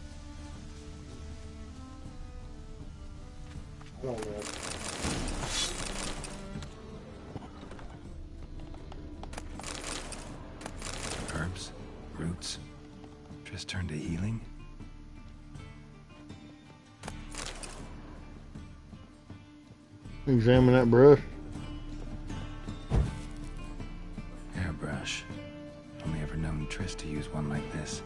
Herbs, roots, just turn to healing. Examine that brush. Airbrush. Only ever known Triss to use one like this.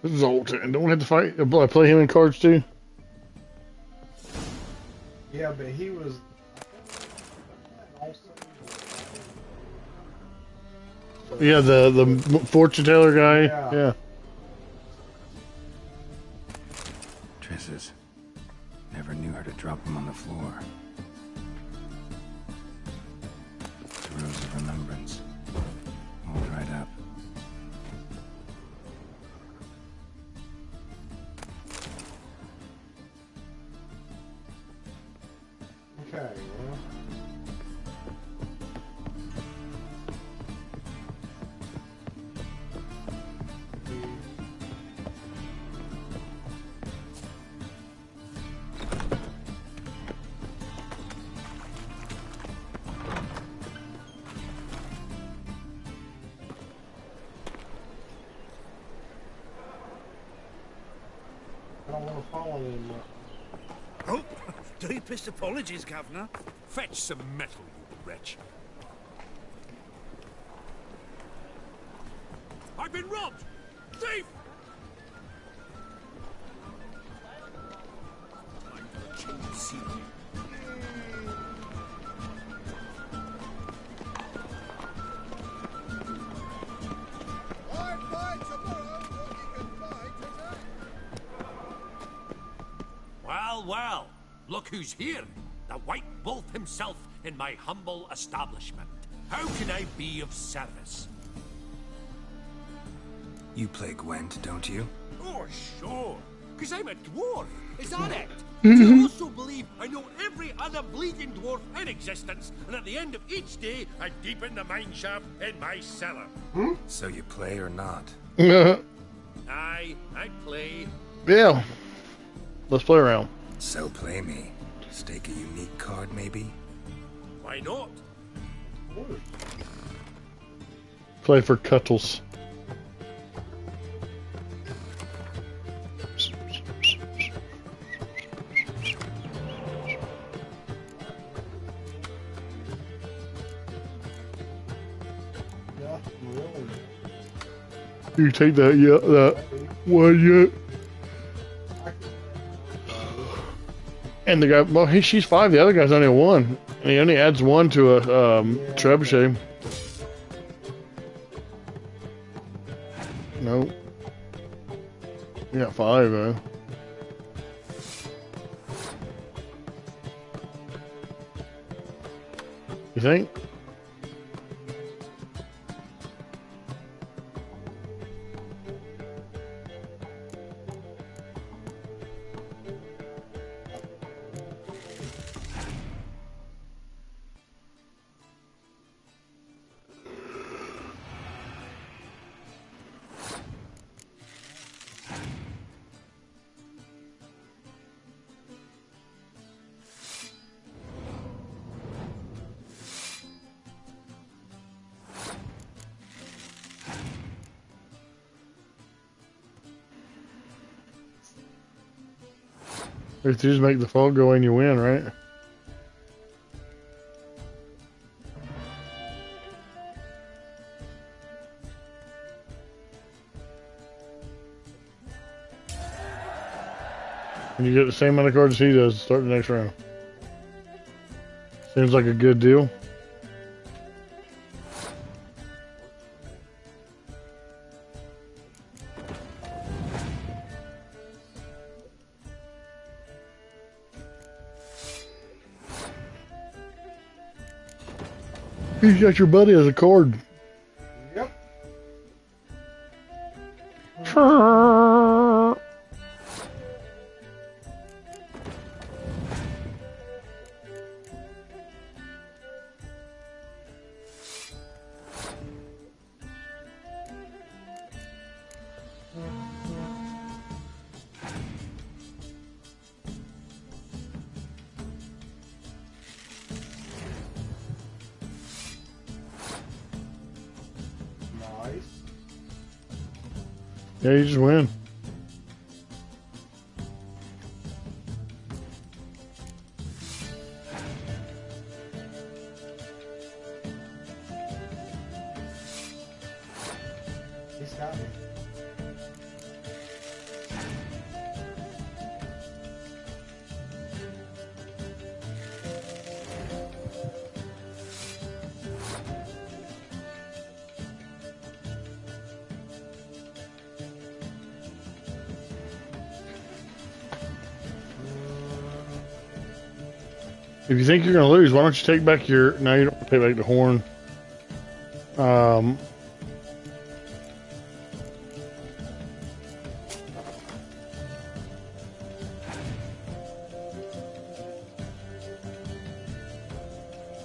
Zoltan. Don't we have to fight? Play him in cards too? Yeah, but he was. Yeah, the fortune teller guy. Yeah. Triss's. Never knew her to drop them on the floor. The rose of remembrance. All dried up. Okay, well. I don't want to fall on him. Oh, deepest apologies, Governor. Fetch some metal, you wretch. I've been robbed! Thief! Time for a change of scenery. Well, well, look who's here. The White Wolf himself in my humble establishment. How can I be of service? You play Gwent, don't you? Oh, sure. Because I'm a dwarf. Is that it? I also believe I know every other bleeding dwarf in existence, and at the end of each day, I deepen the mineshaft in my cellar. So you play or not? Aye, I play. Yeah. Let's play around. So play me. Stake a unique card, maybe? Why not? Play for Cuttles. You take that, yeah, that one, yeah. And the guy, well, she's 5. The other guy's only a 1, and he only adds 1 to a trebuchet. Nope. You got 5 though. You think? If you just make the fog go in, you win, right? And you get the same amount of cards as he does to start the next round. Seems like a good deal. You got your buddy as a card. Yep. Yeah, you just win. He's got me. If you think you're going to lose, why don't you take back your... No, you don't take back the horn.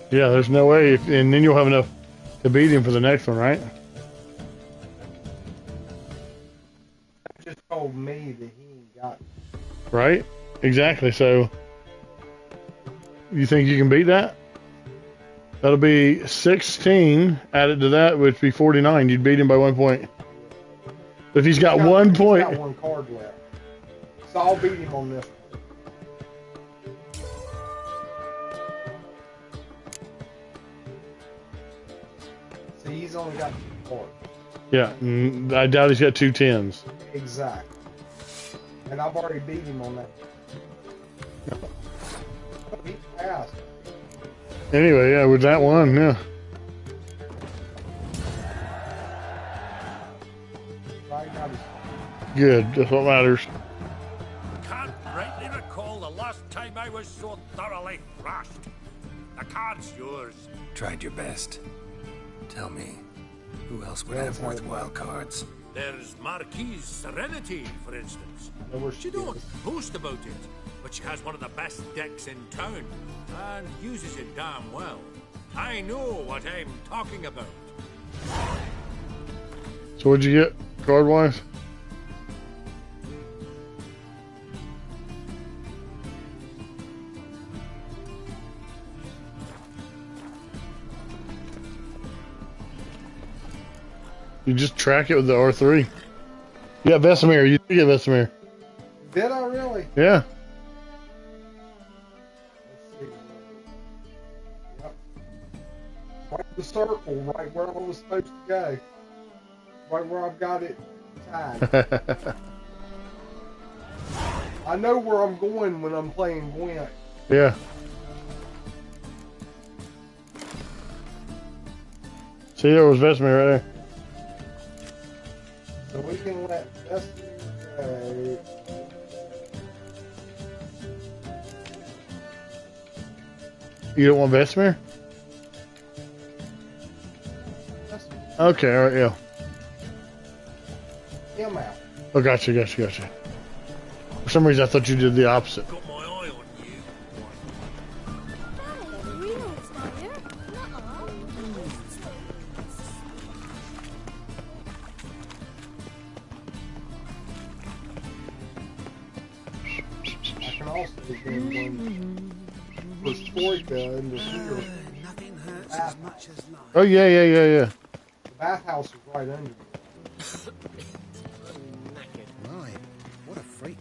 Yeah, there's no way. And then you'll have enough to beat him for the next one, right? Just told me that he ain't got it. Right? Exactly. So... You think you can beat that? That'll be 16 added to that, which would be 49. You'd beat him by 1 point. If he's got 1 point. He's got 1 card left. So I'll beat him on this one. See, he's only got 2 cards. Yeah, I doubt he's got 2 10s. Exactly. And I've already beat him on that. He passed. Anyway, yeah, with that one, yeah. Good, that's what matters. Can't rightly recall the last time I was so thoroughly thrashed. The card's yours. Tried your best. Tell me, who else would have worthwhile cards? There's Marquise Serenity, for instance. She don't boast about it, but she has one of the best decks in town, and uses it damn well. I know what I'm talking about. So what'd you get, card-wise? You just track it with the R3. You got Vesemir. You did get Vesemir. Did I really? Yeah. Let's see. Yep. Right the circle, right where I was supposed to go. Right where I've got it tied. I know where I'm going when I'm playing Gwent. Yeah. See, there was Vesemir right there. So we can let Vesemir go. You don't want Vesemir? Okay, alright, yeah. Him out. Oh, gotcha. For some reason, I thought you did the opposite. Oh yeah. The bathhouse is right under me. My, what a freak.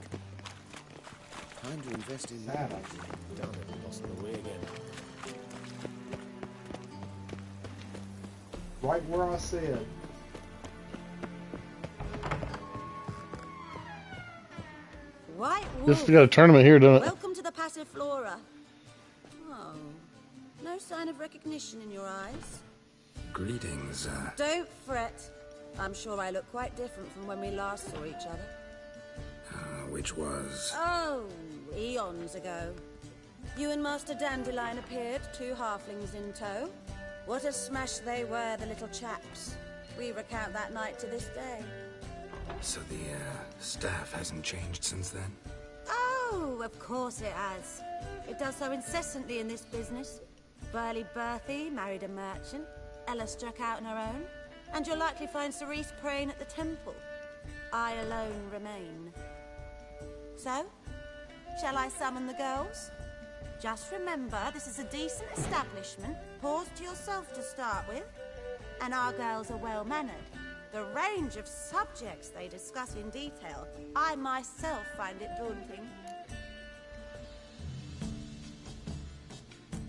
Time to invest in that. Damn it, lost the way again. Right where I said. White Just Wolf. got a tournament here, doesn't it? Welcome to the Passiflora. Oh, no sign of recognition in your eyes. Greetings, Don't fret. I'm sure I look quite different from when we last saw each other. which was... Oh, eons ago. You and Master Dandelion appeared, 2 halflings in tow. What a smash they were, the little chaps. We recount that night to this day. So the, staff hasn't changed since then? Oh, of course it has. It does so incessantly in this business. Burly Berthy married a merchant. Ella struck out on her own. And you'll likely find Cerise praying at the temple. I alone remain. So, shall I summon the girls? Just remember, this is a decent establishment. Pause to yourself to start with. And our girls are well-mannered. The range of subjects they discuss in detail, I myself find it daunting.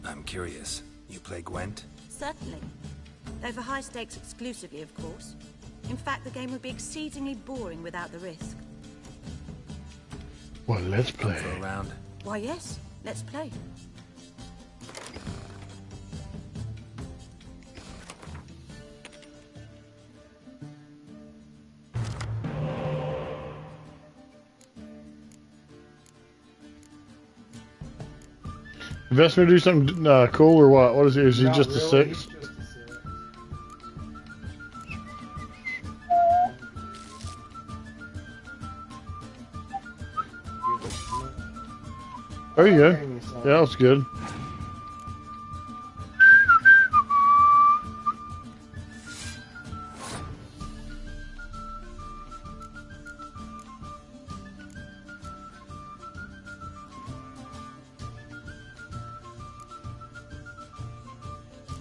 I'm curious. You play Gwent? Certainly. Though for high stakes exclusively, of course. In fact, the game would be exceedingly boring without the risk. Well, let's play. For a round? Why, yes. Let's play. Vesemir do something cool or what? What is he? Is he Not just really, a 6? he's just a 6. There you go. Yeah, that was good.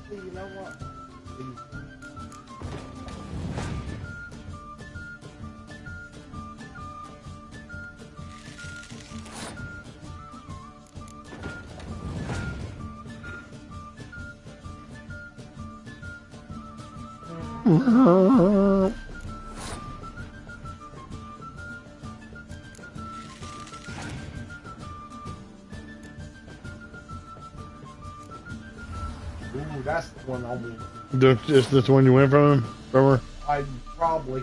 Hey, you know what? Ooh, that's the one I want. Is this the one you went from her? I probably.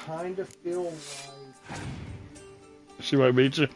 Kind of feel like She might beat you.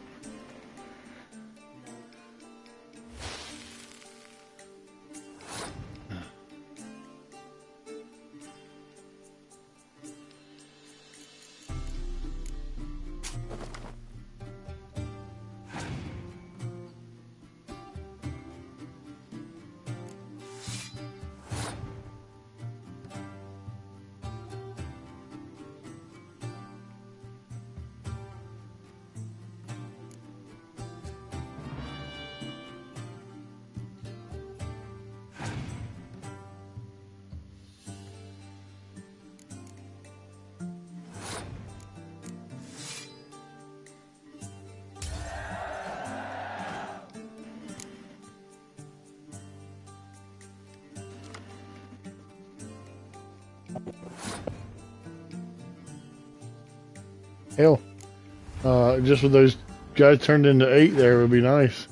Hell, just with those guys turned into 8 there would be nice.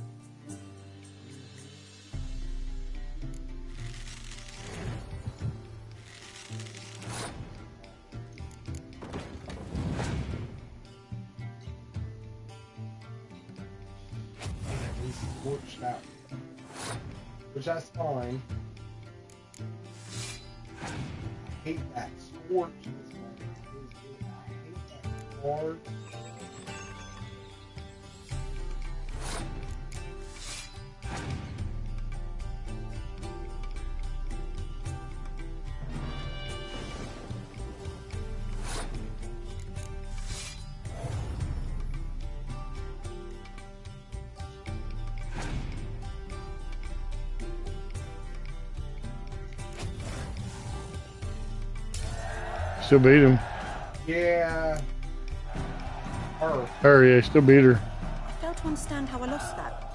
scorched out, which that's fine. I hate that scorch. I hate that hard. Still beat him. Yeah. Her, yeah, still beat her. I fail to understand how I lost that.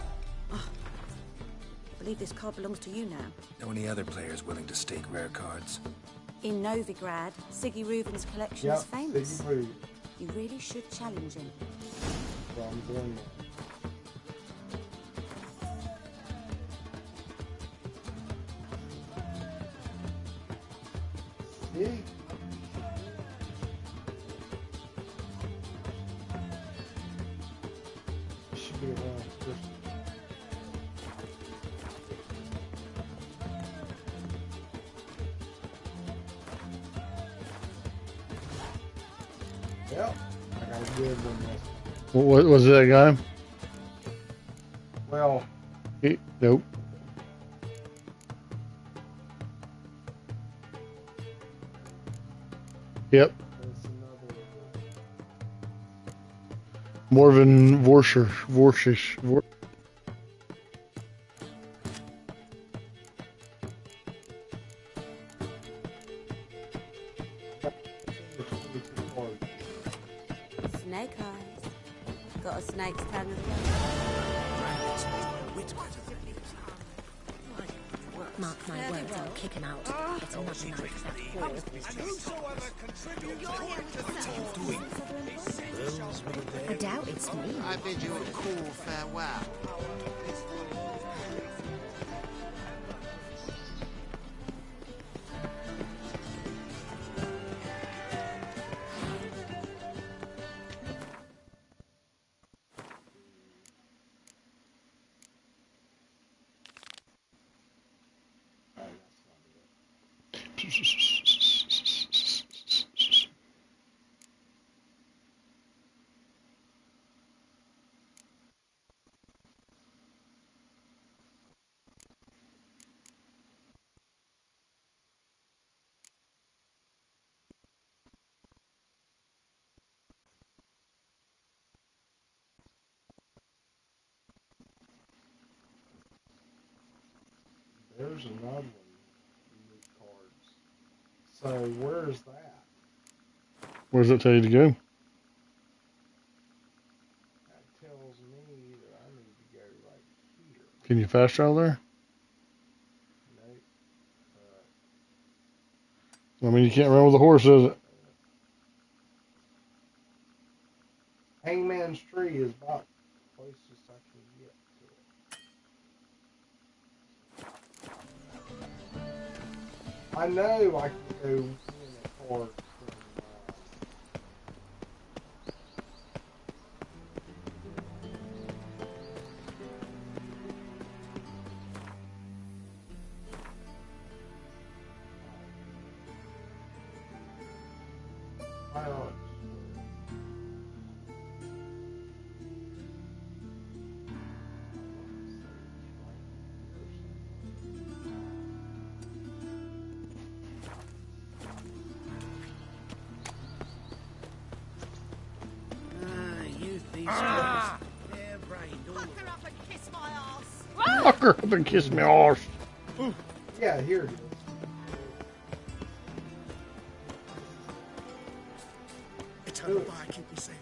Oh, I believe this card belongs to you now. Know any other players willing to stake rare cards? In Novigrad, Siggy Reuben's collection is famous. You really should challenge him. Well, I'm doing that. See? Should be around first. Yep, I got a good one this. What was that guy? Well, Nope. Yep. Morven Vorshish. Snake eyes. Got a snake's tongue as Mark my words, I'll kick him out. It's another night for that whore. I doubt it's me. I bid you a cool farewell. There's another one. Unique cards. So where's that? Where does it tell you to go? That tells me that I need to go right here. Can you fast travel there? Nope. I mean, you can't run with a horse, is it? Hangman's Tree is about the closest I can get to it. I know I can go in a card Fuck her up and kiss my arse. Yeah, here it is. It's on the bar, keep me safe.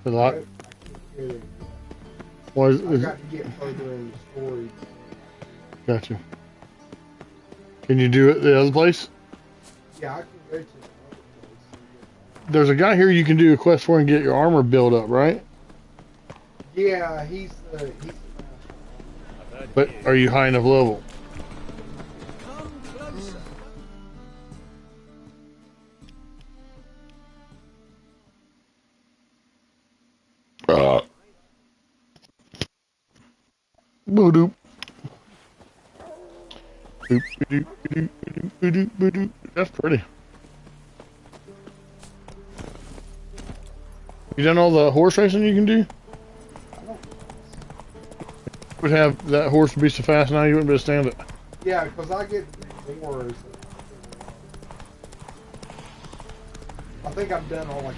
A lot. Why is I've got to get further in the story. Gotcha. Can you do it the other place? Yeah, I can go to the other place. There's a guy here you can do a quest for and get your armor built up, right? Yeah, he's the But are you high enough level? Boop. That's pretty. You done all the horse racing you can do? Would have that horse be so fast now you wouldn't be able to stand it. Yeah, because I get more. I think I've done all I can.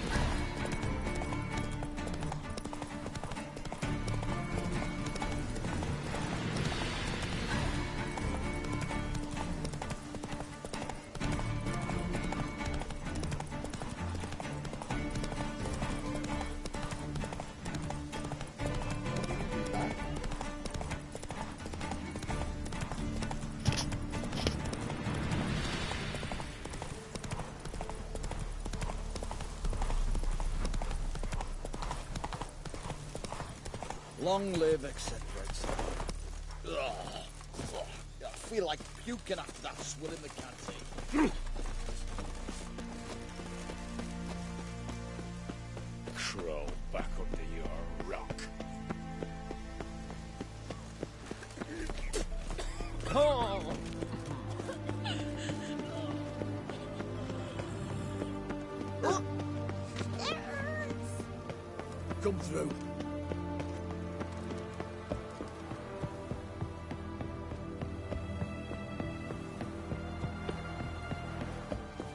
Long live, etc., etc. I feel like puking after that swill in the canteen. Crawl back under your rock. Oh! Come through.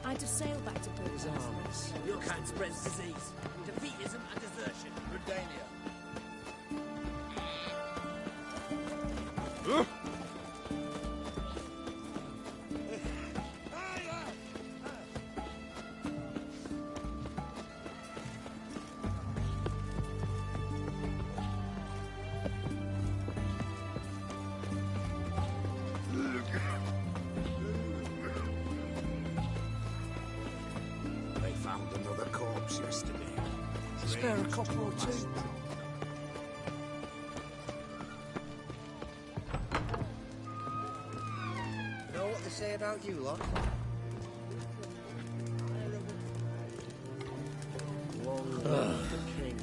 I'd have sailed back to put his arms. Your kind spreads disease, defeatism and desertion. Redania. They found another corpse yesterday. Spare a couple or two. Know what they say about you lot? Long live the king.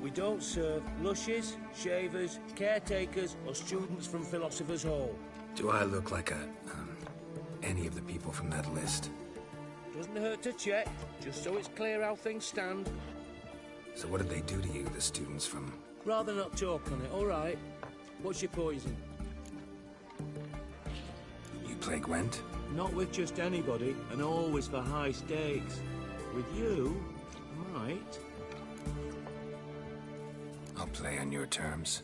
We don't serve lushes, shavers, caretakers, or students from Philosopher's Hall. Do I look like any of the people from that list? Doesn't hurt to check, just so it's clear how things stand. So what did they do to you, the students from... Rather not talk on it, all right? What's your poison? You play Gwent? Not with just anybody, and always for high stakes. With you, I might. I'll play on your terms.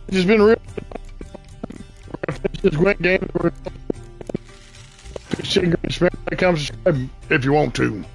It's just been real. This great game. Subscribe if you want to.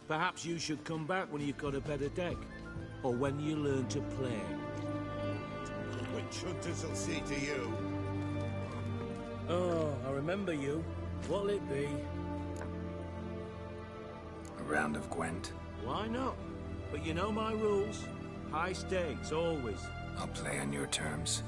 Perhaps you should come back when you've got a better deck. Or when you learn to play. The witch hunters will see to you. Oh, I remember you. What'll it be? A round of Gwent. Why not? But you know my rules. High stakes, always. I'll play on your terms.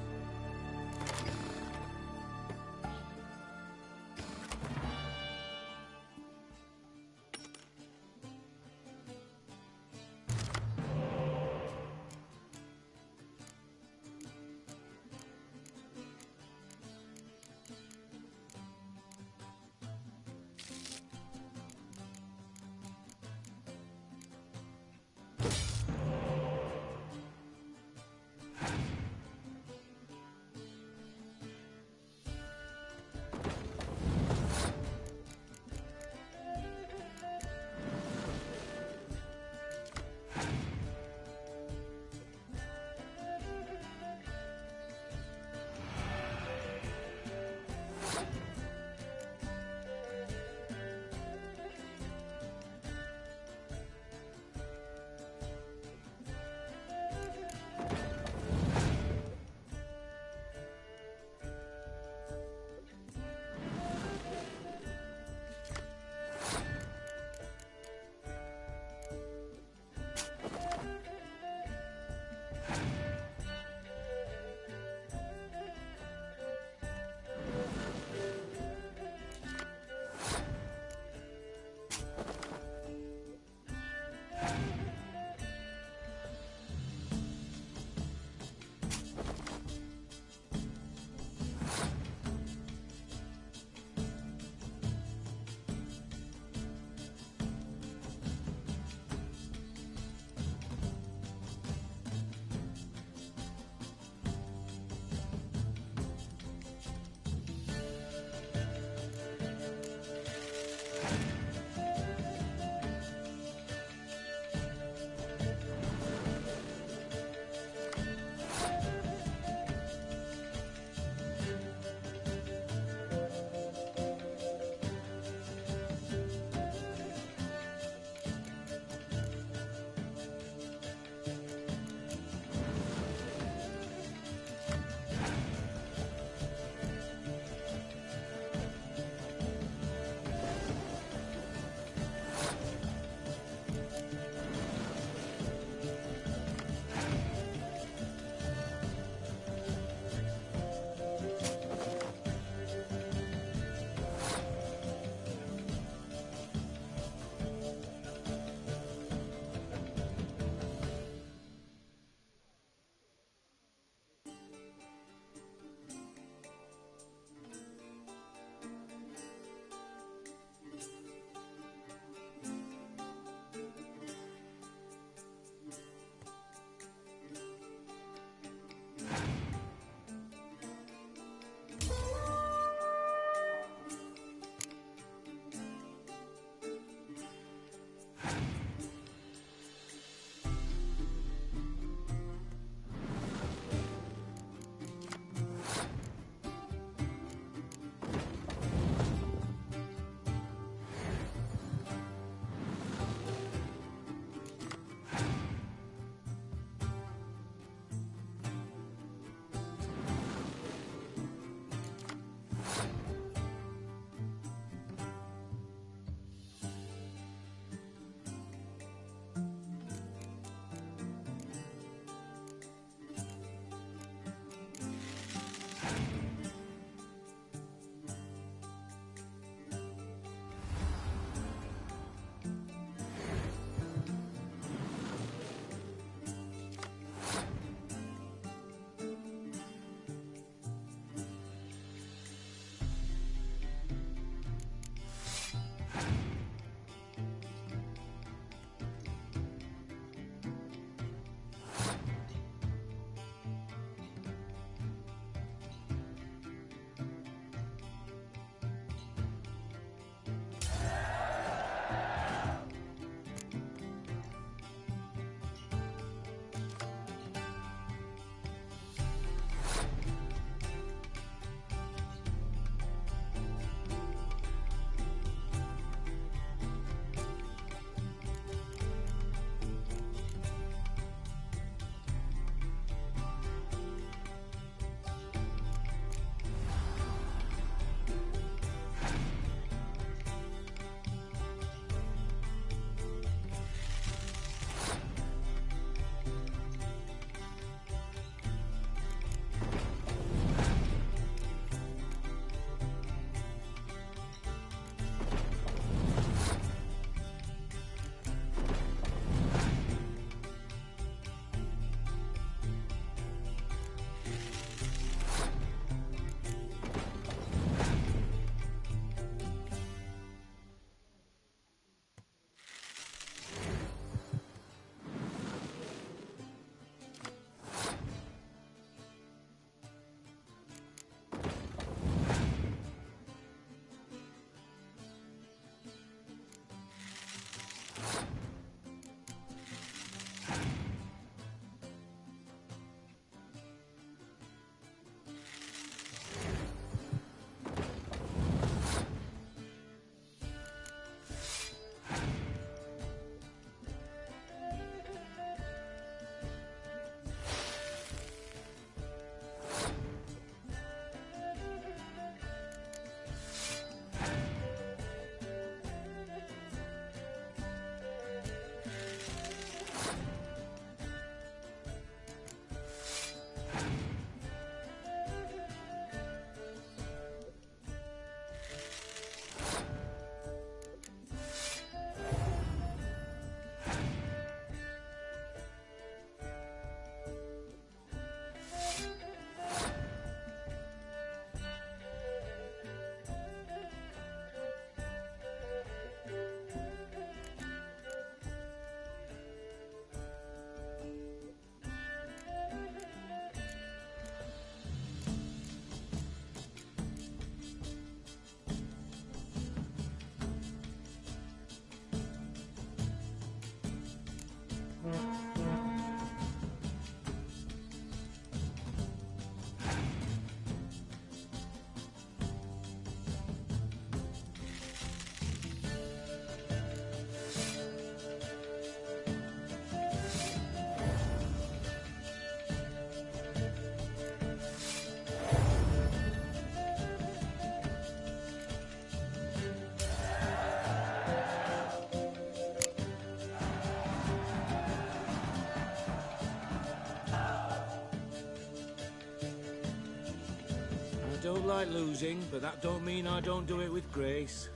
don't like losing, but that don't mean I don't do it with grace.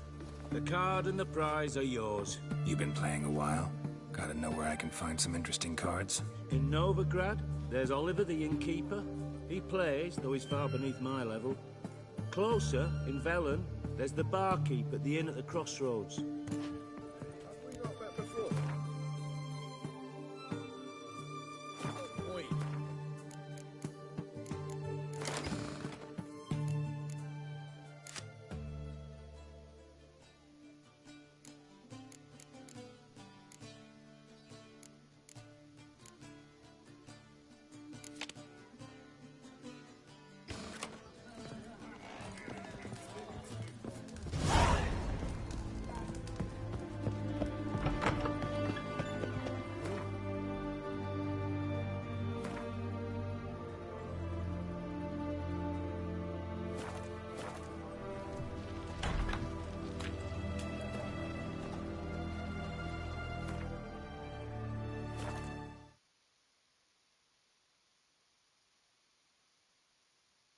The card and the prize are yours. You've been playing a while? Gotta know where I can find some interesting cards. In Novigrad, there's Oliver the innkeeper. He plays, though he's far beneath my level. Closer, in Velen, there's the barkeep at the inn at the crossroads.